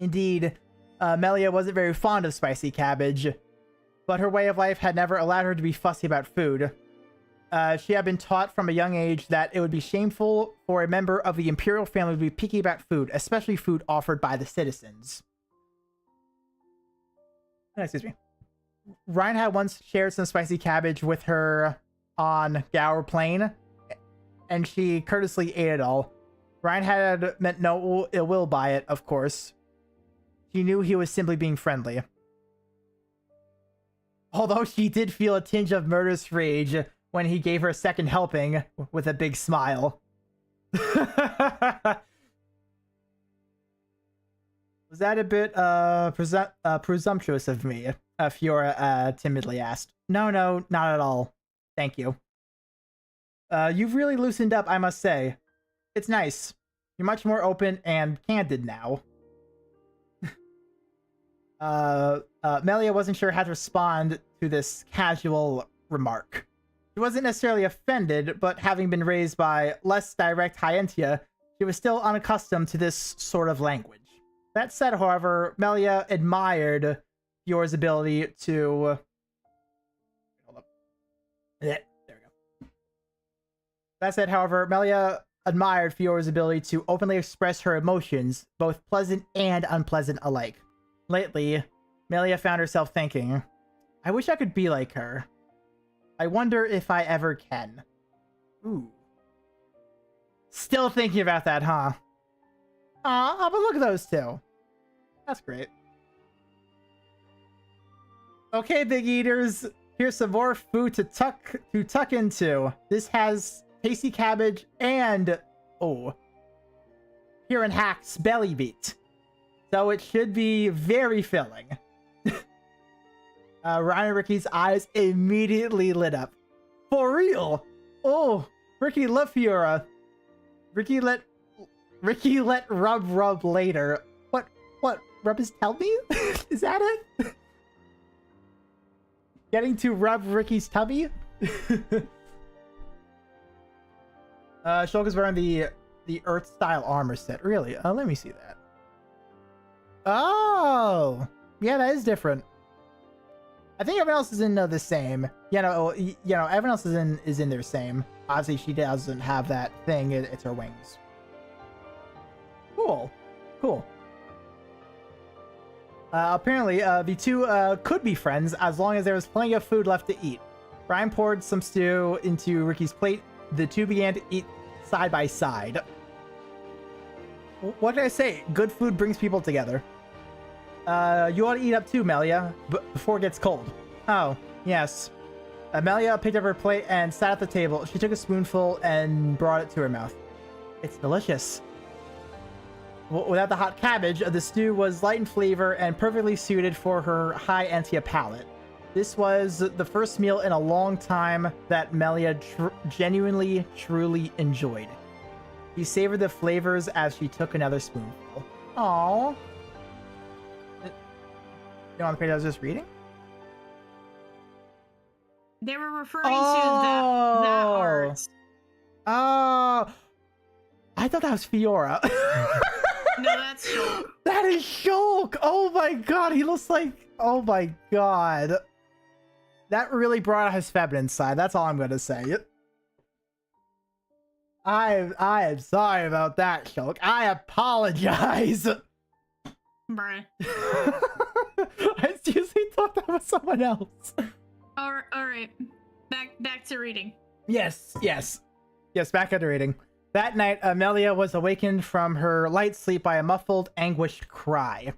Indeed, Melia wasn't very fond of spicy cabbage, but her way of life had never allowed her to be fussy about food. She had been taught from a young age that it would be shameful for a member of the Imperial family to be picky about food, especially food offered by the citizens. Excuse me. Ryan had once shared some spicy cabbage with her on Gower Plain, and she courteously ate it all. Ryan had meant no ill will by it, of course. She knew he was simply being friendly. Although she did feel a tinge of murderous rage when he gave her a second helping with a big smile. Was that a bit presumptuous of me? Fiora timidly asked. No, not at all. Thank you. You've really loosened up, I must say. It's nice. You're much more open and candid now. Melia wasn't sure how to respond to this casual remark. She wasn't necessarily offended, but having been raised by less direct Hyentia, she was still unaccustomed to this sort of language. That said, however, Melia admired Fiora's ability to... Hold up. There we go. That said, however, Melia admired Fiora's ability to openly express her emotions, both pleasant and unpleasant alike. Lately, Melia found herself thinking, I wish I could be like her. I wonder if I ever can. Ooh. Still thinking about that, huh? Aw, but look at those two. That's great. Okay, big eaters. Here's some more food to tuck into. This has tasty cabbage and here in Hack's belly beat. So it should be very filling. Ryan and Ricky's eyes immediately lit up. For real? Oh, Ricky love Fiora. Ricky let rub later. What? Rub his tummy? Is that it? Getting to rub Ricky's tummy? Shulk is wearing the Earth style armor set. Really? Let me see that. Oh, yeah, that is different. I think everyone else is in the same. Everyone else is in their same. Obviously, she doesn't have that thing. It's her wings. Cool. Apparently, the two could be friends as long as there was plenty of food left to eat. Brian poured some stew into Ricky's plate. The two began to eat side by side. What did I say? Good food brings people together. You ought to eat up too, Melia, before it gets cold. Oh, yes. Melia picked up her plate and sat at the table. She took a spoonful and brought it to her mouth. It's delicious. Without the hot cabbage, the stew was light in flavor and perfectly suited for her high Antia palate. This was the first meal in a long time that Melia genuinely, truly enjoyed. She savored the flavors as she took another spoonful. Aww. You know, on the page I was just reading? They were referring to that art. Oh. I thought that was Fiora. No, that's Shulk. That is Shulk! Oh my god, he looks like... Oh my god. That really brought out his feminine side, that's all I'm gonna say. I am sorry about that, Shulk. I apologize! Bruh. I seriously thought that was someone else. Alright. Back to reading. Yes, back at the reading. That night, Amelia was awakened from her light sleep by a muffled, anguished cry.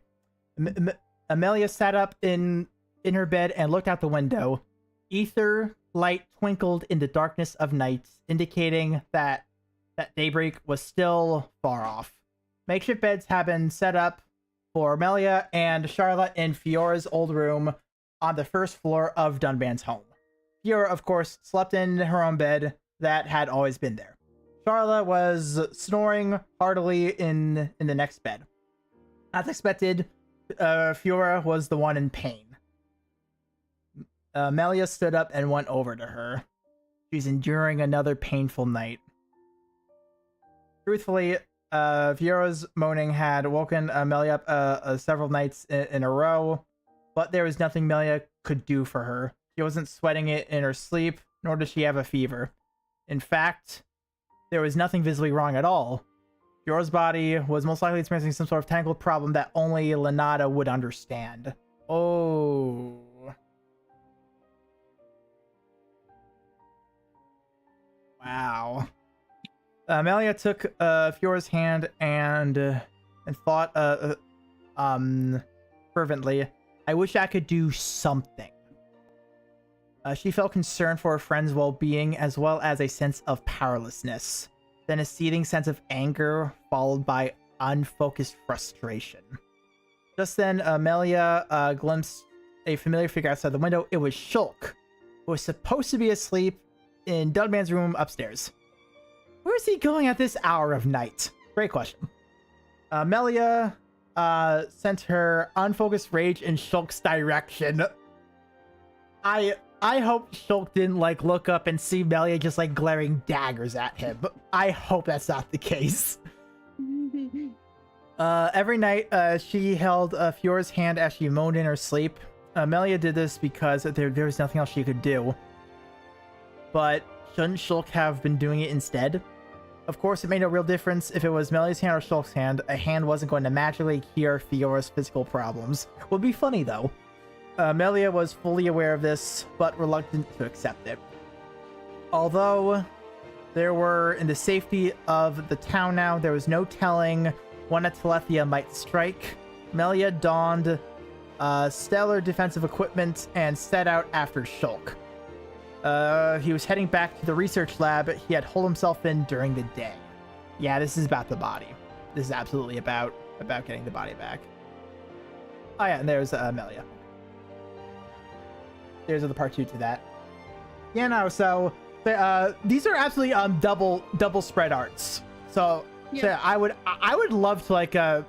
Amelia sat up in her bed and looked out the window. Ether light twinkled in the darkness of night, indicating that daybreak was still far off. Makeshift beds had been set up for Amelia and Charlotte in Fiora's old room on the first floor of Dunban's home. Fiora, of course, slept in her own bed that had always been there. Charlotte was snoring heartily in the next bed. As expected, Fiora was the one in pain. Melia stood up and went over to her. She's enduring another painful night. Truthfully, Fiora's moaning had woken Melia up several nights in a row, but there was nothing Melia could do for her. She wasn't sweating it in her sleep, nor did she have a fever. In fact, there was nothing visibly wrong at all. Fiora's body was most likely experiencing some sort of tangled problem that only Lenata would understand. Oh. Wow. Amelia took Fiora's hand and thought fervently, I wish I could do something. She felt concern for her friend's well-being as well as a sense of powerlessness. Then a seething sense of anger followed by unfocused frustration. Just then, Amelia glimpsed a familiar figure outside the window. It was Shulk, who was supposed to be asleep in Dunban's room upstairs. Where is he going at this hour of night? Great question. Amelia sent her unfocused rage in Shulk's direction. I hope Shulk didn't look up and see Melia just glaring daggers at him. I hope that's not the case. Every night, she held Fiora's hand as she moaned in her sleep. Melia did this because there was nothing else she could do. But shouldn't Shulk have been doing it instead? Of course, it made no real difference if it was Melia's hand or Shulk's hand. A hand wasn't going to magically cure Fiora's physical problems. Would be funny, though. Melia was fully aware of this, but reluctant to accept it. Although there were in the safety of the town now, there was no telling when a Telethia might strike. Melia donned stellar defensive equipment and set out after Shulk. He was heading back to the research lab he had holed himself in during the day. Yeah, this is about the body. This is absolutely about getting the body back. Oh yeah, and there's Melia. There's the part 2 to that. Yeah, no, so these are absolutely double spread arts. So, yeah. So I would love to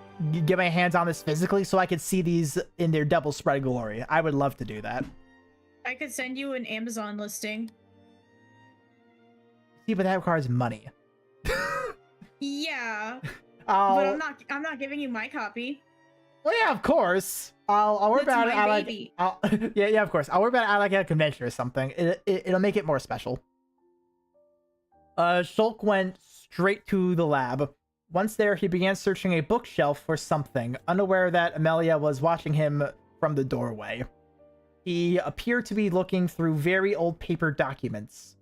get my hands on this physically so I could see these in their double spread glory. I would love to do that. I could send you an Amazon listing. See, but that requires money. Yeah. Oh. But I'm not giving you my copy. Well, yeah, of course. I'll worry That's about it. my I baby. yeah, of course. I'll worry about it at like a convention or something. It'll make it more special. Shulk went straight to the lab. Once there, he began searching a bookshelf for something, unaware that Amelia was watching him from the doorway. He appeared to be looking through very old paper documents.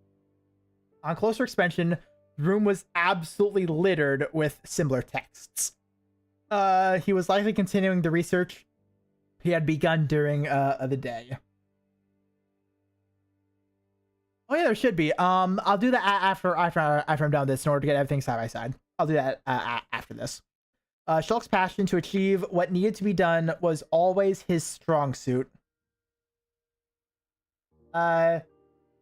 On closer inspection, the room was absolutely littered with similar texts. He was likely continuing the research he had begun during the day. Oh yeah, there should be. I'll do that after I'm done with this in order to get everything side by side. I'll do that after this. Shulk's passion to achieve what needed to be done was always his strong suit.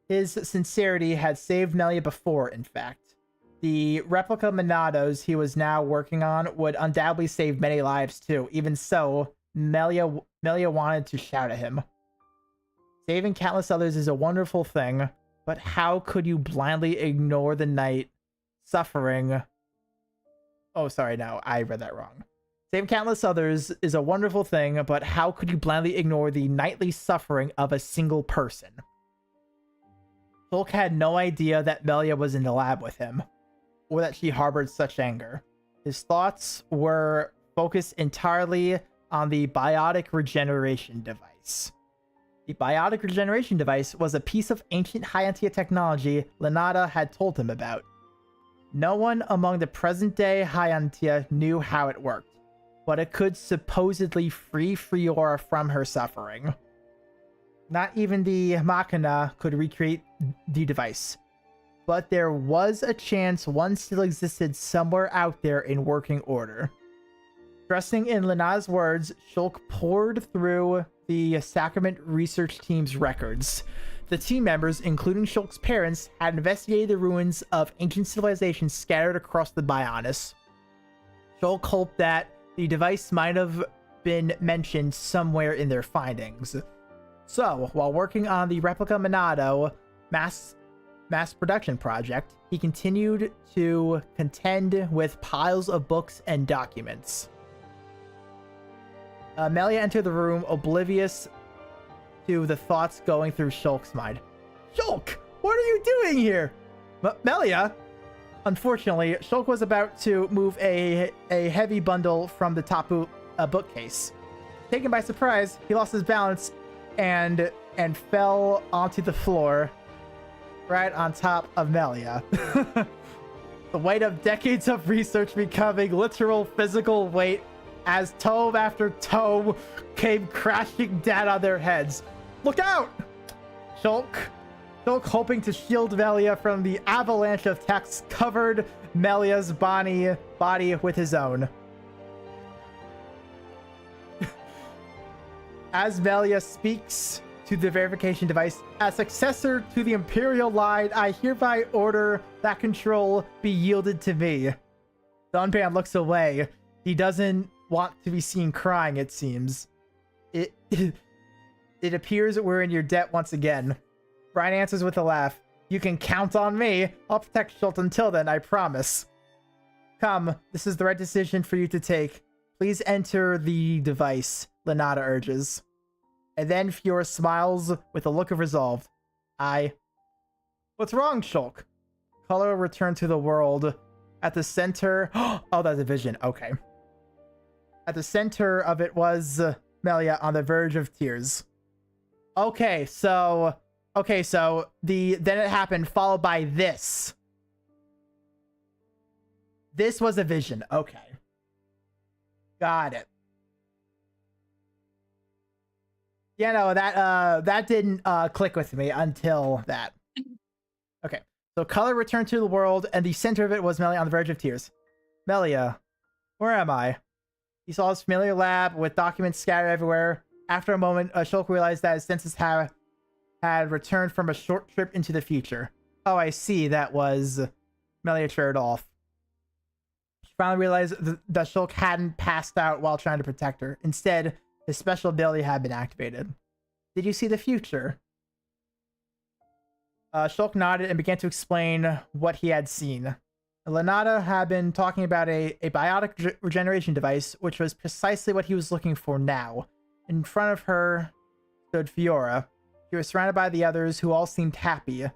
His sincerity had saved Melia before, in fact. The replica Monados he was now working on would undoubtedly save many lives too. Even so, Melia wanted to shout at him. Saving countless others is a wonderful thing, but how could you blindly ignore the night suffering? Oh, sorry, no, I read that wrong. Saving countless others is a wonderful thing, but how could you blindly ignore the nightly suffering of a single person? Shulk had no idea that Melia was in the lab with him, or that she harbored such anger. His thoughts were focused entirely on the biotic regeneration device. The biotic regeneration device was a piece of ancient Hyantia technology Lenata had told him about. No one among the present-day Hyantia knew how it worked, but it could supposedly free Friora from her suffering. Not even the Machina could recreate the device, but there was a chance one still existed somewhere out there in working order. Trusting in Lenata's words, Shulk poured through the Sacrament research team's records. The team members, including Shulk's parents, had investigated the ruins of ancient civilizations scattered across the Bionis. Shulk hoped that the device might have been mentioned somewhere in their findings. So, while working on the replica Monado mass production project, he continued to contend with piles of books and documents. Melia entered the room, oblivious to the thoughts going through Shulk's mind. Shulk, what are you doing here? Melia? Unfortunately, Shulk was about to move a heavy bundle from the top bookcase. Taken by surprise, he lost his balance and fell onto the floor right on top of Melia. The weight of decades of research becoming literal physical weight as tome after tome came crashing down on their heads. Look out! Shulk, hoping to shield Melia from the avalanche of texts, covered Melia's body with his own. As Melia speaks to the verification device, as successor to the Imperial line, I hereby order that control be yielded to me. Dunban looks away. He doesn't want to be seen crying, it seems. It appears that we're in your debt once again. Brian answers with a laugh. You can count on me. I'll protect Shulk until then, I promise. Come, this is the right decision for you to take. Please enter the device, Lenata urges. And then Fiora smiles with a look of resolve. What's wrong, Shulk? Color returned to the world. At the center... Oh, that's a vision. Okay. At the center of it was Melia on the verge of tears. Okay, so then it happened, followed by this. This was a vision. Okay. Got it. Yeah, no, that didn't click with me until that. Okay. So color returned to the world, and the center of it was Melia on the verge of tears. Melia, where am I? He saw his familiar lab with documents scattered everywhere. After a moment, Shulk realized that his senses had returned from a short trip into the future. Oh, I see. That was Melia trailed off. She finally realized that Shulk hadn't passed out while trying to protect her. Instead, his special ability had been activated. Did you see the future? Shulk nodded and began to explain what he had seen. Lenata had been talking about a biotic regeneration device, which was precisely what he was looking for now. In front of her stood Fiora. She was surrounded by the others, who all seemed happy.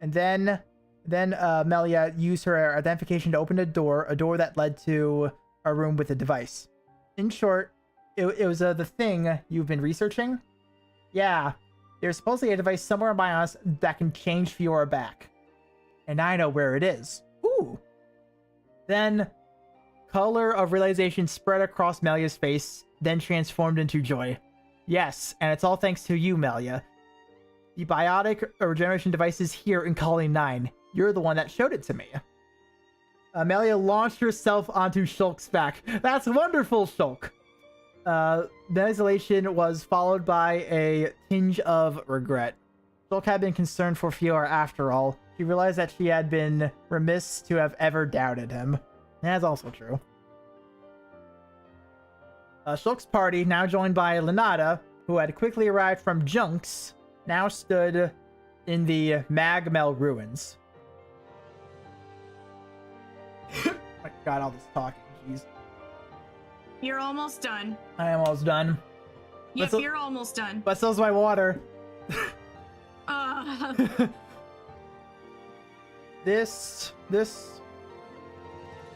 And then Melia used her identification to open a door that led to a room with a device. In short, it was the thing you've been researching? Yeah, there's supposedly a device somewhere in Bionis that can change Fiora back. And I know where it is. Ooh. Then, color of realization spread across Melia's face, then transformed into joy. Yes, and it's all thanks to you, Melia. The biotic regeneration device is here in Colony 9. You're the one that showed it to me. Melia launched herself onto Shulk's back. That's wonderful, Shulk! The isolation was followed by a tinge of regret. Shulk had been concerned for Fiora after all. She realized that she had been remiss to have ever doubted him. That's also true. Shulk's party, now joined by Lenata, who had quickly arrived from Junks, now stood in the Magmel ruins. Oh my god, all this talking, jeez. You're almost done. I am almost done. Yep, you're almost done. But so's my water. This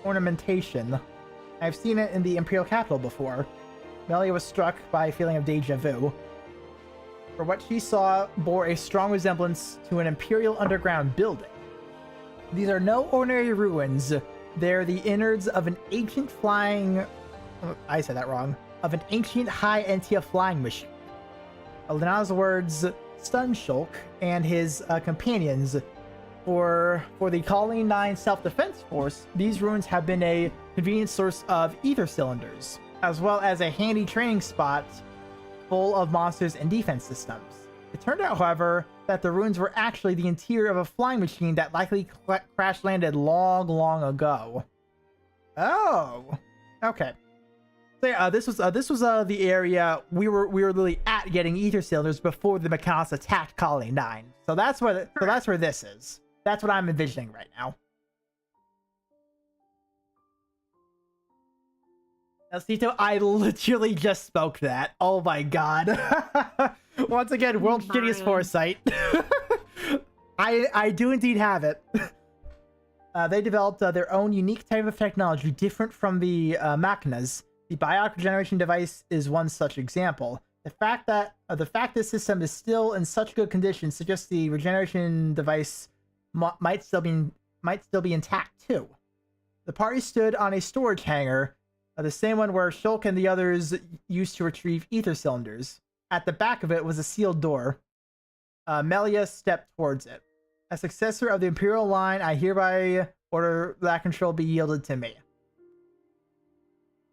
ornamentation, I've seen it in the Imperial capital before. Melia was struck by a feeling of deja vu. For what she saw bore a strong resemblance to an Imperial underground building. These are no ordinary ruins. They're the innards of an ancient flying... I said that wrong. Of an ancient high Entia flying machine. Lenata's words stunned Shulk and his companions. For the Colony 9 Self-Defense Force, these ruins have been a convenient source of ether cylinders, as well as a handy training spot full of monsters and defense systems. It turned out, however, that the ruins were actually the interior of a flying machine that likely crash-landed long ago. Oh, okay. So yeah, this was the area we were literally at getting ether cylinders before the Mechanos attacked Colony 9. So that's where this is. That's what I'm envisioning right now. Elcito, I literally just spoke that. Oh my god. Once again, world's shittiest foresight. I do indeed have it. They developed their own unique type of technology different from the Machinas. The biotic regeneration device is one such example. The fact this system is still in such good condition suggests the regeneration device might still be intact too. The party stood on a storage hangar, the same one where Shulk and the others used to retrieve ether cylinders. At the back of it was a sealed door. Melia stepped towards it. As successor of the Imperial line, I hereby order that control be yielded to me.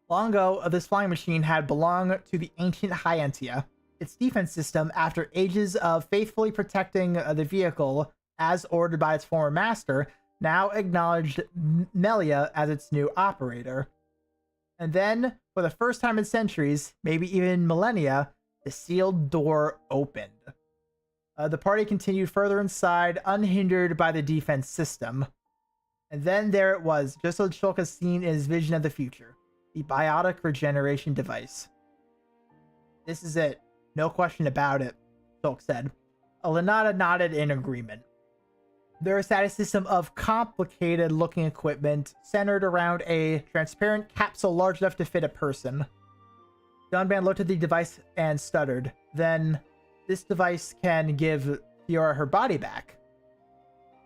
Long ago, this flying machine had belonged to the ancient Hyentia. Its defense system, after ages of faithfully protecting the vehicle as ordered by its former master, now acknowledged Melia as its new operator. And then, for the first time in centuries, maybe even millennia, the sealed door opened. The party continued further inside, unhindered by the defense system. And then there it was, just as Shulk has seen in his vision of the future. The biotic regeneration device. This is it. No question about it, Shulk said. Lenata nodded in agreement. There is a system of complicated-looking equipment centered around a transparent capsule large enough to fit a person. Dunban looked at the device and stuttered. Then, this device can give Fiora her body back.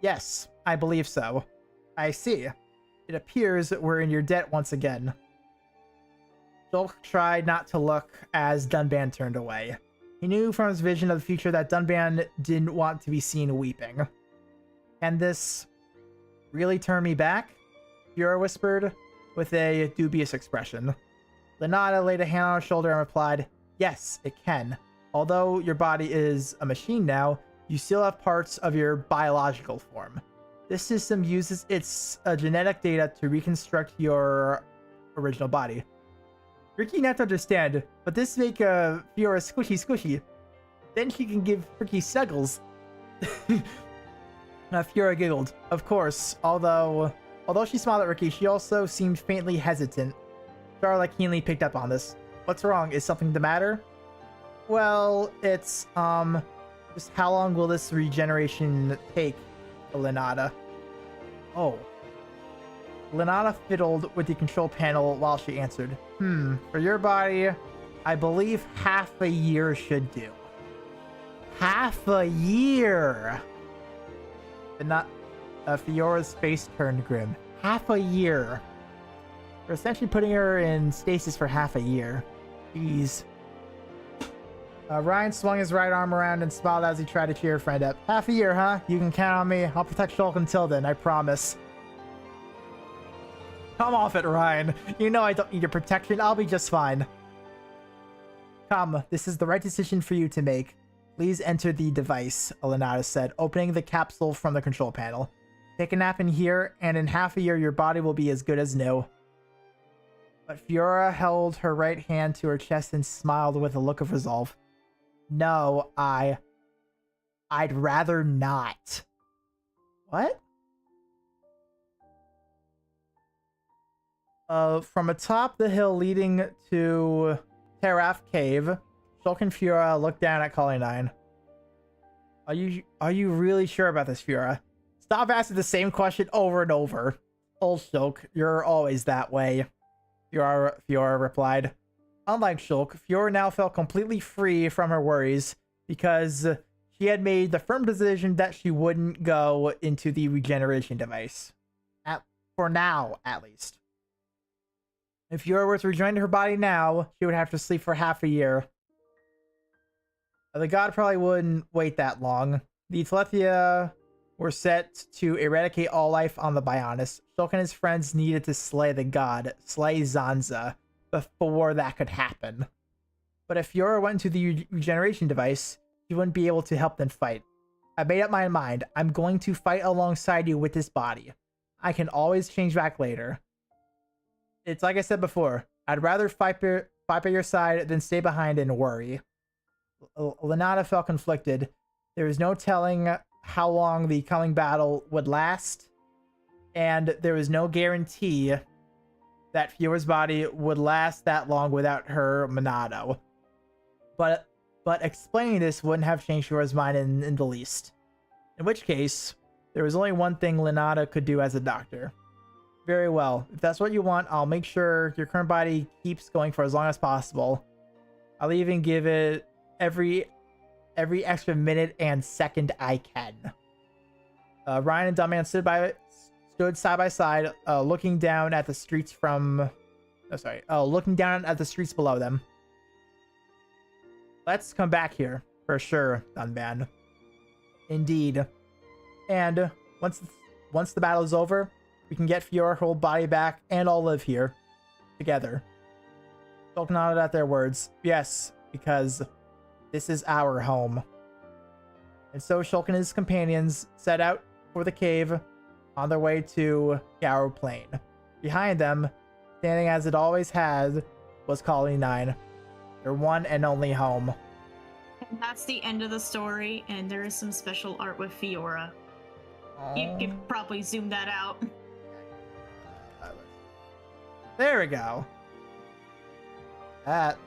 Yes, I believe so. I see. It appears we're in your debt once again. Shulk tried not to look as Dunban turned away. He knew from his vision of the future that Dunban didn't want to be seen weeping. Can this really turn me back? Fiora whispered, with a dubious expression. Lenata laid a hand on her shoulder and replied, yes, it can. Although your body is a machine now, you still have parts of your biological form. This system uses its genetic data to reconstruct your original body. Ricky not to understand, but this make Fiora squishy. Then she can give Ricky snuggles. Fiora giggled. Of course, although she smiled at Ricky, she also seemed faintly hesitant. Charla keenly picked up on this. What's wrong? Is something the matter? Well, it's, just how long will this regeneration take, Lenata? Oh. Lenata fiddled with the control panel while she answered. For your body, I believe half a year should do. Half a year! But not, Fiora's face turned grim. Half a year. We're essentially putting her in stasis for half a year. Jeez. Ryan swung his right arm around and smiled as he tried to cheer her friend up. Half a year, huh? You can count on me. I'll protect Shulk until then, I promise. Come off it, Ryan. You know I don't need your protection. I'll be just fine. Come, this is the right decision for you to make. Please enter the device, Alenata said, opening the capsule from the control panel. Take a nap in here, and in half a year your body will be as good as new. But Fiora held her right hand to her chest and smiled with a look of resolve. No, I'd rather not. What? From atop the hill leading to Teraf Cave, Shulk and Fiora looked down at Calling 9. Are you really sure about this, Fiora? Stop asking the same question over and over. Old Shulk, you're always that way. Fiora replied. Unlike Shulk, Fiora now felt completely free from her worries because she had made the firm decision that she wouldn't go into the regeneration device. For now, at least. If Fiora were to rejoin her body now, she would have to sleep for half a year. The god probably wouldn't wait that long. The Telethia were set to eradicate all life on the Bionis. Shulk and his friends needed to slay the god, slay Zanza, before that could happen. But if Fiora went into the regeneration device, she wouldn't be able to help them fight. I made up my mind. I'm going to fight alongside you with this body. I can always change back later. It's like I said before, I'd rather fight by your side than stay behind and worry. Lenata felt conflicted. There was no telling how long the coming battle would last, and there was no guarantee that Fiora's body would last that long without her Monado. But explaining this wouldn't have changed Fiora's mind in the least. In which case, there was only one thing Lenata could do as a doctor. Very well. If that's what you want, I'll make sure your current body keeps going for as long as possible. I'll even give it every extra minute and second I can. Ryan and Dumbman stood side by side, looking down at the streets looking down at the streets below them. Let's come back here for sure, Dunban. Indeed. And once the battle is over, we can get Fiora her whole body back and all live here together. Shulk nodded at their words. Yes, because this is our home. And so Shulk and his companions set out for the cave on their way to Yarrow Plain. Behind them, standing as it always has, was Colony 9, their one and only home. And that's the end of the story, and there is some special art with Fiora. You could probably zoom that out. There we go. That.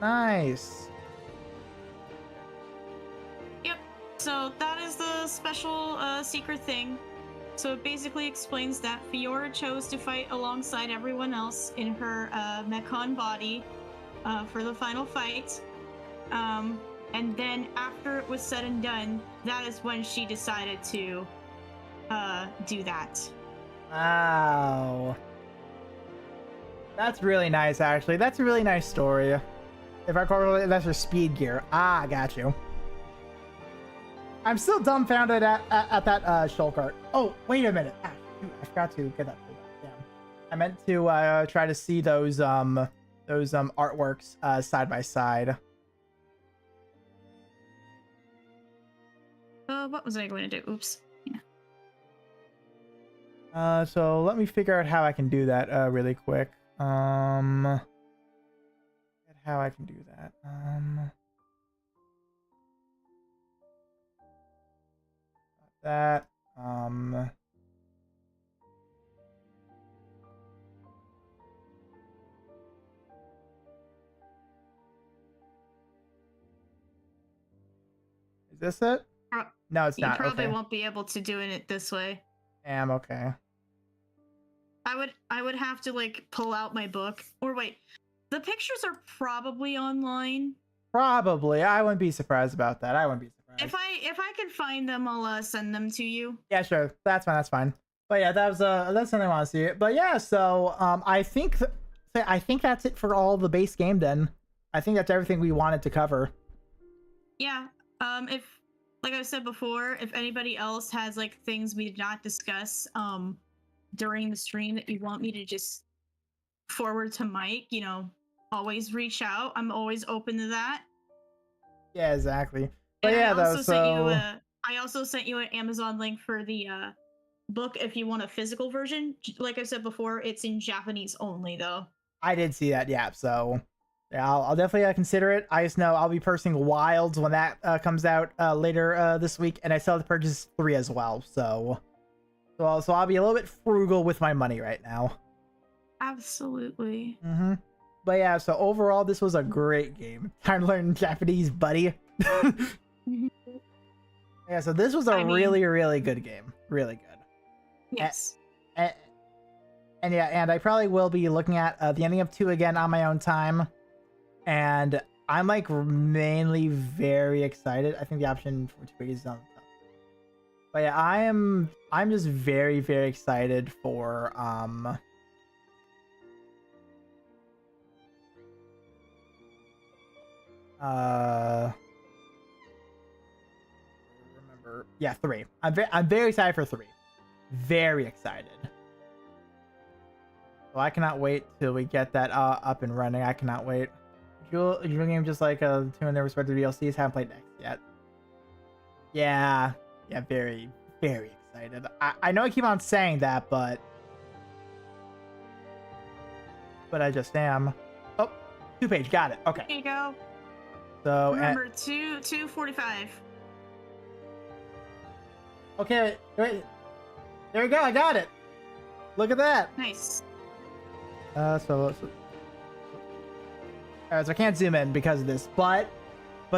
Nice. Yep. So that is the special secret thing. So it basically explains that Fiora chose to fight alongside everyone else in her Mechon body for the final fight. And then after it was said and done, that is when she decided to do that. Wow. That's really nice, actually. That's a really nice story. If I correlate, that's her speed gear. Ah, got you. I'm still dumbfounded at that Shulk art. Oh, wait a minute. Ah, shoot, I forgot to get that pulled up. Damn. I meant to try to see those artworks side by side. What was I going to do? Oops. So let me figure out how I can do that really quick. How I can do that. That. this it? No, it's You not. probably Okay. won't be able to do it this way. Okay. I would have to like pull out my book. Or wait, the pictures are probably online. Probably. I wouldn't be surprised about that. I wouldn't be surprised. If I can find them, I'll send them to you. Yeah, sure. That's fine. That's fine. But yeah, that's something I want to see. But yeah, so I think that's it for all the base game. Then I think that's everything we wanted to cover. Yeah. If like I said before, if anybody else has like things we did not discuss during the stream that you want me to just forward to Mike, you know, always reach out. I'm always open to that. Yeah, exactly. But And yeah, I also sent you an Amazon link for the book if you want a physical version. Like I said before, it's in Japanese only though. I did see that. Yeah, so yeah, I'll definitely consider it. I just know I'll be purchasing Wilds when that comes out later this week, and I still have to purchase 3 as well. So I'll be a little bit frugal with my money right now. Absolutely. Mm-hmm. But yeah, so overall, this was a great game. Time to learn Japanese, buddy. Yeah, so this was a really, really good game. Really good. Yes. And yeah, and I probably will be looking at the ending of 2 again on my own time. And I'm like mainly very excited. I think the option for 2 is on the top. But yeah, I'm just very, very excited for yeah, 3. I'm very excited for 3. Very excited. So I cannot wait till we get that up and running. I cannot wait. Jewel game just like 2 in their respective DLCs. Haven't played X yet. Yeah, very, very excited. I know I keep on saying that, but I just am. Oh, 2 page, got it. Okay. There you go. So remember 245. Okay, wait. There we go. I got it. Look at that. Nice. So I can't zoom in because of this, but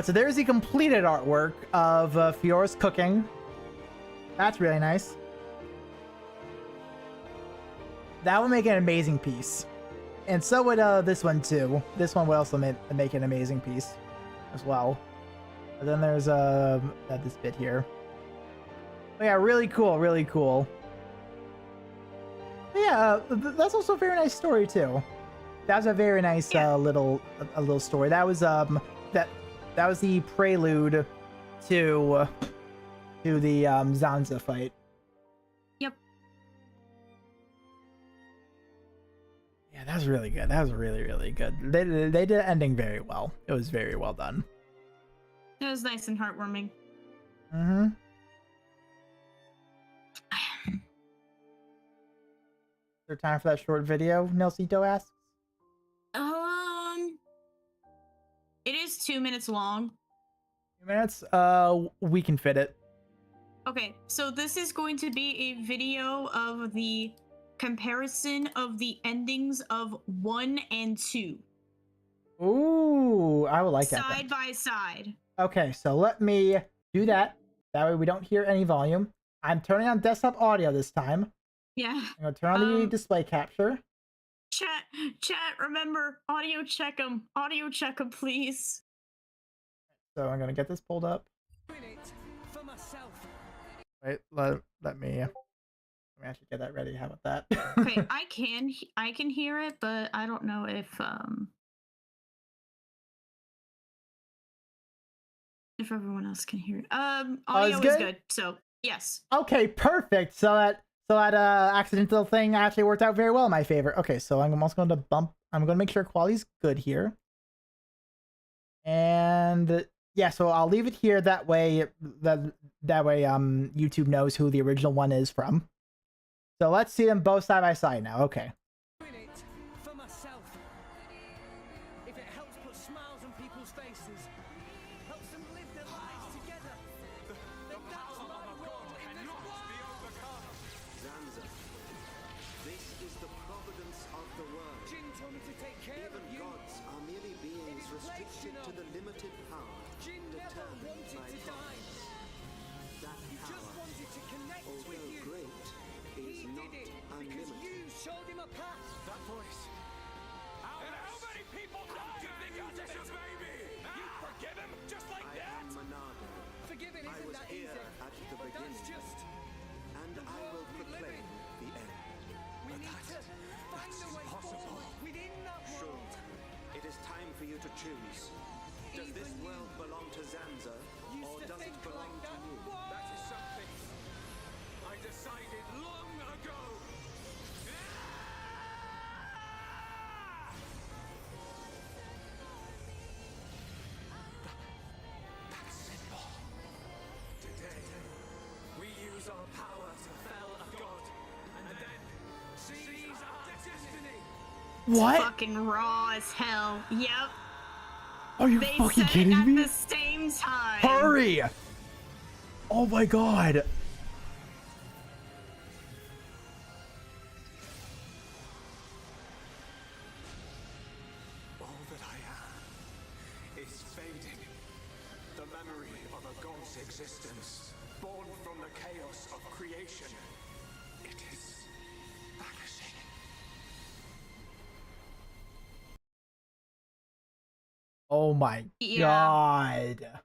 so there's the completed artwork of Fiora's cooking. That's really nice. That would make an amazing piece, and so would this one too. This one would also make an amazing piece as well. But then there's this bit here. But yeah, really cool, really cool. But yeah, that's also a very nice story too. That was a very nice little story. That was that was the prelude to the Zanza fight. Yep. Yeah, that was really good. That was really, really good. They did the ending very well. It was very well done. It was nice and heartwarming. Mm-hmm. Is there time for that short video? Nelsito asks. It is 2 minutes long. 2 minutes? We can fit it. Okay, so this is going to be a video of the comparison of the endings of 1 and 2. Ooh, I would like that. Side by side. Okay, so let me do that. That way we don't hear any volume. I'm turning on desktop audio this time. Yeah. I'm gonna turn on the display capture. Chat, remember, audio check them, please. So I'm gonna get this pulled up. Wait, let me actually get that ready. How about that? Okay, I can hear it, but I don't know if everyone else can hear it. Audio is good, so yes. Okay, perfect. So that accidental thing actually worked out very well in my favor. Okay, so I'm also going to I'm going to make sure quality's good here. And yeah, so I'll leave it here. That way YouTube knows who the original one is from. So let's see them both side by side now. Okay. For myself. If it helps put smiles on people's faces, helps them live their lives together, then that's my role in this world. Zanza, this is the providence of the world. Jin told me to take care Even of you. gods are merely beings restricted to the limited power Jin never wanted to die. just wanted to connect with although you. great, is He not did it because unlimited. you showed him a path. That voice. And how many people died? You think I'll disobey me? You forgive him just like I that? am Monado. Forgiving I isn't was that here easy. at the But beginning, that's just and I will we live proclaim in. the end. we need to find a way forward within that world. Shulk, it is time for you to choose. Does this Even you world belong to Zanza, used or to does it think belong like to that. you? That is something I decided long ago. That's simple. Today, we use our power to fell a god, and then seize our destiny. What? Fucking raw as hell. Yep. Are you They fucking said kidding it at me? the same time. Hurry! Oh my god. All that I am is fading. The memory of a god's existence, born from the chaos of creation. It is vanishing. Oh my Yeah. god.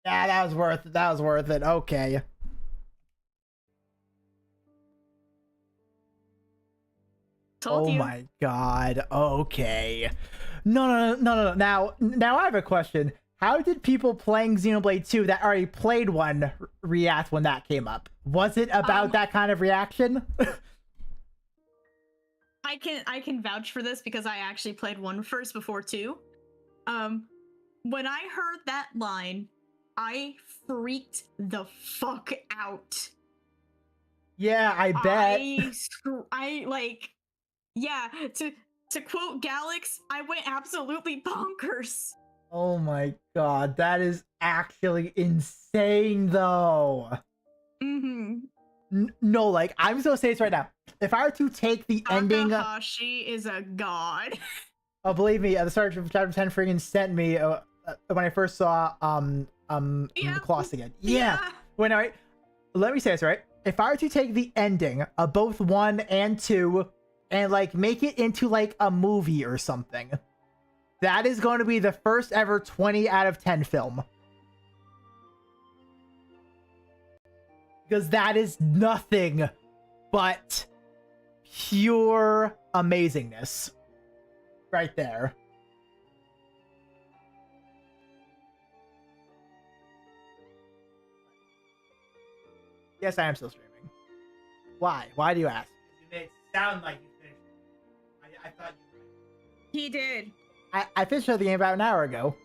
Yeah, that was worth it. That was worth it. Okay. Told Oh you. my god. Okay. No. Now I have a question. How did people playing Xenoblade 2 that already played one react when that came up? Was it about that kind of reaction? I can vouch for this because I actually played 1 first before 2. When I heard that line, I freaked the fuck out. Yeah, I bet. I like, yeah, to quote Galax, I went absolutely bonkers. Oh my god, that is actually insane though. No, like, I'm just gonna say this right now. If I were to take the ending... Takahashi is a god. Oh, believe me, the start of chapter 10 friggin' sent me when I first saw Kloss again. Yeah. Wait, all right. Let me say this, right? If I were to take the ending of both 1 and 2 and like make it into like a movie or something, that is going to be the first ever 20 out of 10 film. Because that is nothing but pure amazingness right there. Yes, I am still streaming. Why? Why do you ask? You made it sound like you finished. I thought you... He did. I finished the game about an hour ago.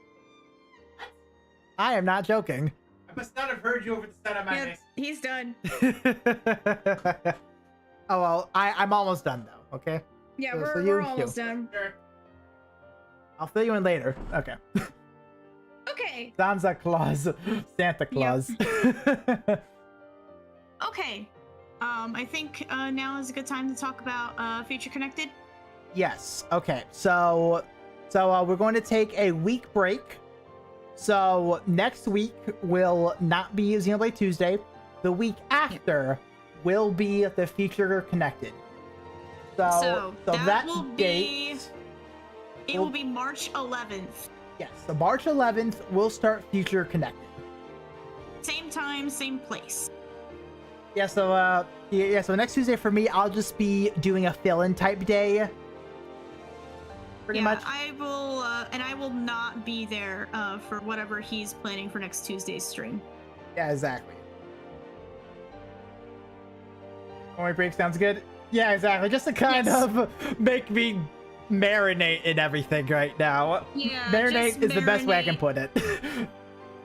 I am not joking. I must not have heard you over the sound of my voice. He's done. Oh well, I'm almost done though. Okay. Yeah, So we're you- almost done. I'll fill you in later. Okay. Okay. Santa Claus. Santa Claus. Okay. I think now is a good time to talk about Future Connected. Yes. Okay. So we're going to take a week break. So next week will not be Xenoblade Tuesday. The week after will be the Future Connected. So that will date, be. It will be March 11th. yes. So March 11th we'll start Future Connected. Same time, same place. Yeah. So So next Tuesday for me, I'll just be doing a fill-in type day. Pretty much. I will, and I will not be there for whatever he's planning for next Tuesday's stream. Yeah, exactly. Only break sounds good. Yeah, exactly. Just to kind of make me marinate in everything right now. Yeah, marinate just is the best way I can put it.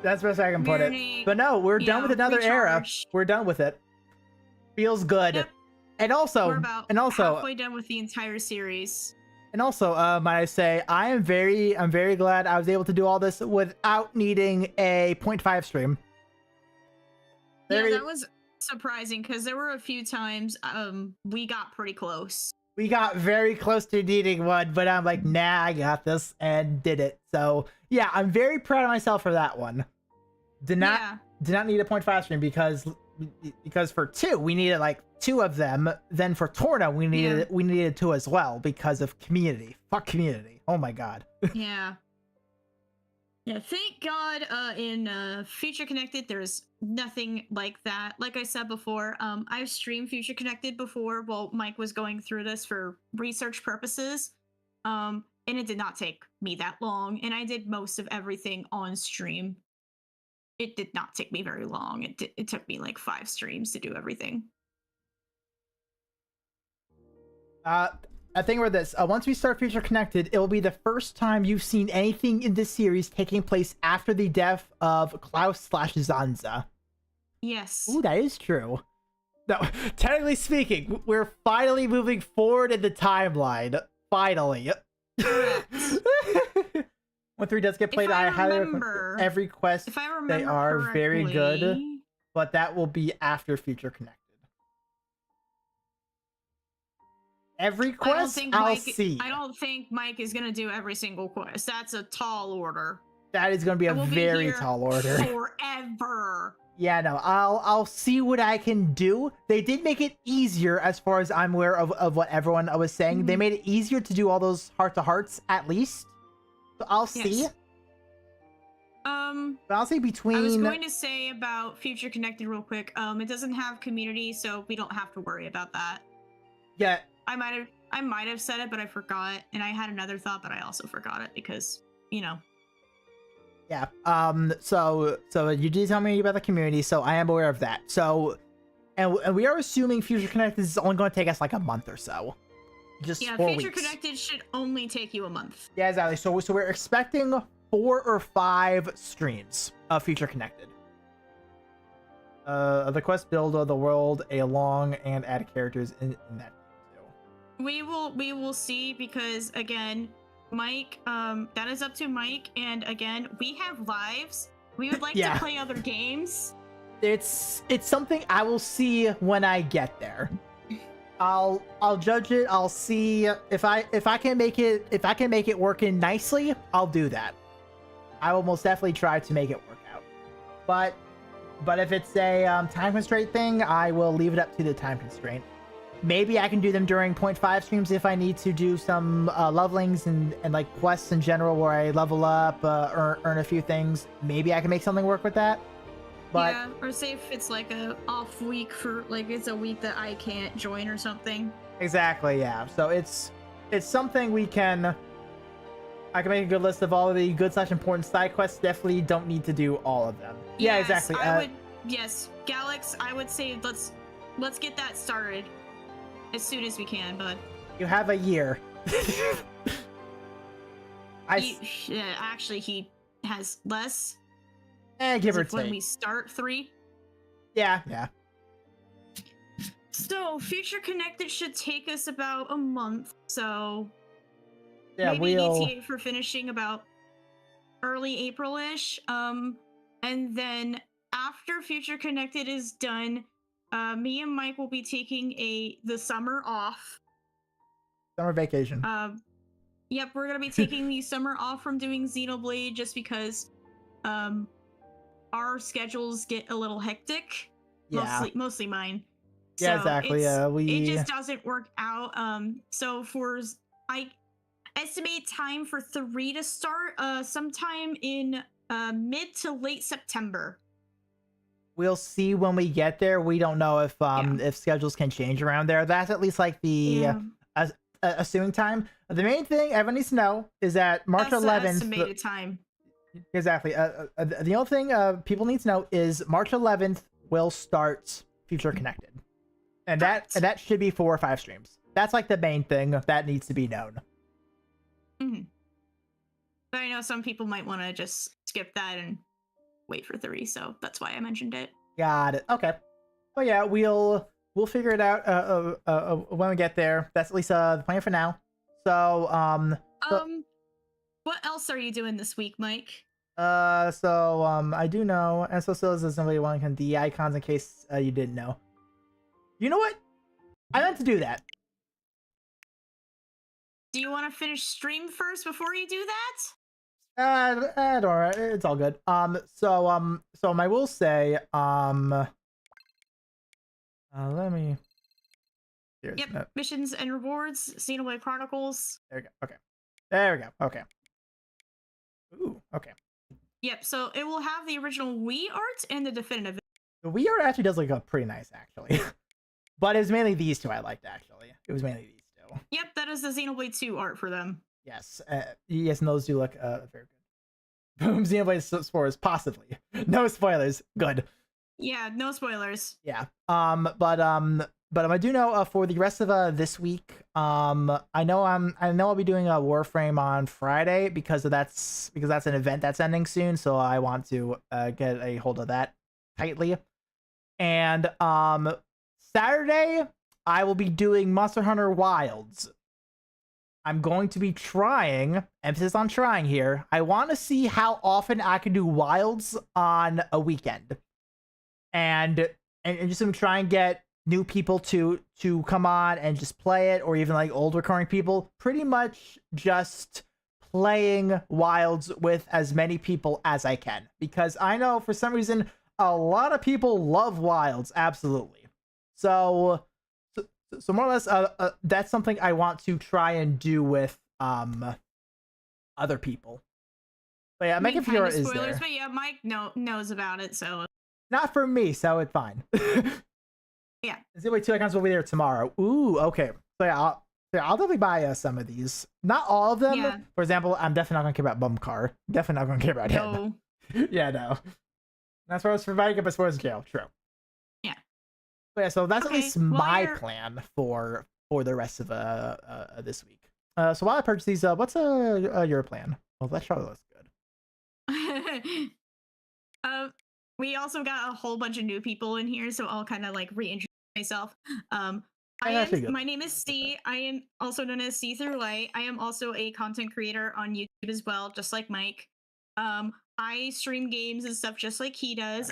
That's the best way I can put it. Marinate, But no, we're done with another era. recharge. We're done with it. Feels good. Yep. And also, We're about halfway done with the entire series. And also, might I say, I'm very glad I was able to do all this without needing a 0.5 stream. Yeah, that was surprising because there were a few times we got pretty close. We got very close to needing one, but I'm like, nah, I got this, and did it. So yeah, I'm very proud of myself for that one. Did not need a 0.5 stream because for 2 we needed like 2 of them. Then for Torna we needed 2 as well because of community. Fuck community. Oh my god. Yeah. Yeah, thank God in Future Connected there's nothing like that. Like I said before, I've streamed Future Connected before while Mike was going through this for research purposes. And it did not take me that long, and I did most of everything on stream. It did not take me very long. It took me like 5 streams to do everything. I think we're this. Once we start Future Connected, it will be the first time you've seen anything in this series taking place after the death of Klaus/Zanza. Yes. Ooh, that is true. No, technically speaking, we're finally moving forward in the timeline. Finally. When 3 does get played, I highly recommend every quest. If I remember they are very good, correctly, but that will be after Future Connected. Every quest, I'll see. I don't think Mike is gonna do every single quest. That's a tall order. That is going to be a very tall order. Forever. Yeah, no, I'll see what I can do. They did make it easier, as far as I'm aware of what everyone was saying. They made it easier to do all those heart-to-hearts, at least. So I'll see. But I'll say between... I was going to say about Future Connected real quick. It doesn't have community, so we don't have to worry about that. Yeah. I might have said it, but I forgot. And I had another thought, but I also forgot it because, you know. Yeah. So you did tell me about the community, so I am aware of that. So, and we are assuming Future Connected is only going to take us like a month or so. Just 4 Future weeks. Connected should only take you a month. Yeah, exactly. So we're expecting 4 or 5 streams of Future Connected. The quest build of the world along and add characters in that too. We will see, because again, Mike, that is up to Mike, and again, we have lives. We would like to play other games. It's something I will see when I get there. I'll judge it. I'll see if I can make it working nicely. I'll do that. I will most definitely try to make it work out. But if it's a time constraint thing, I will leave it up to the time constraint. Maybe I can do them during 0.5 streams if I need to do some levelings and like quests in general where I level up, earn a few things. Maybe I can make something work with that. But yeah, or say if it's like a off week for like it's a week that I can't join or something. Exactly, yeah. So it's something we can. I can make a good list of all of the good/important side quests. Definitely don't need to do all of them. Yeah, exactly. Yes, Galax, I would say let's get that started as soon as we can, bud. You have a year. Actually, he has less. Give or take. When we start 3. Yeah. So Future Connected should take us about a month. So yeah, maybe ETA for finishing about early April-ish. And then after Future Connected is done, me and Mike will be taking the summer off. Summer vacation. Yep, we're gonna be taking the summer off from doing Xenoblade just because our schedules get a little hectic. Yeah. Mostly mine. Yeah, so exactly. It just doesn't work out. So I estimate time for 3 to start sometime in mid to late September. We'll see when we get there. We don't know if schedules can change around there. That's at least like the assuming time. The main thing everyone needs to know is that March 11th. Estimated time. Exactly. The only thing people need to know is March 11th will start Future Connected, and that should be 4 or 5 streams. That's like the main thing that needs to be known. Mm-hmm. But I know some people might want to just skip that and wait for 3, so that's why I mentioned it. Got it. Okay. Well, yeah, we'll figure it out when we get there. That's at least the plan for now. So what else are you doing this week, Mike? I do know, and so still is somebody wanting the icons in case you didn't know. You know what? I meant to do that. Do you want to finish stream first before you do that? Don't worry, it's all good. So I will say, let me. Yep, missions and rewards, Xenoblade Chronicles. There we go. Okay. There we go. Okay. Ooh, okay. Yep, so it will have the original Wii art and the definitive. The Wii art actually does look pretty nice, actually. But it was mainly these two I liked, actually. It was mainly these two. Yep, that is the Xenoblade 2 art for them. Yes. Yes, and those do look very good. Boom, Xenoblade spoilers, possibly. No spoilers. Good. Yeah, no spoilers. Yeah. But I do know for the rest of this week, I know I'll be doing a Warframe on Friday because that's an event that's ending soon, so I want to get a hold of that tightly. And Saturday I will be doing Monster Hunter Wilds. I'm going to be trying, emphasis on trying here. I want to see how often I can do Wilds on a weekend. And just try and get new people to come on and just play it, or even like old recurring people. Pretty much just playing Wilds with as many people as I can, because I know for some reason a lot of people love Wilds. Absolutely. So more or less, that's something I want to try and do with other people. But yeah, Mega Fiora is spoilers, there. but yeah, Mike knows about it, so not for me, so it's fine. Yeah. Xenoblade 2 icons will be there tomorrow. Ooh, okay. So yeah, I'll definitely buy some of these. Not all of them. Yeah. For example, I'm definitely not going to care about Bumcar. Definitely not going to care about him. Yeah, no. That's why I was providing up as far as jail. True. Yeah. But yeah, so that's at least my you're... plan for the rest of this week. So while I purchase these, what's your plan? Well, that probably looks good. We also got a whole bunch of new people in here, so I'll kind of like reintroduce myself. My name is C. I am also known as C Through Light. I am also a content creator on YouTube as well, just like Mike. I stream games and stuff just like he does.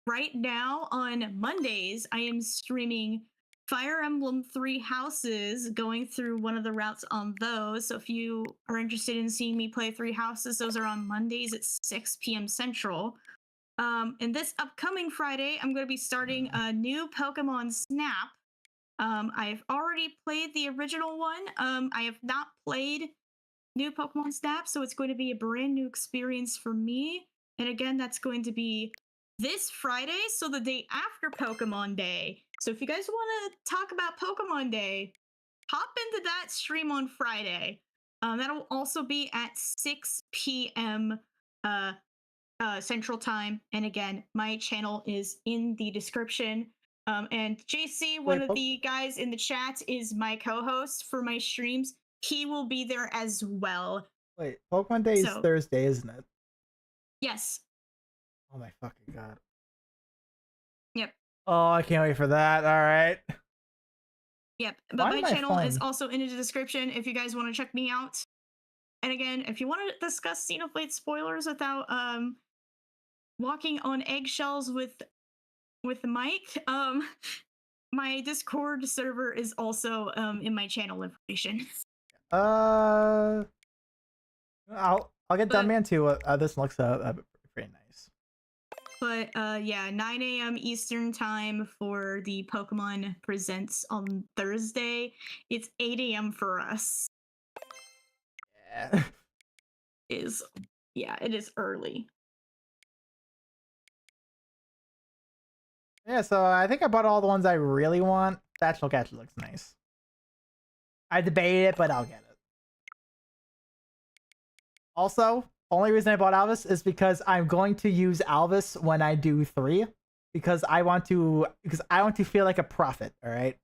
Right now on Mondays, I am streaming Fire Emblem 3 Houses, going through one of the routes on those. So if you are interested in seeing me play 3 Houses, those are on Mondays at 6 p.m. Central. And this upcoming Friday, I'm going to be starting a new Pokemon Snap. I've already played the original one. I have not played new Pokemon Snap, so it's going to be a brand new experience for me. And again, that's going to be this Friday, so the day after Pokemon Day. So if you guys want to talk about Pokemon Day, hop into that stream on Friday. That'll also be at 6 p.m. Central Time. And again, my channel is in the description. And JC, one of the guys in the chat, is my co-host for my streams. He will be there as well. Wait, Pokemon Day is Thursday, isn't it? Yes. Oh my fucking god. Yep. Oh, I can't wait for that. All right. Yep. But my channel is also in the description if you guys want to check me out. And again, if you want to discuss Xenoblade spoilers without walking on eggshells with Mike, my Discord server is also in my channel information. I'll get Dunman too. This looks pretty nice. But yeah, 9 a.m. Eastern time for the Pokemon Presents on Thursday. It's 8 a.m. for us. Yeah. It is early. Yeah, so I think I bought all the ones I really want. Satchel Catch looks nice. I debated it, but I'll get it. Also, only reason I bought Alvis is because I'm going to use Alvis when I do 3, because I want to feel like a prophet. All right.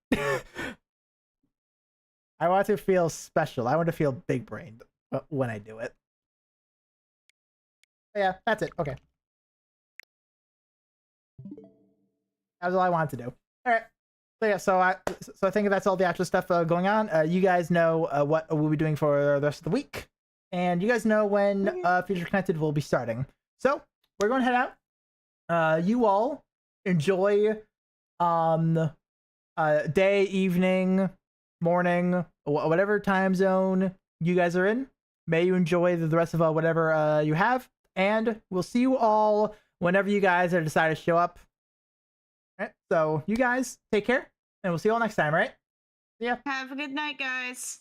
I want to feel special. I want to feel big brained when I do it. But yeah, that's it. Okay. That's all I wanted to do. All right. So yeah, so I think that's all the actual stuff going on. You guys know what we'll be doing for the rest of the week, and you guys know when Future Connected will be starting. So we're going to head out. You all enjoy day, evening, morning, whatever time zone you guys are in. May you enjoy the rest of whatever you have, and we'll see you all whenever you guys decide to show up. All right, so you guys take care, and we'll see you all next time. All right, see ya. Have a good night, guys.